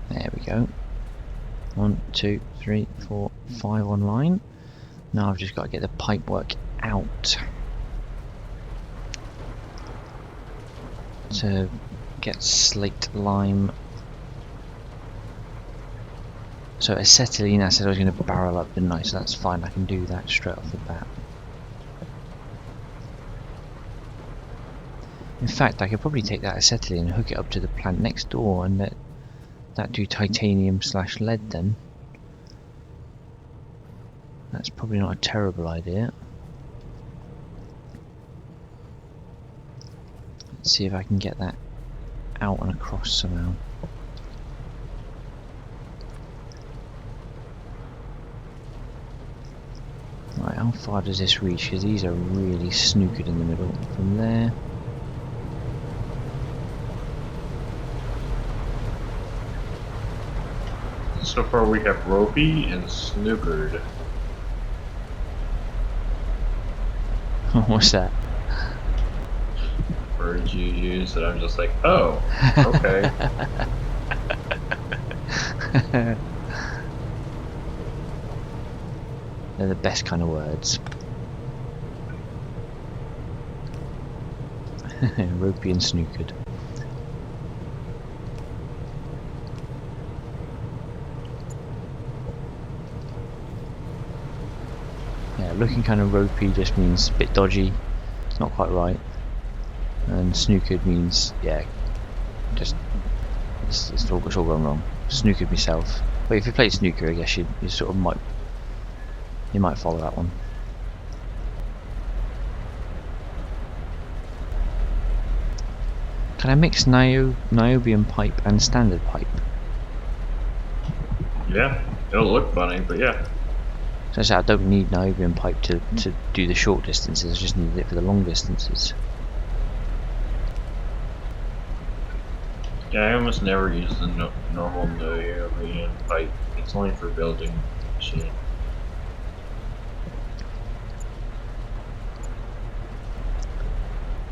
There we go. 1, 2, 3, 4, 5 on line. Now I've just got to get the pipework out to get slate lime. So acetylene, I said I was going to barrel up, didn't I? So that's fine, I can do that straight off the bat. In fact, I could probably take that acetylene and hook it up to the plant next door and let that do titanium/lead then. That's probably not a terrible idea. Let's see if I can get that out and across somehow. Right, how far does this reach? Because these are really snookered in the middle. From there. So far we have ropey and snookered. What's that? Words you use that I'm just like, oh, okay. They're the best kind of words. Ropey and snookered. Yeah, looking kind of ropey just means a bit dodgy. It's not quite right. And snookered means, yeah, just it's all gone wrong. Snookered myself. But if you play snooker, I guess you sort of might follow that one. Can I mix niobium pipe and standard pipe? Yeah, it'll look funny, but yeah. So I said I don't need niobium pipe to do the short distances, I just need it for the long distances. Yeah, I almost never use the normal niobium pipe. It's only for building machine.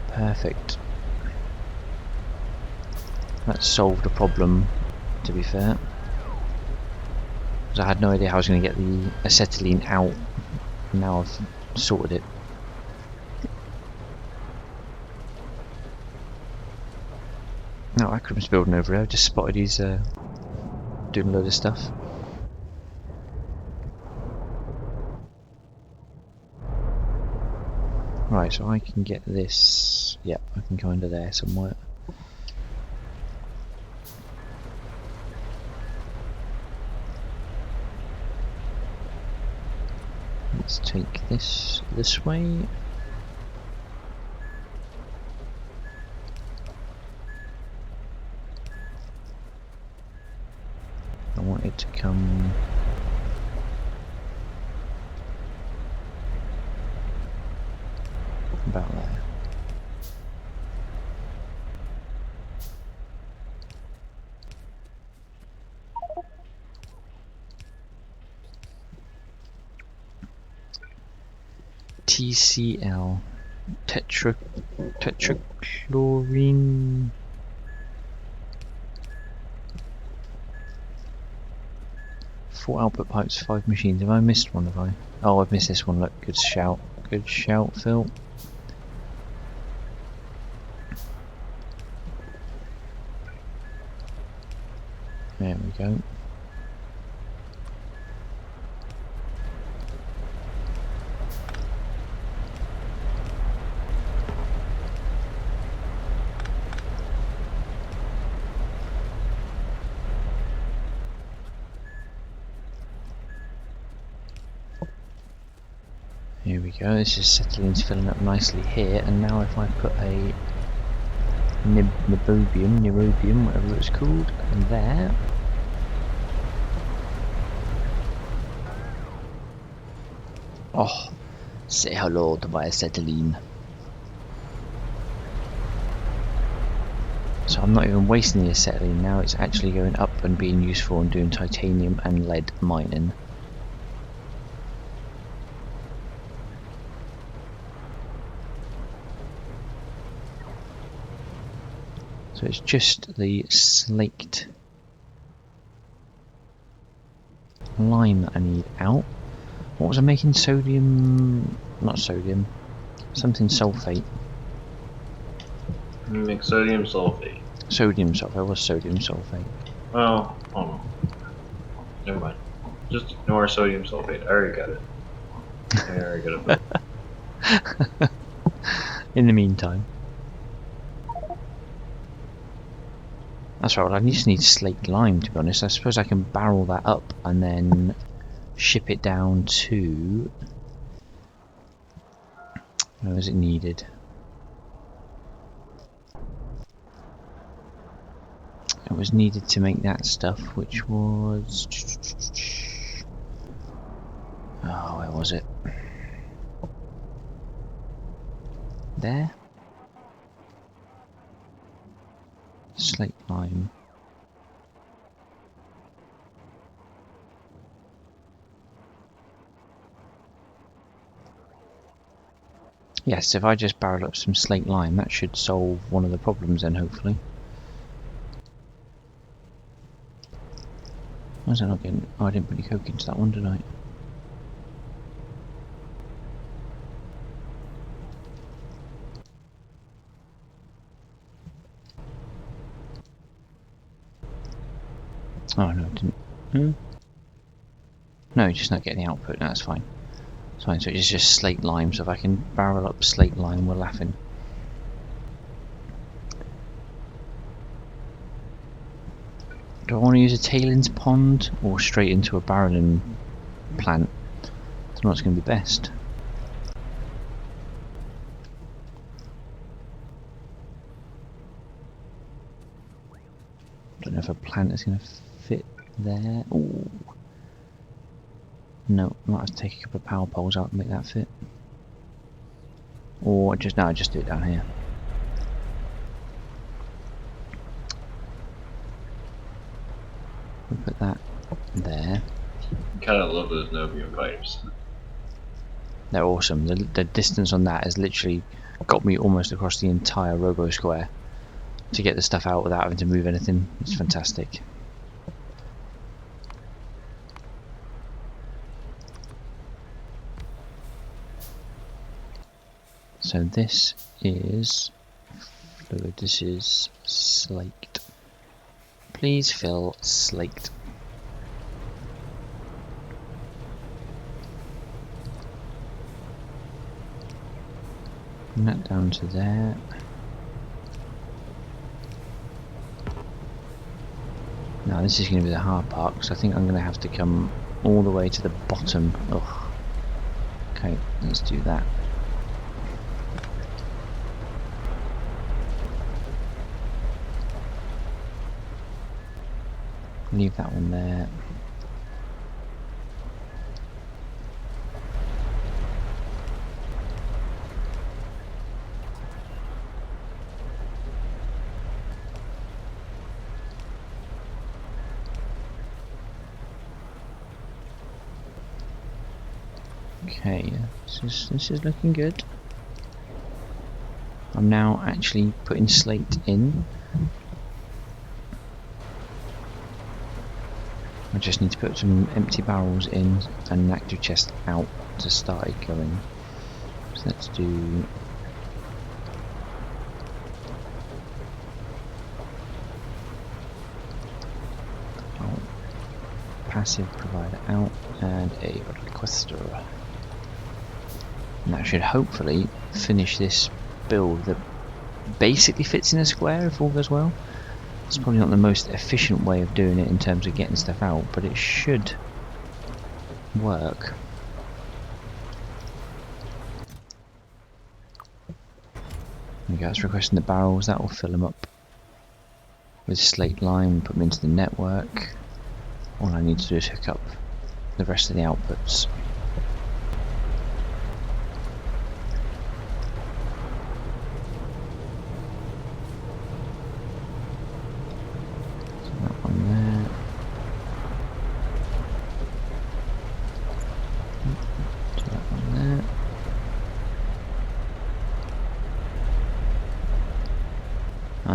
Perfect. That solved a problem, to be fair. Because I had no idea how I was going to get the acetylene out. And now I've sorted it. Now Akram's building over there. I just spotted he's doing a load of stuff. Right, so I can get this. Yep, I can go under there somewhere. Let's take this way. I want it to come about there. TCl, tetrachlorine. Four output pipes, 5 machines. Have I missed one? Have I? Oh, I've missed this one. Look, good shout. Good shout, Phil. There we go. Here we go, this is acetylene's filling up nicely here, and now if I put a niobium, whatever it's called, in there. Oh, say hello to my acetylene. So I'm not even wasting the acetylene now, it's actually going up and being useful and doing titanium and lead mining. So it's just the slaked lime that I need out. What was I making? Sodium... not sodium. Something sulfate. Make sodium sulfate. Sodium sulfate. It was sodium sulfate. Well, hold on. Never mind. Just ignore sodium sulfate. I already got it. I already got it. In the meantime. That's right, well, I just need slaked lime, to be honest. I suppose I can barrel that up and then ship it down to... where is it needed? It was needed to make that stuff, which was... oh, where was it? There? Slate lime. Yes, if I just barrel up some slate lime, that should solve one of the problems then, hopefully. Why is that not getting... oh, I didn't put any coke into that one, did I? Oh no, it didn't. No, just not getting the output. No, that's fine. It's fine. So it's just slate lime. So if I can barrel up slate lime, we're laughing. Do I want to use a tailings pond or straight into a barreling plant? I don't know what's going to be best. Don't know if a plant is going to fit there. Ooh. No, I might have to take a couple of power poles out and make that fit. Or just, no, just do it down here. We'll put that there. I kind of love those Nobian pipes. They're awesome. The distance on that has literally got me almost across the entire robo square to get the stuff out without having to move anything. It's fantastic. So this is fluid, this is slaked. Please fill slaked. Bring that down to there. Now this is going to be the hard part, because I think I'm going to have to come all the way to the bottom. Ugh. Okay, let's do that. Leave that one there. Okay, this is looking good. I'm now actually putting slate in. I just need to put some empty barrels in and an active chest out to start it going. So let's do... oh, passive provider out and a requester. And that should hopefully finish this build that basically fits in a square if all goes well. It's probably not the most efficient way of doing it in terms of getting stuff out, but it should work. There we go, it's requesting the barrels, that will fill them up with slate lime, put them into the network. All I need to do is hook up the rest of the outputs.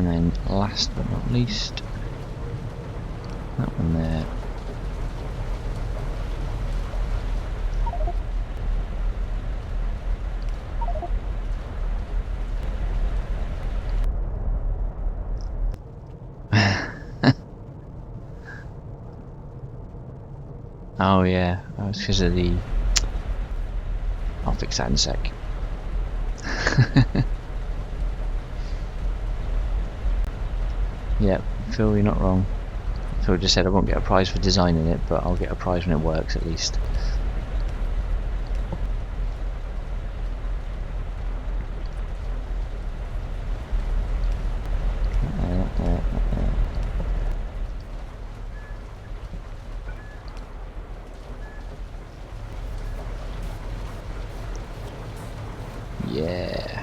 And then last but not least, that one there. Oh yeah, that was because of the... I'll fix that in a sec. Yeah, Phil, you're not wrong. Phil just said I won't get a prize for designing it, but I'll get a prize when it works at least. Yeah.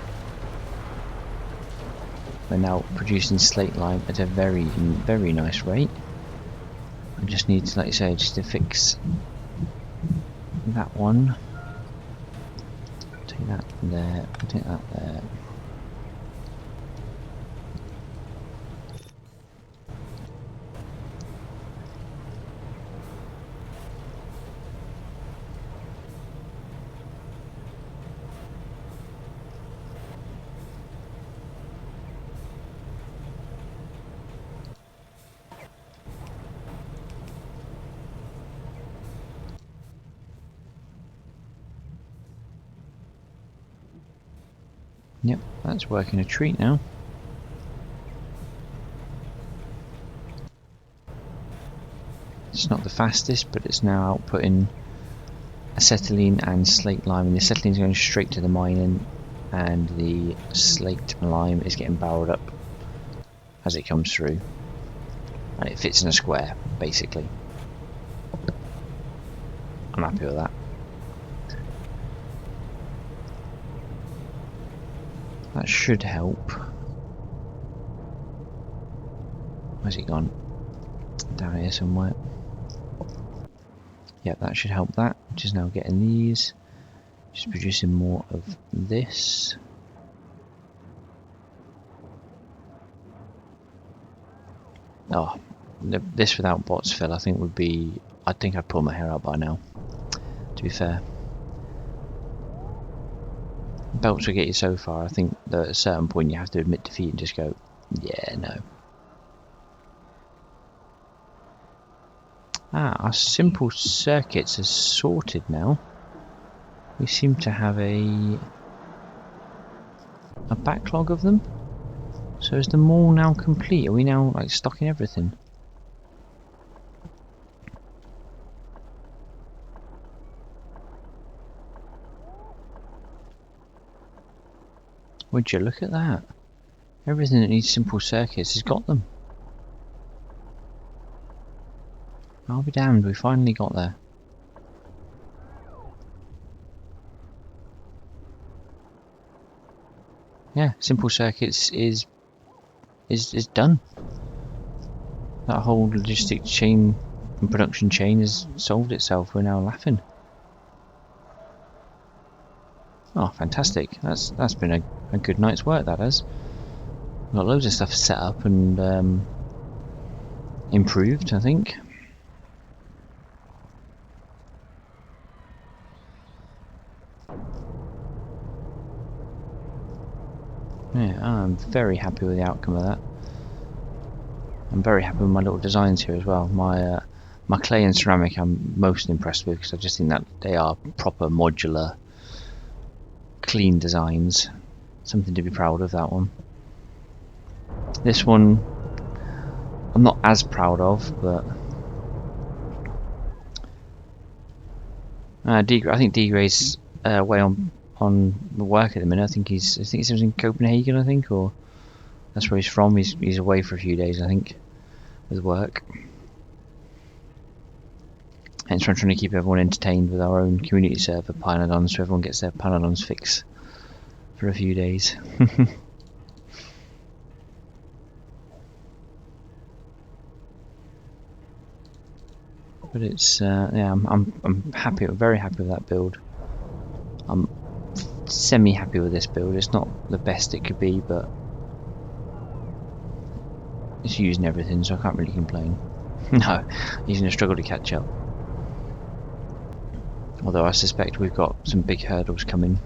We're now producing slate lime at a very, very nice rate. I just need to, like you say, just to fix that one. Take that there, take that there. Yep, that's working a treat now. It's not the fastest, but it's now outputting acetylene and slate lime, and the acetylene is going straight to the mining, and the slate lime is getting barreled up as it comes through, and it fits in a square basically. I'm happy with that. That should help. Where's it gone? Down here somewhere. Yep, that should help that, which is now getting these. Just producing more of this. Oh, this without bots, Phil, I think would be... I think I'd pull my hair out by now, to be fair. Belts will get you so far. I think that at a certain point you have to admit defeat and just go, yeah, no. Ah, our simple circuits are sorted now. We seem to have a backlog of them. So is the mall now complete? Are we now like stocking everything? Would you look at that? Everything that needs simple circuits has got them. I'll be damned, we finally got there. Yeah, simple circuits is done. That whole logistic chain and production chain has solved itself. We're now laughing. Oh, fantastic! That's been a good night's work. That has. Got loads of stuff set up and improved, I think. Yeah, I'm very happy with the outcome of that. I'm very happy with my little designs here as well. My clay and ceramic I'm most impressed with, because I just think that they are proper modular, clean designs. Something to be proud of, that one. This one I'm not as proud of, but Dgray, I think Dgray's way on the work at the minute. I think he was in Copenhagen, I think, or that's where he's from. He's away for a few days, I think, with work. And so I'm trying to keep everyone entertained with our own community server, Pyanodons, so everyone gets their Pyanodons fix for a few days. But it's yeah, I'm happy, very happy with that build. I'm semi-happy with this build. It's not the best it could be, but it's using everything, so I can't really complain. No, he's going to struggle to catch up. Although I suspect we've got some big hurdles coming.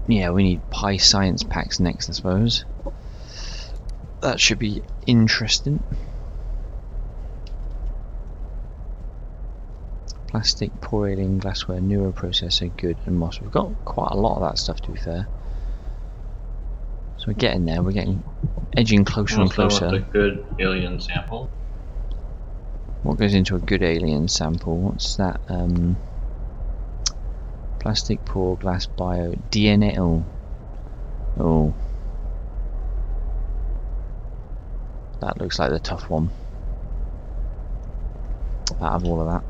Yeah, we need Pi Science packs next, I suppose. That should be interesting. Plastic, poor alien glassware, neuroprocessor, good, and moss. We've got quite a lot of that stuff, to be fair. So we're getting there. We're getting edging closer and Almost done closer. with a good alien sample. What goes into a good alien sample? What's that? Plastic, poor, glass, bio, DNA. Oh. That looks like the tough one. Out of all of that.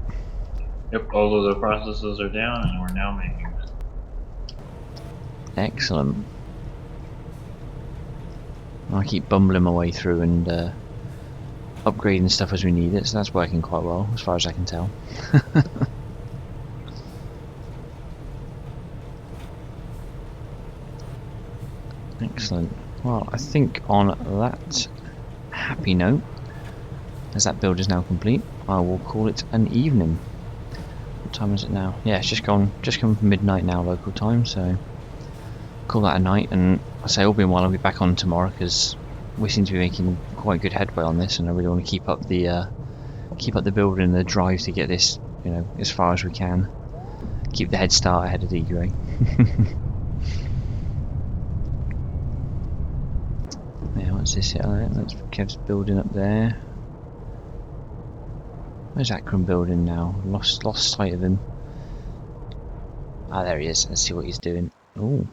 Yep, all of the processes are down and we're now making it. Excellent. I keep bumbling my way through and upgrading stuff as we need it, so that's working quite well, as far as I can tell. Excellent. Well, I think on that happy note, as that build is now complete, I will call it an evening. What time is it now? Yeah, it's just come from midnight now local time, so call that a night. And I say all being well, I'll be back on tomorrow because we seem to be making quite good headway on this, and I really want to keep up the build and the drive to get this, you know, as far as we can. Keep the head start ahead of Dgray. Yeah, what's this here? Alright, that's Kev's building up there. Where's Akram building now? Lost sight of him. Ah, there he is. Let's see what he's doing. Oh,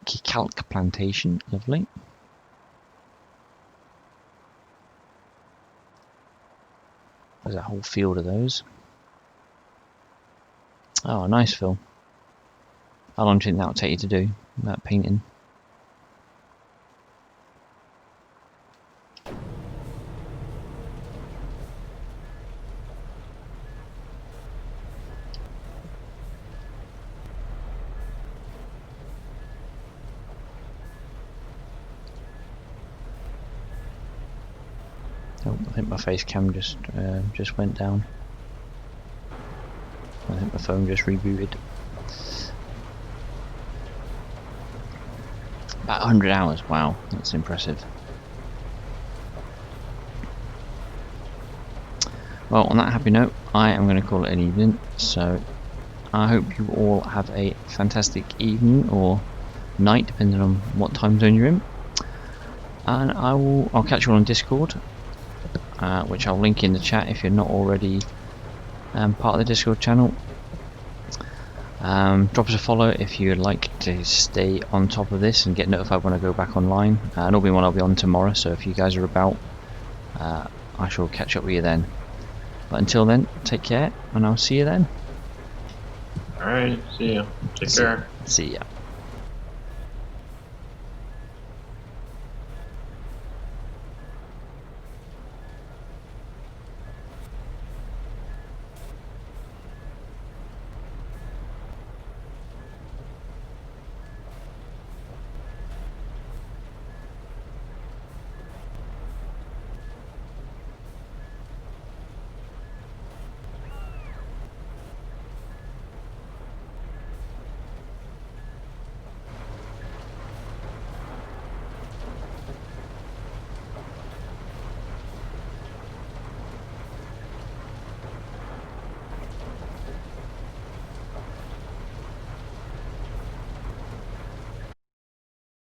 Kicalc plantation, lovely. There's a whole field of those. Oh, nice, Phil. How long do you think that'll take you to do that painting? Oh, I think my face cam just went down. I think my phone just rebooted. About 100 hours, wow, that's impressive. Well, on that happy note, I am going to call it an evening, so I hope you all have a fantastic evening or night, depending on what time zone you're in. And I'll catch you all on Discord, which I'll link in the chat if you're not already part of the Discord channel. Drop us a follow if you'd like to stay on top of this and get notified when I go back online. And all being well, I'll be on tomorrow, so if you guys are about, I shall catch up with you then. But until then, take care, and I'll see you then. Alright, see ya. Take care. See ya.